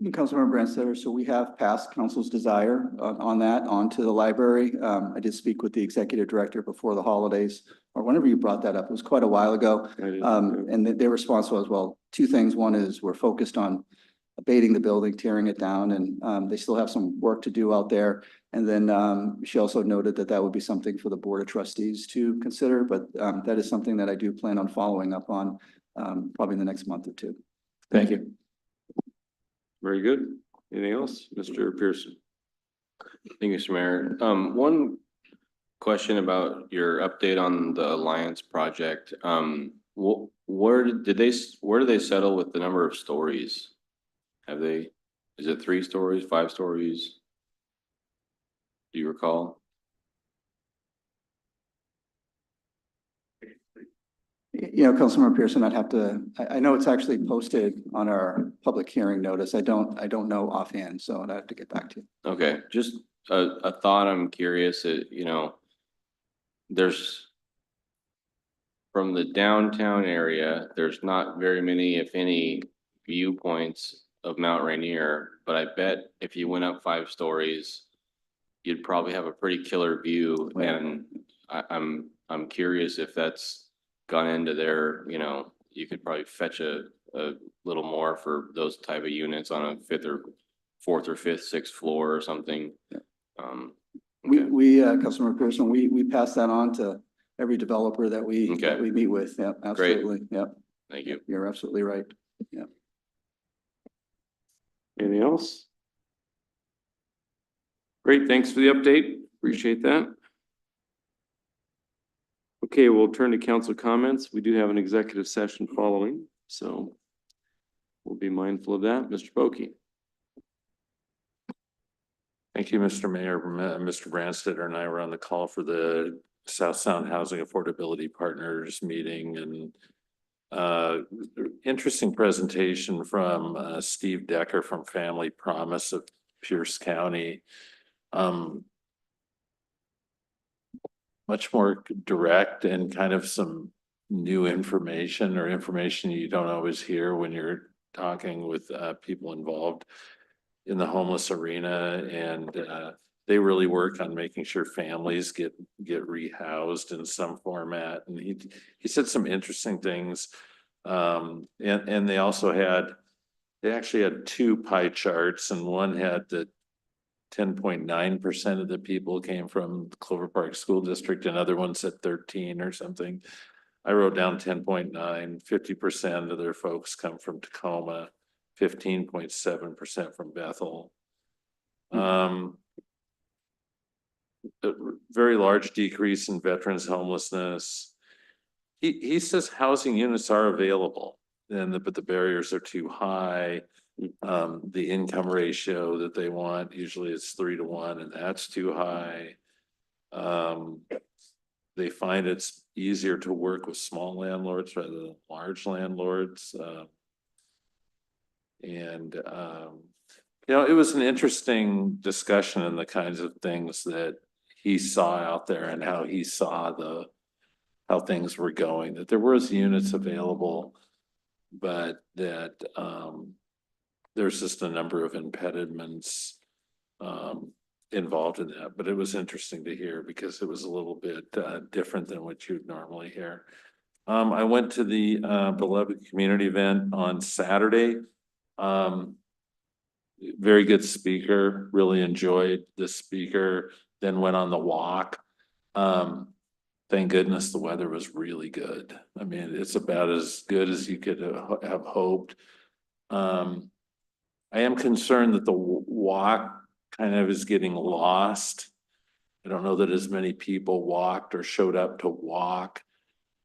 Councilmember Branstetter, so we have passed council's desire on that onto the library. I did speak with the executive director before the holidays, or whenever you brought that up. It was quite a while ago. And their response was, well, two things. One is we're focused on abating the building, tearing it down, and they still have some work to do out there. And then she also noted that that would be something for the Board of Trustees to consider, but that is something that I do plan on following up on probably in the next month or two. Thank you. Very good. Anything else? Mr. Pearson? Thank you, Mr. Mayor. One question about your update on the Alliance project. Where do they settle with the number of stories? Is it 3 stories, 5 stories? Do you recall? You know, Councilmember Pearson, I'd have to, I know it's actually posted on our public hearing notice. I don't know offhand, so I'd have to get back to you. Okay, just a thought. I'm curious, you know, there's from the downtown area, there's not very many, if any, viewpoints of Mount Rainier, but I bet if you went up 5 stories, you'd probably have a pretty killer view. And I'm curious if that's gone into their, you know, you could probably fetch a little more for those type of units on a 5th or 4th or 5th, 6th floor or something. We Councilmember Pearson, we pass that on to every developer that we meet with. Yeah, absolutely. Yeah. Thank you. You're absolutely right. Yeah. Anything else? Great, thanks for the update. Appreciate that. Okay, we'll turn to council comments. We do have an executive session following, so we'll be mindful of that. Mr. Boki. Thank you, Mr. Mayor. Mr. Branstetter and I were on the call for the South Sound Housing Affordability Partners meeting, and interesting presentation from Steve Decker from Family Promise of Pierce County. Much more direct and kind of some new information or information you don't always hear when you're talking with people involved in the homeless arena, and they really work on making sure families get rehoused in some format. And he said some interesting things. And they also they actually had two pie charts, and one had the 10.9% of the people came from Clover Park School District, and other one said 13 or something. I wrote down 10.9, 50% of their folks come from Tacoma, 15.7% from Bethel. A very large decrease in veterans homelessness. He says housing units are available, but the barriers are too high. The income ratio that they want, usually it's 3 to 1, and that's too high. They find it's easier to work with small landlords rather than large landlords. It was an interesting discussion in the kinds of things that he saw out there and how he saw how things were going, that there was units available, but that there's just a number of impediments involved in that. But it was interesting to hear because it was a little bit different than what you'd normally hear. I went to the Beloved Community event on Saturday. Very good speaker, really enjoyed the speaker, then went on the walk. Thank goodness the weather was really good. I mean, it's about as good as you could have hoped. I am concerned that the walk kind of is getting lost. I don't know that as many people walked or showed up to walk.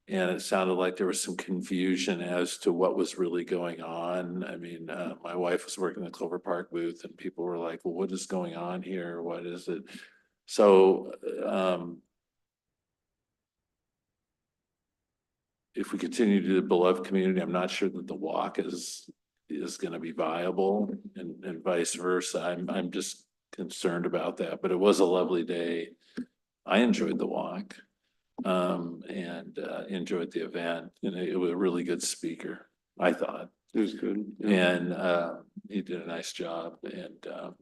And it sounded like there was some confusion as to what was really going on. I mean, my wife was working the Clover Park booth and people were like, well, what is going on here? What is it? So, if we continue to do the Beloved Community, I'm not sure that the walk is going to be viable, and vice versa. I'm just concerned about that, but it was a lovely day. I enjoyed the walk, and enjoyed the event, and it was a really good speaker, I thought. It was good. And he did a nice job. And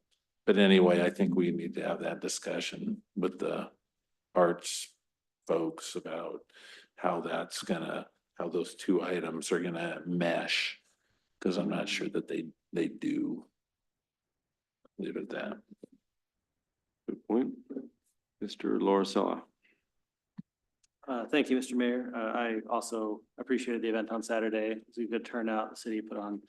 but anyway, I think we need to have that discussion with the arts folks about how those two items are gonna mesh. Because I'm not sure that they do. Leave it at that. Good point. Mr. Lauricella. Thank you, Mr. Mayor. I also appreciated the event on Saturday. It was a good turnout. The city put on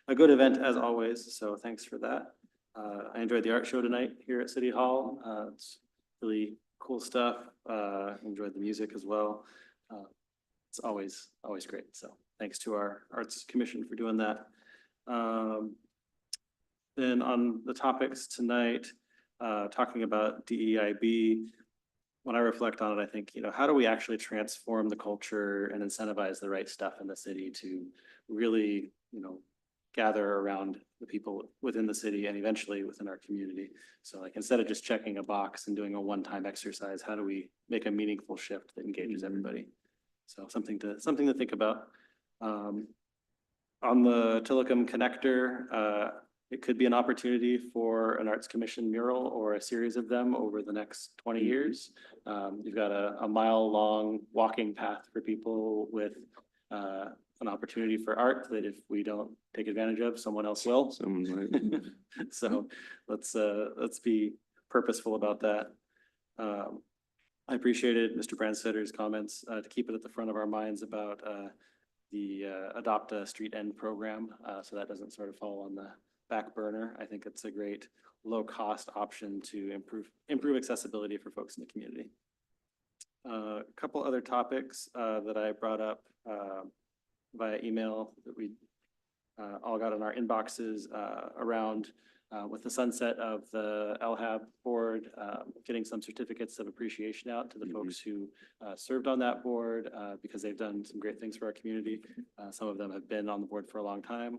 a good event as always, so thanks for that. I enjoyed the art show tonight here at City Hall. It's really cool stuff. Enjoyed the music as well. It's always great. So thanks to our Arts Commission for doing that. Then on the topics tonight, talking about DEIB, when I reflect on it, I think, how do we actually transform the culture and incentivize the right stuff in the city to really, gather around the people within the city and eventually within our community. So like, instead of just checking a box and doing a one-time exercise, how do we make a meaningful shift that engages everybody? So something to think about. On the Tillicum connector, it could be an opportunity for an Arts Commission mural or a series of them over the next 20 years. You've got a mile-long walking path for people with an opportunity for art that if we don't take advantage of, someone else will. So let's be purposeful about that. I appreciated Mr. Brandstetter's comments to keep it at the front of our minds about the Adopt a Street End program, so that doesn't sort of fall on the back burner. I think it's a great low-cost option to improve accessibility for folks in the community. A couple other topics that I brought up via email that we all got in our inboxes around with the sunset of the LHAB board, getting some certificates of appreciation out to the folks who served on that board because they've done some great things for our community. Some of them have been on the board for a long time.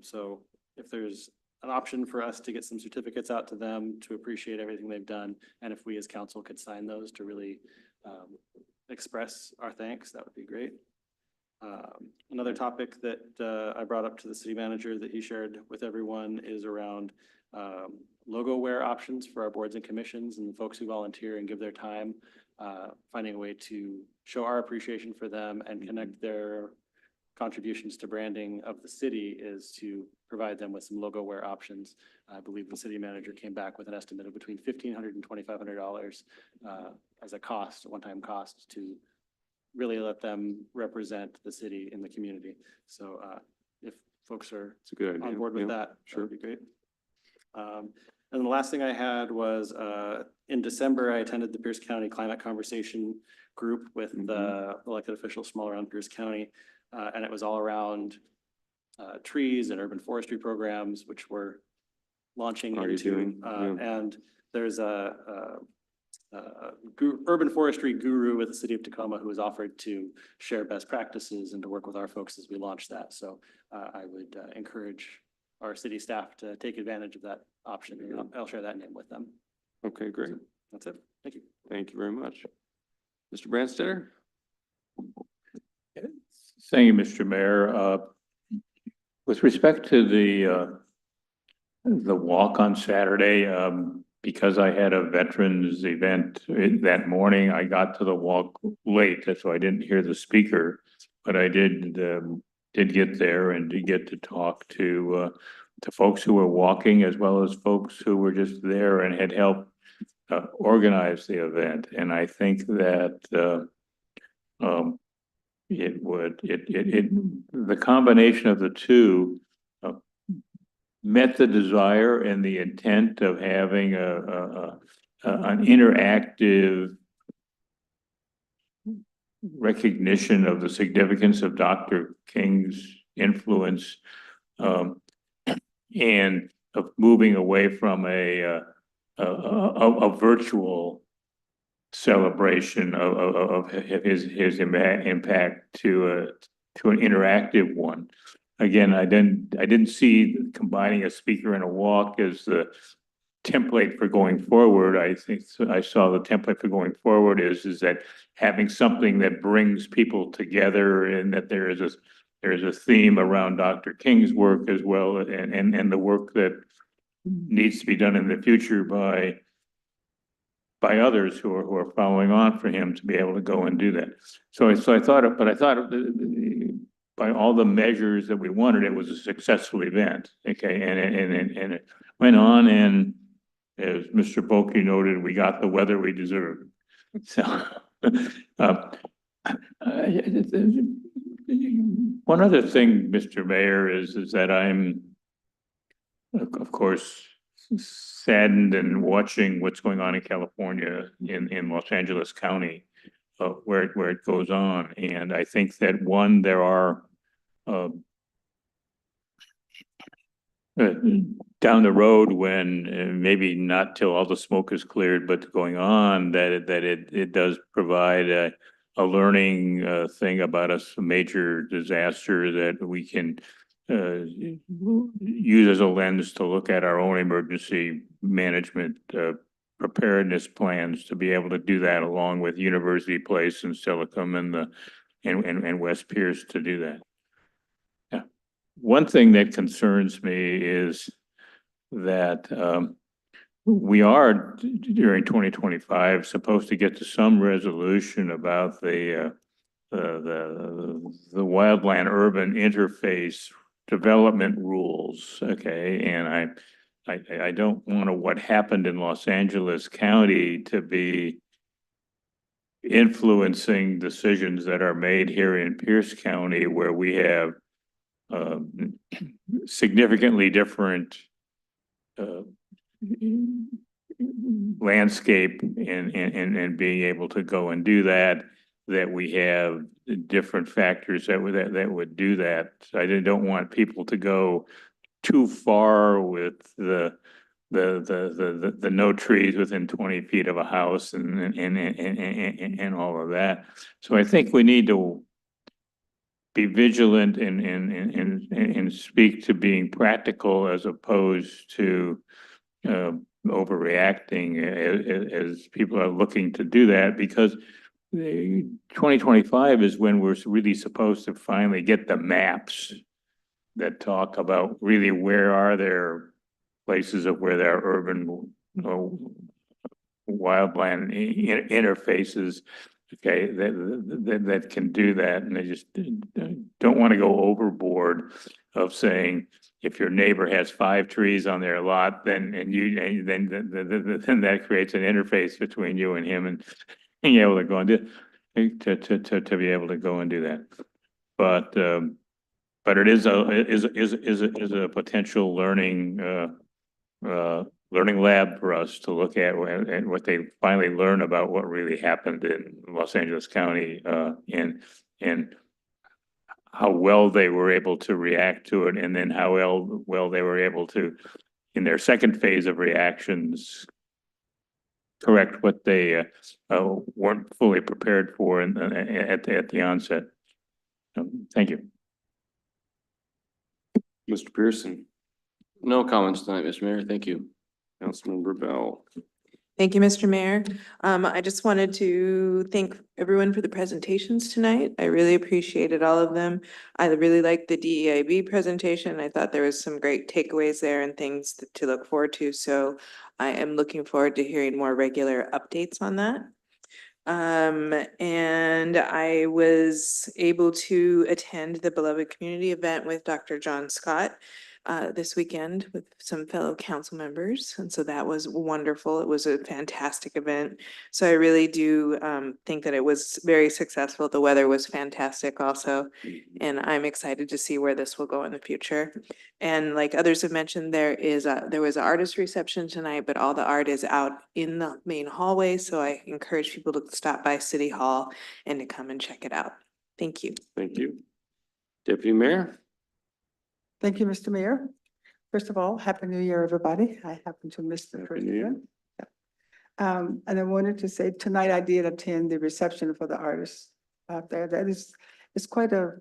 So if there's an option for us to get some certificates out to them to appreciate everything they've done, and if we as council could sign those to really express our thanks, that would be great. Another topic that I brought up to the city manager that he shared with everyone is around logo wear options for our boards and commissions and the folks who volunteer and give their time. Finding a way to show our appreciation for them and connect their contributions to branding of the city is to provide them with some logo wear options. I believe the city manager came back with an estimate of between $1,500 and $2,500 as a cost, a one-time cost to really let them represent the city in the community. So if folks are It's a good idea. on board with Yeah, that, sure. that'd be great. And the last thing I had was in December, I attended the Pierce County Climate Conversation Group with the elected officials from all around Pierce County. And it was all around trees and urban forestry programs, which we're launching Already into. doing, yeah. And there's urban forestry guru with the city of Tacoma who has offered to share best practices and to work with our folks as we launch that. So I would encourage our city staff to take advantage of that option. And I'll share that name with them. Okay, great. That's it. Thank you. Thank you very much. Mr. Branstetter? Thank you, Mr. Mayor. With respect to the walk on Saturday, because I had a veterans event that morning, I got to the walk late, so I didn't hear the speaker. But I did get there and did get to talk to folks who were walking as well as folks who were just there and had helped organize the event. And I think that the combination of the two met the desire and the intent of having an interactive recognition of the significance of Dr. King's influence, and of moving away from a virtual celebration of his impact to an interactive one. Again, I didn't see combining a speaker and a walk as the template for going forward. I think I saw the template for going forward is that having something that brings people together, and that there is a theme around Dr. King's work as well, and the work that needs to be done in the future by others who are following on for him to be able to go and do that. So I thought by all the measures that we wanted, it was a successful event. Okay, and it went on, and as Mr. Bulkey noted, we got the weather we deserved. So one other thing, Mr. Mayor, is that I'm, of course, saddened and watching what's going on in California in Los Angeles County, where it goes on. And I think that there are down the road, when maybe not till all the smoke is cleared, but going on, that it does provide a learning thing about a major disaster that we can use as a lens to look at our own emergency management preparedness plans, to be able to do that along with University Place and Silicon and West Pierce to do that. Yeah. One thing that concerns me is that we are during 2025 supposed to get to some resolution about the wildland urban interface development rules. Okay, and I don't want what happened in Los Angeles County to be influencing decisions that are made here in Pierce County, where we have significantly different landscape and being able to go and do that we have different factors that would do that. So I don't want people to go too far with the no trees within 20 feet of a house and all of that. So I think we need to be vigilant and speak to being practical as opposed to overreacting as people are looking to do that, because 2025 is when we're really supposed to finally get the maps that talk about really where are there places of where there are urban, wildland interfaces. Okay, that can do that, and I just don't want to go overboard of saying if your neighbor has 5 trees on their lot, then then that creates an interface between you and him, and being able to go and do to be able to go and do that. But it is a potential learning learning lab for us to look at and what they finally learn about what really happened in Los Angeles County, and how well they were able to react to it, and then how well they were able to, in their second phase of reactions, correct what they weren't fully prepared for at the onset. Thank you. Mr. Pearson, No comments tonight, Mr. Mayor. Thank you. Councilmember Bell. Thank you, Mr. Mayor. I just wanted to thank everyone for the presentations tonight. I really appreciated all of them. I really liked the DEIB presentation. I thought there was some great takeaways there and things to look forward to. So I am looking forward to hearing more regular updates on that. And I was able to attend the Beloved Community event with Dr. John Scott this weekend with some fellow council members. And so that was wonderful. It was a fantastic event. So I really do think that it was very successful. The weather was fantastic also. And I'm excited to see where this will go in the future. And like others have mentioned, there was an artist reception tonight, but all the art is out in the main hallway. So I encourage people to stop by City Hall and to come and check it out. Thank you. Thank you. Deputy Mayor? Thank you, Mr. Mayor. First of all, Happy New Year, everybody. I happen to miss the Happy first New Year. one. Yeah. And I wanted to say tonight I did attend the reception for the artists out there. It's quite an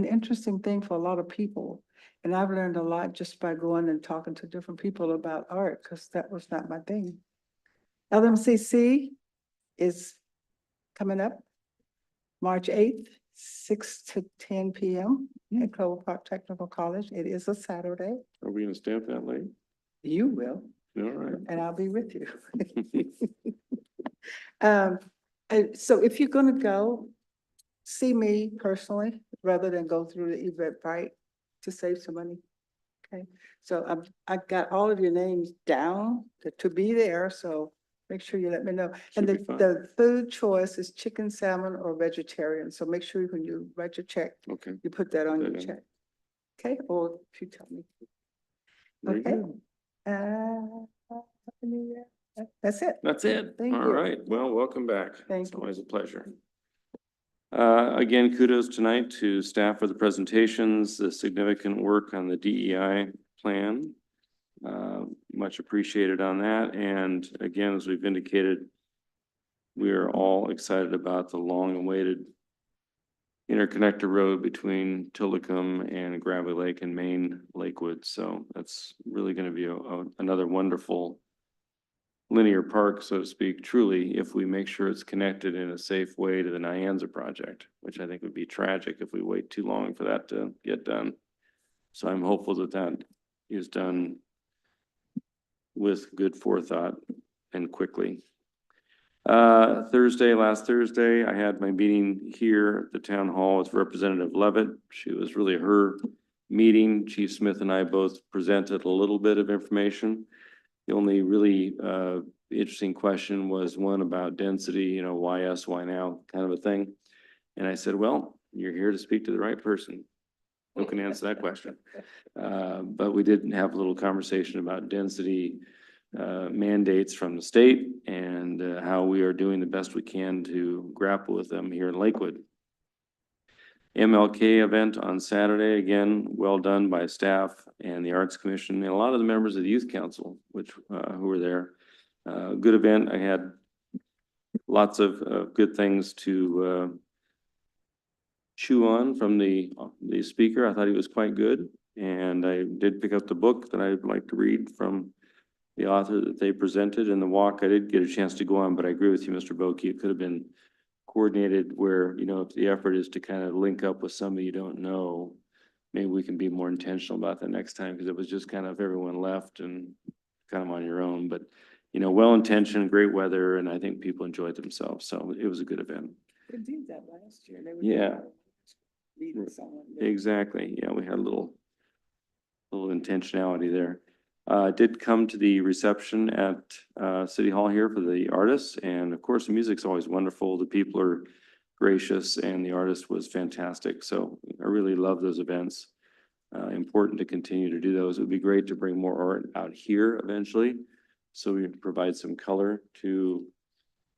interesting thing for a lot of people. And I've learned a lot just by going and talking to different people about art, because that was not my thing. LMCC is coming up March 8th. 6 to 10 p.m. at Clover Park Technical College. It is a Saturday. Are we gonna stay up that late? You will, All right. and I'll be with you. And so if you're gonna go, see me personally, rather than go through the Eventbrite to save some money. Okay, so I got all of your names down to be there, so make sure you let me know. And Should be fine. the food choice is chicken, salmon, or vegetarian. So make sure when you write your check, Okay. you put that on your Okay. check. Okay, or if you tell me. Very Okay. good. Happy New Year. That's it. That's it. Thank All you. right. Well, welcome back. Thank It's you. always a pleasure. Again, kudos tonight to staff for the presentations, the significant work on the DEI plan. Much appreciated on that. And again, as we've indicated, we are all excited about the long-awaited interconnector road between Tillicum and Gravely Lake and Main Lakewood. So that's really going to be another wonderful linear park, so to speak, truly, if we make sure it's connected in a safe way to the Nyanza project, which I think would be tragic if we wait too long for that to get done. So I'm hopeful that that is done with good forethought and quickly. Last Thursday, I had my meeting here at the town hall with Representative Levitt. She was really her meeting. Chief Smith and I both presented a little bit of information. The only really interesting question was one about density, you know, why us, why now, kind of a thing. And I said, well, you're here to speak to the right person who can answer that question. But we did have a little conversation about density mandates from the state and how we are doing the best we can to grapple with them here in Lakewood. MLK event on Saturday, again, well done by staff and the Arts Commission and a lot of the members of the Youth Council, which who were there. Good event. I had lots of good things to chew on from the speaker. I thought he was quite good, and I did pick up the book that I'd like to read from the author that they presented and the walk. I did get a chance to go on, but I agree with you, Mr. Boki. It could have been coordinated where, you know, if the effort is to kind of link up with somebody you don't know, maybe we can be more intentional about that next time, because it was just kind of everyone left and kind of on your own, but you know, well-intentioned, great weather, and I think people enjoyed themselves, so it was a good event. They did that last year. They were Yeah. meeting someone. Exactly, yeah, we had a little intentionality there. Did come to the reception at, City Hall here for the artists, and of course, the music's always wonderful, the people are gracious, and the artist was fantastic, so I really love those events. Important to continue to do those. It would be great to bring more art out here eventually, so we provide some color to,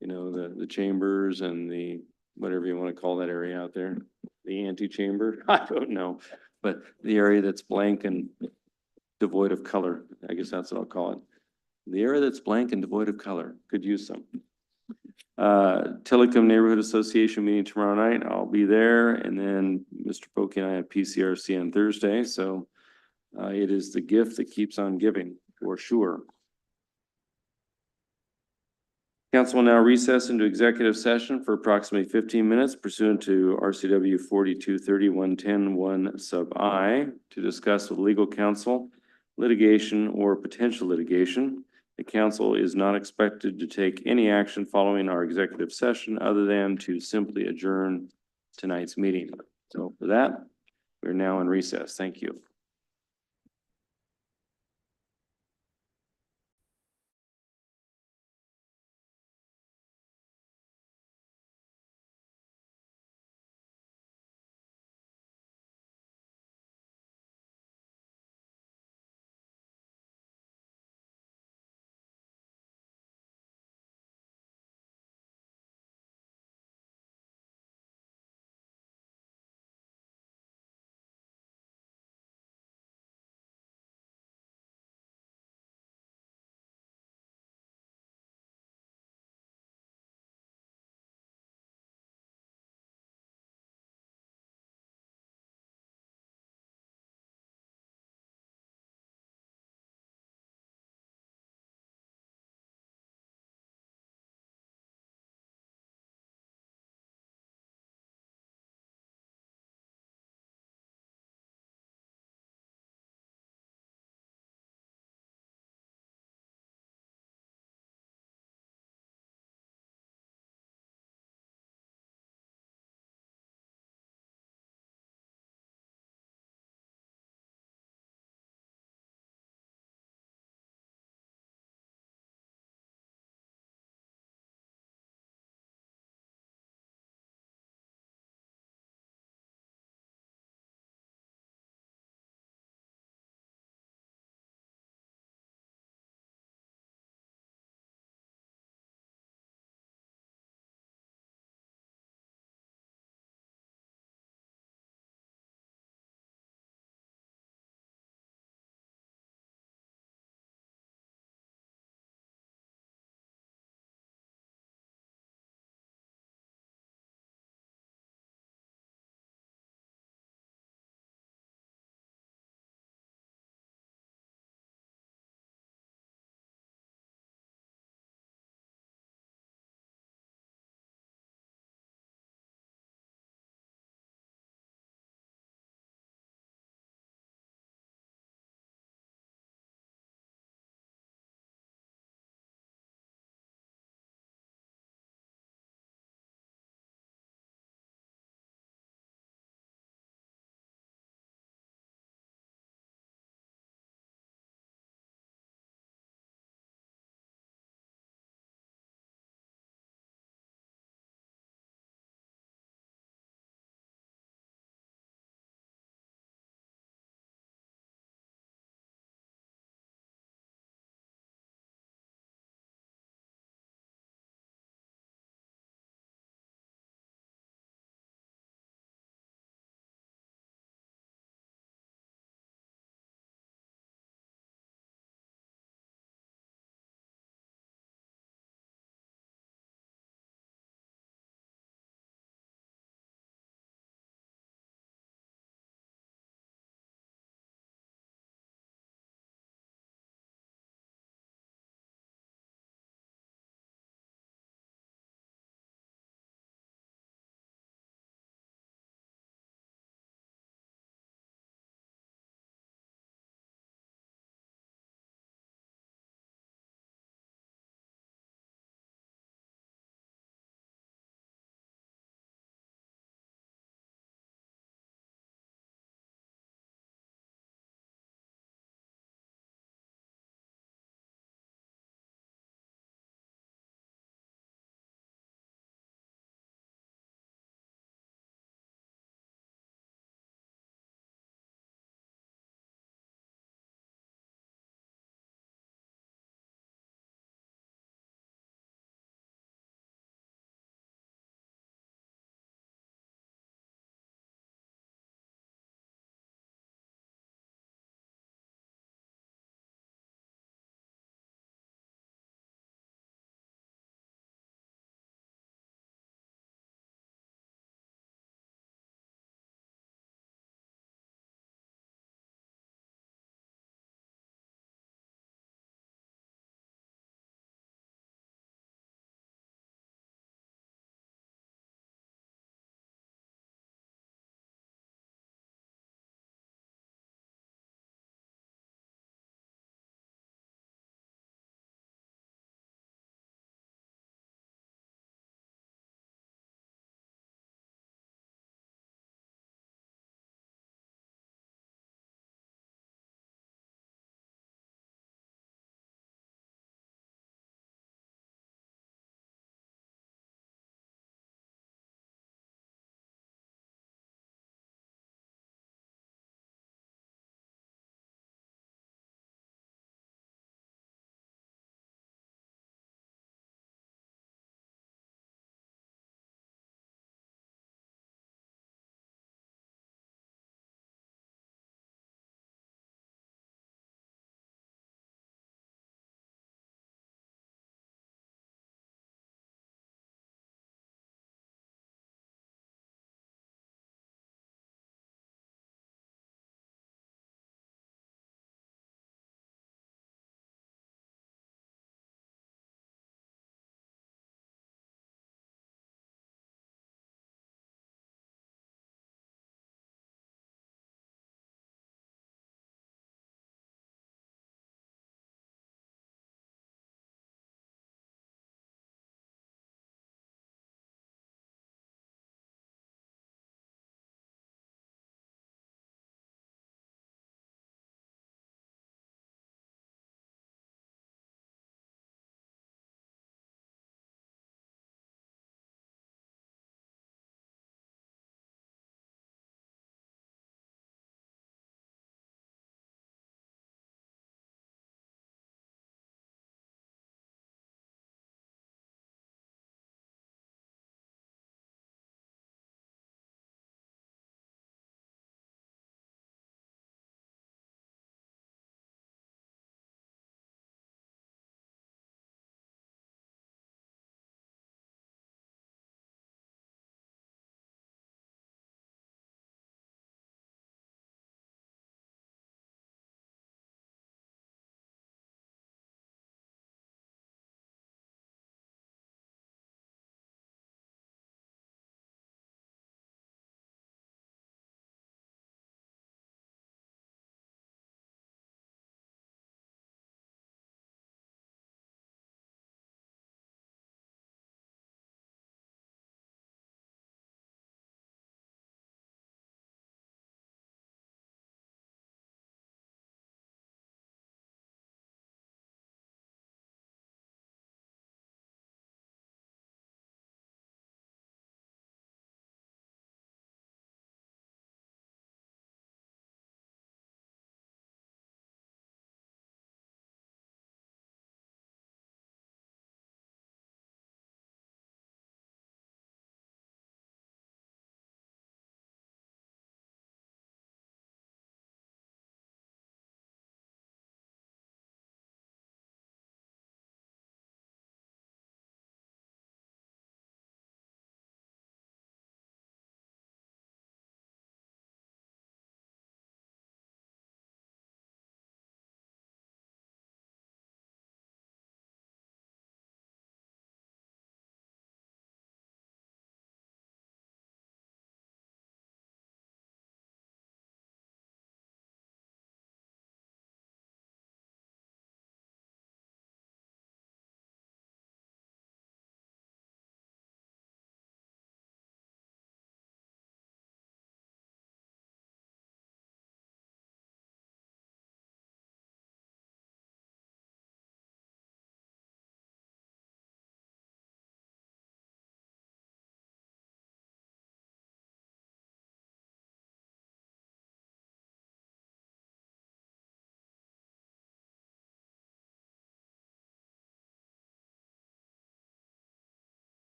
you know, the chambers and the, whatever you want to call that area out there, the antechamber, I don't know, but the area that's blank and devoid of color, I guess that's what I'll call it. The area that's blank and devoid of color, could use some. Tillicum Neighborhood Association meeting tomorrow night, I'll be there, and then Mr. Boki and I have PCRC on Thursday, so it is the gift that keeps on giving, for sure. Council will now recess into executive session for approximately 15 minutes pursuant to RCW 4230-110-1 sub I to discuss with legal counsel litigation or potential litigation. The council is not expected to take any action following our executive session other than to simply adjourn tonight's meeting. So for that, we're now in recess. Thank you.